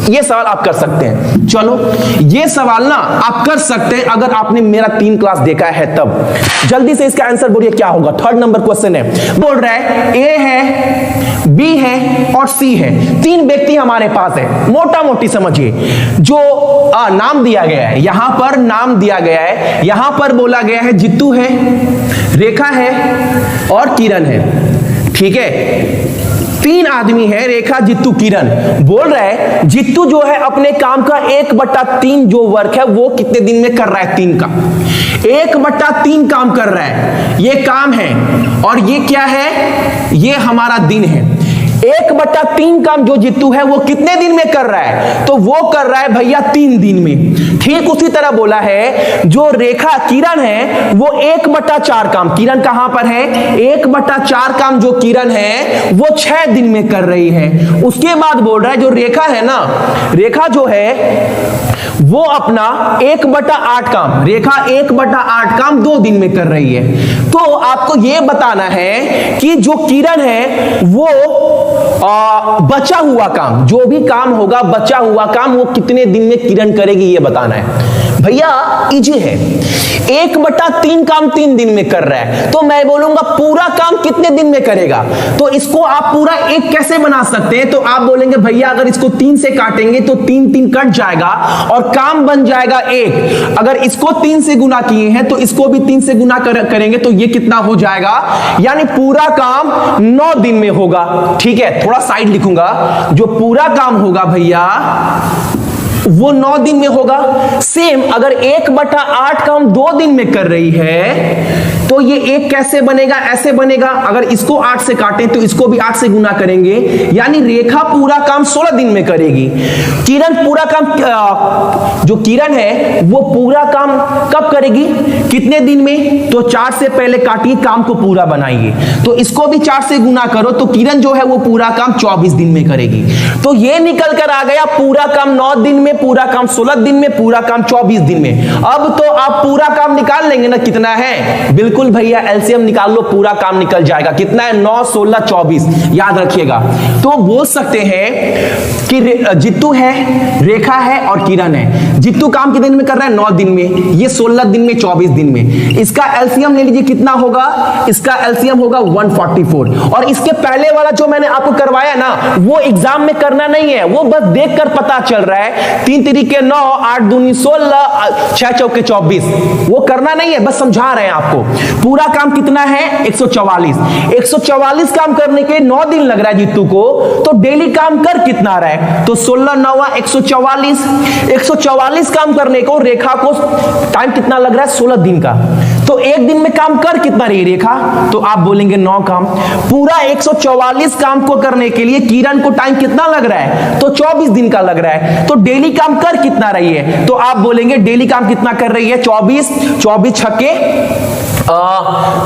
ये सवाल आप कर सकते हैं। चलो ये सवाल ना आप कर सकते हैं अगर आपने मेरा 3 क्लास देखा है तब। जल्दी से इसका आंसर बोलिए क्या होगा। 3rd नंबर क्वेश्चन है, बोल रहा है ए है, बी है और सी है, 3 व्यक्ति हमारे पास है। मोटा मोटी समझिए, जो नाम दिया गया है, यहां पर नाम दिया गया है, यहां पर बोला गया है जित्तू है, रेखा है और किरण है। ठीक है, 3 आदमी है, रेखा, जित्तू, किरण। बोल रहा है जित्तू जो है अपने काम का 1/3 जो वर्क है वो कितने दिन में कर रहा है, 3 का 1/3 काम कर रहा है, ये काम है। और ये क्या है, ये हमारा दिन है। 1/3 काम जो जित्तू है वो कितने दिन में कर रहा है, तो वो कर रहा है भैया 3 दिन में। ठीक उसी तरह बोला है जो रेखा किरण है वो 1/4 काम, किरण कहां पर है, 1/4 काम जो किरण है वो 6 दिन में कर रही है। उसके बाद बोल रहा है जो रेखा है ना, रेखा जो है वो अपना 1/8 काम, रेखा 1/8 काम 2 दिन में कर रही है। तो आपको यह बताना है कि जो किरण है वो बचा हुआ काम, जो भी काम होगा बचा हुआ काम वो कितने दिन में किरण करेगी ये बताना है। भैया इजी है, 1/3 काम 3 दिन में कर रहा है, तो मैं बोलूंगा पूरा काम कितने दिन में करेगा। तो इसको आप पूरा 1 कैसे बना सकते हैं, तो आप बोलेंगे भैया अगर इसको 3 से काटेंगे तो 3 कट जाएगा और काम बन जाएगा 1। अगर इसको 3 से गुना किए हैं तो इसको भी 3 से गुना करेंगे तो ये कितना हो जाएगा, यानी पूरा काम 9 दिन में होगा। ठीक है, थोड़ा साइड लिखूंगा, जो पूरा काम होगा भैया वो 9 दिन में होगा। सेम अगर 1/8 काम 2 दिन में कर रही है तो ये 1 कैसे बनेगा, ऐसे बनेगा। अगर इसको 8 से काटें तो इसको भी 8 से गुना करेंगे, यानी रेखा पूरा काम 16 दिन में करेगी। किरण पूरा काम, जो किरण है वो पूरा काम कब करेगी, कितने दिन में, तो 4 से पहले काटिए, काम को पूरा बनाइए। तो इसको भी 4 से गुना करो तो किरण जो है वो पूरा काम 24 दिन में करेगी। तो ये निकल कर आ गया पूरा काम 9 दिन में, पूरा काम 16 दिन में, पूरा काम 24 दिन में। अब तो आप पूरा काम निकाल लेंगे ना कितना है, बिल्कुल भैया एलसीएम निकाल लो, पूरा काम निकल जाएगा। कितना है, 9, 16, 24, याद रखिएगा। तो बोल सकते हैं कि जित्तू है, रेखा है और किरण है। जित्तू काम कितने दिन में कर रहा है, 9 दिन में, ये 16 दिन में, 24 दिन में। इसका एलसीएम ले लीजिए, कितना होगा, इसका एलसीएम होगा 144। और इसके पहले वाला जो मैंने आपको करवाया ना वो एग्जाम में करना नहीं है, वो बस देखकर पता चल रहा है। 3 तिरिके 9, 8 दूनी 16, 6 चौके 24, वो करना नहीं है, बस समझा रहे हैं आपको। पूरा काम कितना है, 144। 144 काम करने के 9 दिन लग रहा है जित्तू को, तो डेली काम कर कितना रहा है, तो 16 9 144। 144 काम करने को रेखा को टाइम कितना लग रहा है, 16 दिन का। तो 1 दिन में काम कर कितना रही रेखा, तो आप बोलेंगे 9 काम। पूरा 144 काम को करने के लिए किरण को टाइम कितना लग रहा है, तो 24 दिन का लग रहा है। तो डेली काम कर कितना रही है, तो आप बोलेंगे डेली काम कितना कर रही है, 24 24 छक्के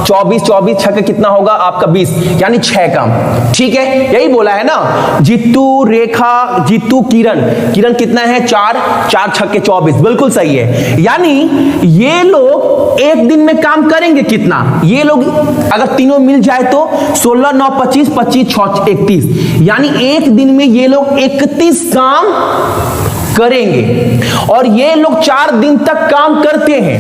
24 छक्के कितना होगा आपका 20, यानी 6 काम। ठीक है, यही बोला है ना, जित्तू, रेखा, जित्तू, किरण, किरण कितना है 4 छक्के 24, बिल्कुल सही है। यानी ये लोग 1 दिन में काम करेंगे कितना, ये लोग अगर तीनों मिल जाए तो 16 9 25 25 6 31, यानी 1 दिन में ये लोग 31 काम करेंगे। और ये लोग 4 दिन तक काम करते हैं।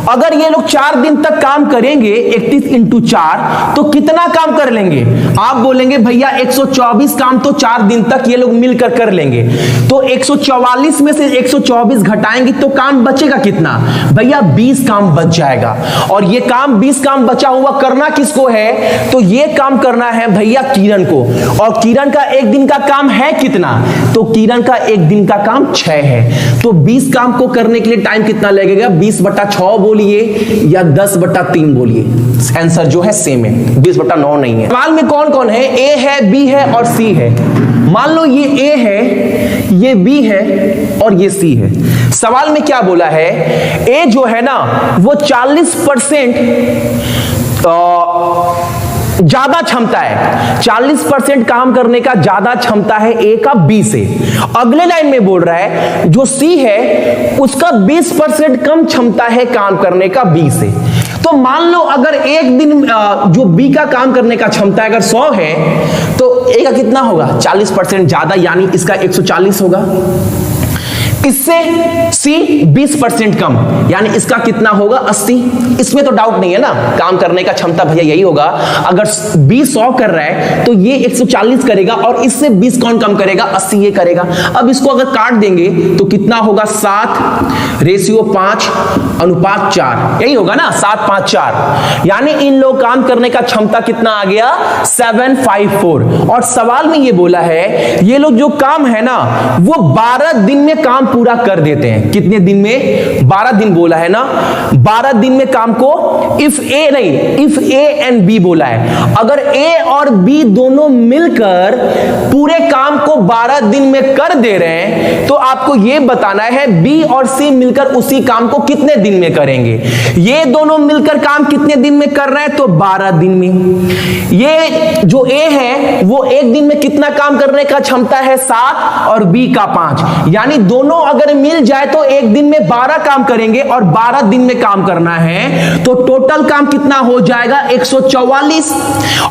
अगर ये लोग 4 दिन तक काम करेंगे, 31 × 4, तो कितना काम कर लेंगे, आप बोलेंगे भैया 124 काम तो 4 दिन तक ये लोग मिलकर कर लेंगे। तो 144 में से 124 घटाएंगे तो काम बचेगा कितना, भैया 20 काम बच जाएगा। और ये काम 20 काम बचा हुआ करना किसको है, तो ये काम करना है भैया किरण को। और किरण का 1 दिन का काम है कितना, तो किरण का 1 दिन का काम 6 है। तो 20 काम को करने के लिए टाइम कितना लगेगा, 20/6 बोलिए या 10/3 बोलिए, आंसर जो है सेम है, 20/9 नहीं है। सवाल में कौन कौन है, ए है, बी है और सी है। मान लो ये ए है, ये बी है और ये सी है। सवाल में क्या बोला है, ए जो है ना वो 40% ज्यादा क्षमता है, 40% काम करने का ज्यादा क्षमता है ए का बी से। अगले लाइन में बोल रहा है जो सी है उसका 20% कम क्षमता है काम करने का बी से। तो मान लो अगर एक दिन जो बी का काम करने का क्षमता अगर 100 है तो ए का कितना होगा, 40% ज्यादा, यानी इसका 140 होगा। इससे सी 20% कम, यानी इसका कितना होगा, 80। इसमें तो डाउट नहीं है ना, काम करने का क्षमता भैया यही होगा। अगर बी 100 कर रहा है तो ये 140 करेगा और इससे 20 कौन कम करेगा, 80 ये करेगा। अब इसको अगर काट देंगे तो कितना होगा, 7:5:4, यही होगा ना, 7:5:4। यानी इन लोग काम करने का क्षमता कितना आ गया, 754। और सवाल में ये बोला है ये लोग जो काम है ना वो 12 दिन में काम पूरा कर देते हैं। कितने दिन में, 12 दिन बोला है ना, 12 दिन में काम को, इफ ए नहीं, इफ ए एंड बी बोला है। अगर ए और बी दोनों मिलकर पूरे काम को 12 दिन में कर दे रहे हैं तो आपको यह बताना है बी और सी मिलकर उसी काम को कितने दिन में करेंगे। ये दोनों मिलकर काम कितने दिन में कर रहे हैं, तो 12 दिन में। ये जो ए है वो एक दिन में कितना काम करने का क्षमता है, 7 और बी का 5, यानी दोनों अगर मिल जाए तो एक दिन में 12 काम करेंगे और 12 दिन में काम करना है तो टोटल काम कितना हो जाएगा, 144।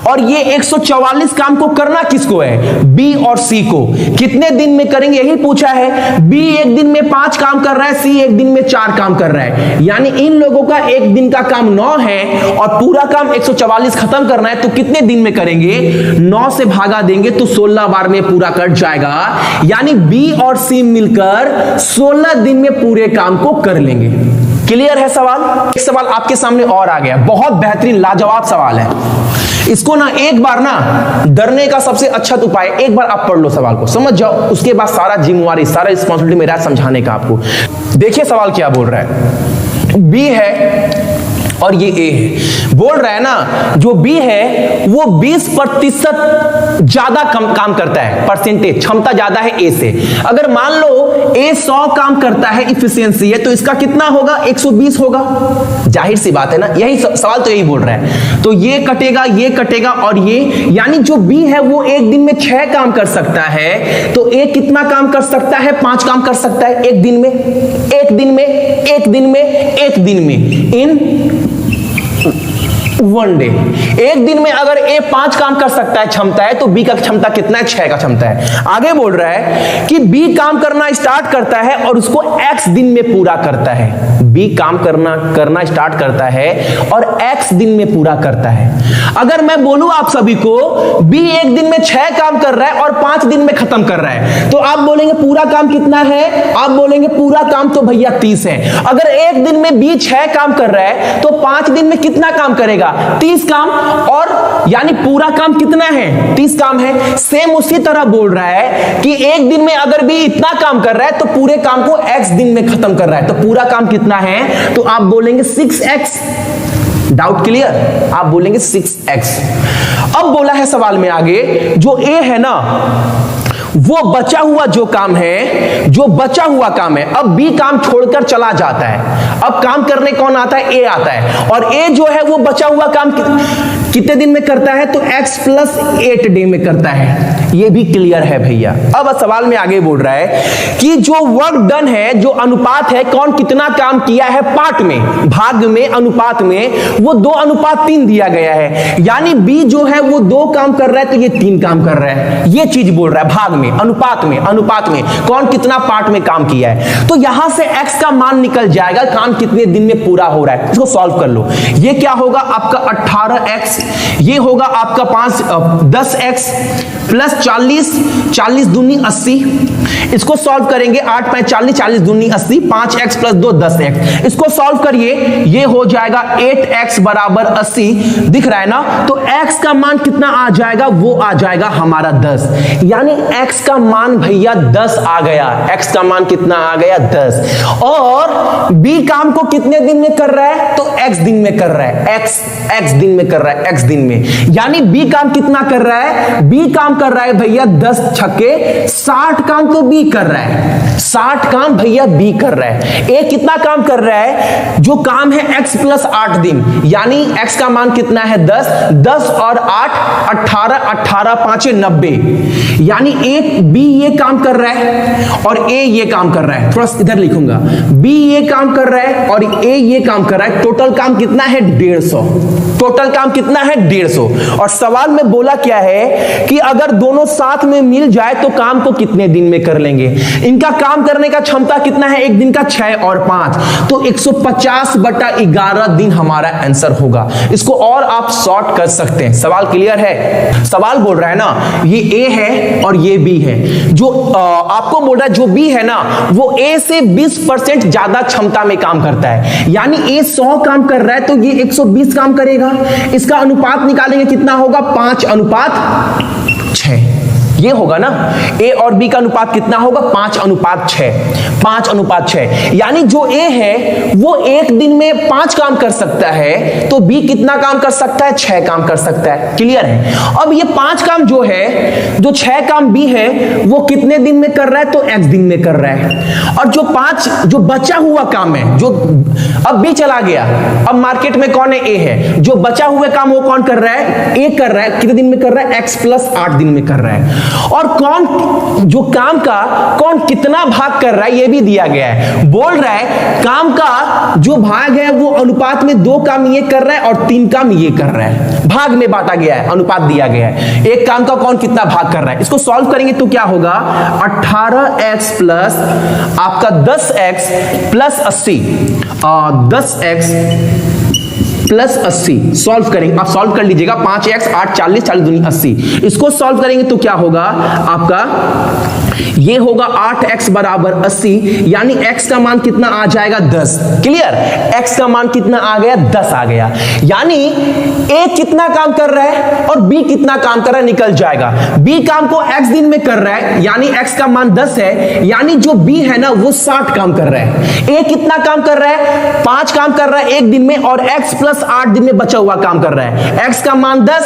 और ये 144 काम को करना किसको है, बी और सी को। कितने दिन में करेंगे यही पूछा है। बी एक दिन में 5 काम कर रहा है, सी एक दिन में 4 काम कर रहा है, यानी इन लोगों का एक दिन का काम 9 है और पूरा काम 144 खत्म करना है। तो कितने दिन में करेंगे, 9 से भागा देंगे तो 16 बार में पूरा कट जाएगा, यानी बी और सी मिलकर 16 दिन में पूरे काम को कर लेंगे। क्लियर है सवाल। एक सवाल आपके सामने और आ गया, बहुत बेहतरीन लाजवाब सवाल है। इसको ना एक बार ना डरने का सबसे अच्छा उपाय, एक बार आप पढ़ लो सवाल को, समझ जाओ, उसके बाद सारा जिम्मेवारी, सारा रिस्पॉन्सिबिलिटी मेरा समझाने का आपको। देखिए सवाल क्या बोल रहा है, बी है और ये ए है। बोल रहा है ना जो बी है वो 20% ज्यादा काम करता है, परसेंटेज क्षमता ज्यादा है ए से। अगर मान लो ए 100 काम करता है, इफिशियंसी है, तो इसका कितना होगा, 120 होगा। जाहिर सी बात है ना, यही सवाल तो यही बोल रहा है। तो ये कटेगा और ये, यानी जो बी है वो एक दिन में 6 काम कर सकता है, तो ए कितना काम कर सकता है, 5 काम कर सकता है एक दिन में, एक दिन में, एक दिन में, एक दिन में, इन 1 डे। एक दिन में अगर ए 5 काम कर सकता है क्षमता है, तो बी का क्षमता कितना है, 6 का क्षमता है। आगे बोल रहा है कि बी काम करना स्टार्ट करता है और उसको x दिन में पूरा करता है। बी काम करना स्टार्ट करता है और x दिन में पूरा करता है। अगर मैं बोलूं आप सभी को बी एक दिन में 6 काम कर रहा है और 5 दिन में खत्म कर रहा है, तो आप बोलेंगे पूरा काम कितना है, आप बोलेंगे पूरा काम तो भैया 30 है। अगर एक दिन में बी 6 काम कर रहा है तो 5 दिन में कितना काम करेगा, 30 काम, और यानी पूरा काम कितना है, 30 काम है। सेम उसी तरह बोल रहा है कि एक दिन में अगर भी इतना काम कर रहा है तो पूरे काम को x दिन में खत्म कर रहा है, तो पूरा काम कितना है, तो आप बोलेंगे 6x। डाउट क्लियर, आप बोलेंगे 6x। अब बोला है सवाल में आगे जो ए है ना वो बचा हुआ जो काम है, जो बचा हुआ काम है, अब बी काम छोड़कर चला जाता है। अब काम करने कौन आता है, ए आता है, और ए जो है वो बचा हुआ काम कितने दिन में करता है, तो x + 8 डे में करता है। ये भी क्लियर है भैया। अब सवाल में आगे बोल रहा है कि जो वर्क डन है, जो अनुपात है, कौन कितना काम किया है पार्ट में, भाग में, अनुपात में, वो 2:3 दिया गया है। यानी बी जो है वो 2 काम कर रहा है तो ये 3 काम कर रहा है। ये चीज बोल रहा है भाग में, अनुपात में कौन कितना पार्ट में काम किया है। तो यहां से x का मान निकल जाएगा, काम कितने दिन में पूरा हो रहा है। इसको सॉल्व कर लो। ये क्या होगा आपका 18x, ये होगा आपका 10x प्लस 40 दूनी 80। इसको सॉल्व करेंगे, 8 × 5 40, 40 दूनी 80, 5x + 2 10x। इसको सॉल्व करिए, ये हो जाएगा 8x = 80। दिख रहा है ना, तो x का मान कितना आ जाएगा, वो आ जाएगा हमारा 10। यानी x का मान भैया 10 आ गया। x का मान कितना आ गया, 10। और b काम को कितने दिन में कर रहा है, तो x दिन में कर रहा है, x दिन में कर रहा है, x दिन में। यानी b काम कितना कर रहा है? b काम कर रहा है भैया 10 छक्के 60 काम तो b कर रहा है, 60 काम भैया b कर रहा है। a कितना काम कर रहा है? जो काम है x प्लस 8 दिन, यानी x का मान कितना है 10, 10 और 8 18, 18 5 90, यानी एक b ये काम कर रहा है और a ये काम कर रहा है। थोड़ा इधर लिखूंगा, b ये काम कर रहा है और a ये काम कर रहा है। टोटल काम कितना है? 150। टोटल काम कितना है? 150। और सवाल में बोला क्या है कि अगर दोनों साथ में मिल जाए तो काम को कितने दिन में कर लेंगे। इनका काम करने का क्षमता कितना है? एक दिन का 6 और 5, तो 150/11 दिन हमारा आंसर होगा। इसको और आप सॉर्ट कर सकते हैं। सवाल क्लियर है? सवाल बोल रहा है ना ये a है और ये b है। जो आपको बोल रहा है जो b है ना वो a से 20% ज्यादा क्षमता में काम करता है, यानी a 100 काम कर रहा है तो ये 120 काम करेगा। इसका अनुपात निकालेंगे कितना होगा? 5:6 ये होगा ना। a और b का अनुपात कितना होगा? 5:6, 5:6। यानी जो a है वो एक दिन में 5 काम कर सकता है, तो b कितना काम कर सकता है? 6 काम कर सकता है। क्लियर है? अब ये 5 काम जो है, जो 6 काम b है वो कितने दिन में कर रहा है? तो x दिन में कर रहा है। और जो 5 जो बचा हुआ काम है, जो अब b चला गया, अब मार्केट में कौन है? a है। जो बचा हुआ काम वो कौन कर रहा है? a कर रहा है। कितने दिन में कर रहा है? x प्लस 8 दिन में कर रहा है। और कौन जो काम का कौन कितना भाग कर रहा है ये भी दिया गया है। बोल रहा है काम का जो भाग है वो अनुपात में 2 काम ये कर रहा है और 3 काम ये कर रहा है। भाग में बांटा गया है, अनुपात दिया गया है। एक काम का कौन कितना भाग कर रहा है। इसको सॉल्व करेंगे तो क्या होगा? 18x प्लस आपका 10x plus 80, 10x plus 80 solve करेंगे। आप सॉल्व कर लीजिएगा। 5x 8 40 40 दूनी 80। इसको सॉल्व करेंगे तो क्या होगा आपका? ये होगा 8x बराबर 80, यानी x का मान कितना आ जाएगा? 10। क्लियर? x का मान कितना आ गया? 10 आ गया। यानी a कितना काम कर रहा है और b कितना काम कर रहा है निकल जाएगा। b काम को x दिन में कर रहा है, यानी x का मान 10 है, यानी जो b है ना वो 60 काम कर रहा है। a कितना काम कर रहा है? 5 काम कर रहा है एक दिन में, और x प्लस 8 दिन में बचा हुआ काम कर रहा है। x का मान 10,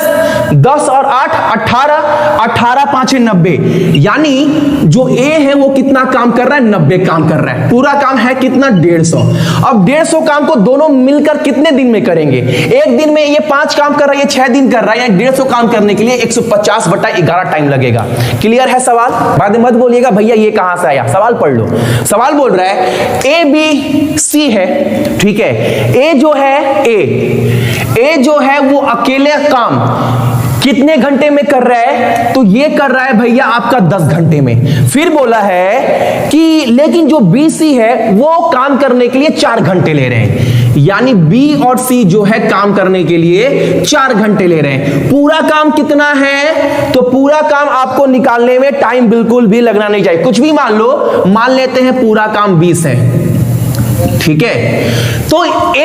10 और 8 18, 18 5 90, यानी जो a है वो कितना काम कर रहा है? 90 काम कर रहा है। पूरा काम है कितना? 150। अब 150 काम को दोनों मिलकर कितने दिन में करेंगे? एक दिन में ये 5 काम कर रहा है, ये 6 दिन कर रहा है, यानी 150 काम करने के लिए 150/11 टाइम लगेगा। क्लियर है सवाल? बाद में मत बोलिएगा भैया ये कहां से आया। सवाल पढ़ लो। सवाल बोल रहा है a b c है, ठीक है। a जो है a जो है वो अकेले काम कितने घंटे में कर रहा है? तो ये कर रहा है भैया आपका 10 घंटे में। फिर बोला है कि लेकिन जो BC है वो काम करने के लिए 4 घंटे ले रहे हैं, यानी B और C जो है काम करने के लिए 4 घंटे ले रहे हैं। पूरा काम कितना है? तो पूरा काम आपको निकालने में टाइम बिल्कुल भी लगना नहीं चाहिए। कुछ भी मान लो, मान लेते हैं पूरा काम 20 है, ठीक है। तो A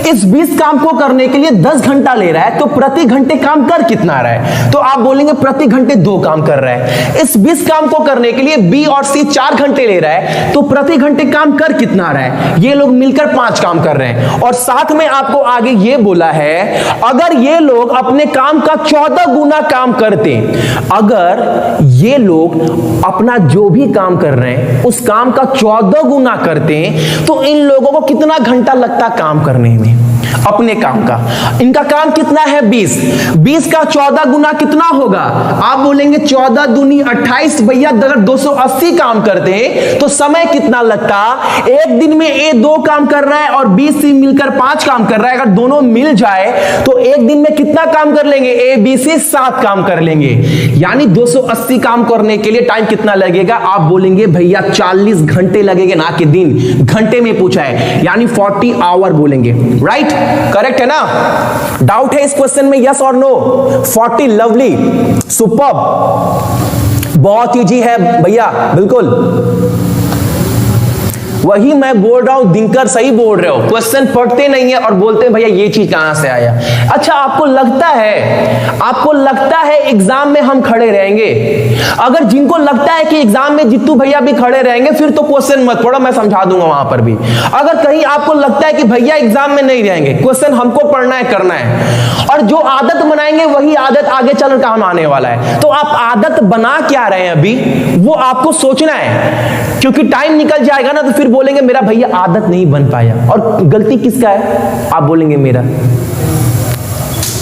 इस 20 काम को करने के लिए 10 घंटा ले रहा है, तो प्रति घंटे काम कर कितना रहा है? तो आप बोलेंगे प्रति घंटे 2 काम कर रहा है। इस 20 काम को करने के लिए B और C 4 घंटे ले रहा है, तो प्रति घंटे काम कर कितना रहा है? ये लोग मिलकर 5 काम कर रहे हैं। और साथ में आपको आगे ये बोला है अगर ये लोग अपने काम का 14 गुना काम करते, अगर ये लोग अपना जो भी काम कर रहे हैं उस काम का 14 गुना करते तो इन लोगों को कितना घंटा लगता काम करने में अपने काम का? इनका काम कितना है? 20। 20 का 14 गुना कितना होगा? आप बोलेंगे 14 दूनी 28। भैया अगर 280 काम करते हैं तो समय कितना लगता? एक दिन में A 2 काम कर रहा है और B C मिलकर 5 काम कर रहा है। अगर दोनों मिल जाए तो एक दिन में कितना काम कर लेंगे? A B C 7 काम कर लेंगे, यानी 280 काम करने के लिए टाइम कितना लगेगा? आप बोलेंगे भैया 40 घंटे लगेंगे, ना कि दिन, घंटे में पूछा है, यानी 40 आवर बोलेंगे। राइट? करेक्ट है ना? डाउट है इस क्वेश्चन में? यस और नो? 40। लवली, सुपर्ब, बहुत ईजी है भैया, बिल्कुल। वही मैं बोल रहा हूं, दिनकर सही बोल रहे हो। क्वेश्चन पढ़ते नहीं है और बोलते हैं भैया ये चीज कहां से आया। अच्छा आपको लगता है एग्जाम में हम खड़े रहेंगे? अगर जिनको लगता है कि एग्जाम में जित्तू भैया भी खड़े रहेंगे फिर तो क्वेश्चन मत पढ़ो, मैं समझा दूंगा वहां पर भी। अगर कहीं आपको लगता है कि भैया एग्जाम में नहीं रहेंगे, क्वेश्चन हमको पढ़ना है, करना है, और जो आदत बनाएंगे वही आदत आगे चल काम आने वाला है। तो आप आदत बना क्या रहे हैं अभी, वो आपको सोचना है, क्योंकि टाइम निकल जाएगा ना तो फिर बोलेंगे मेरा भैया आदत नहीं बन पाया। और गलती किसका है? आप बोलेंगे मेरा।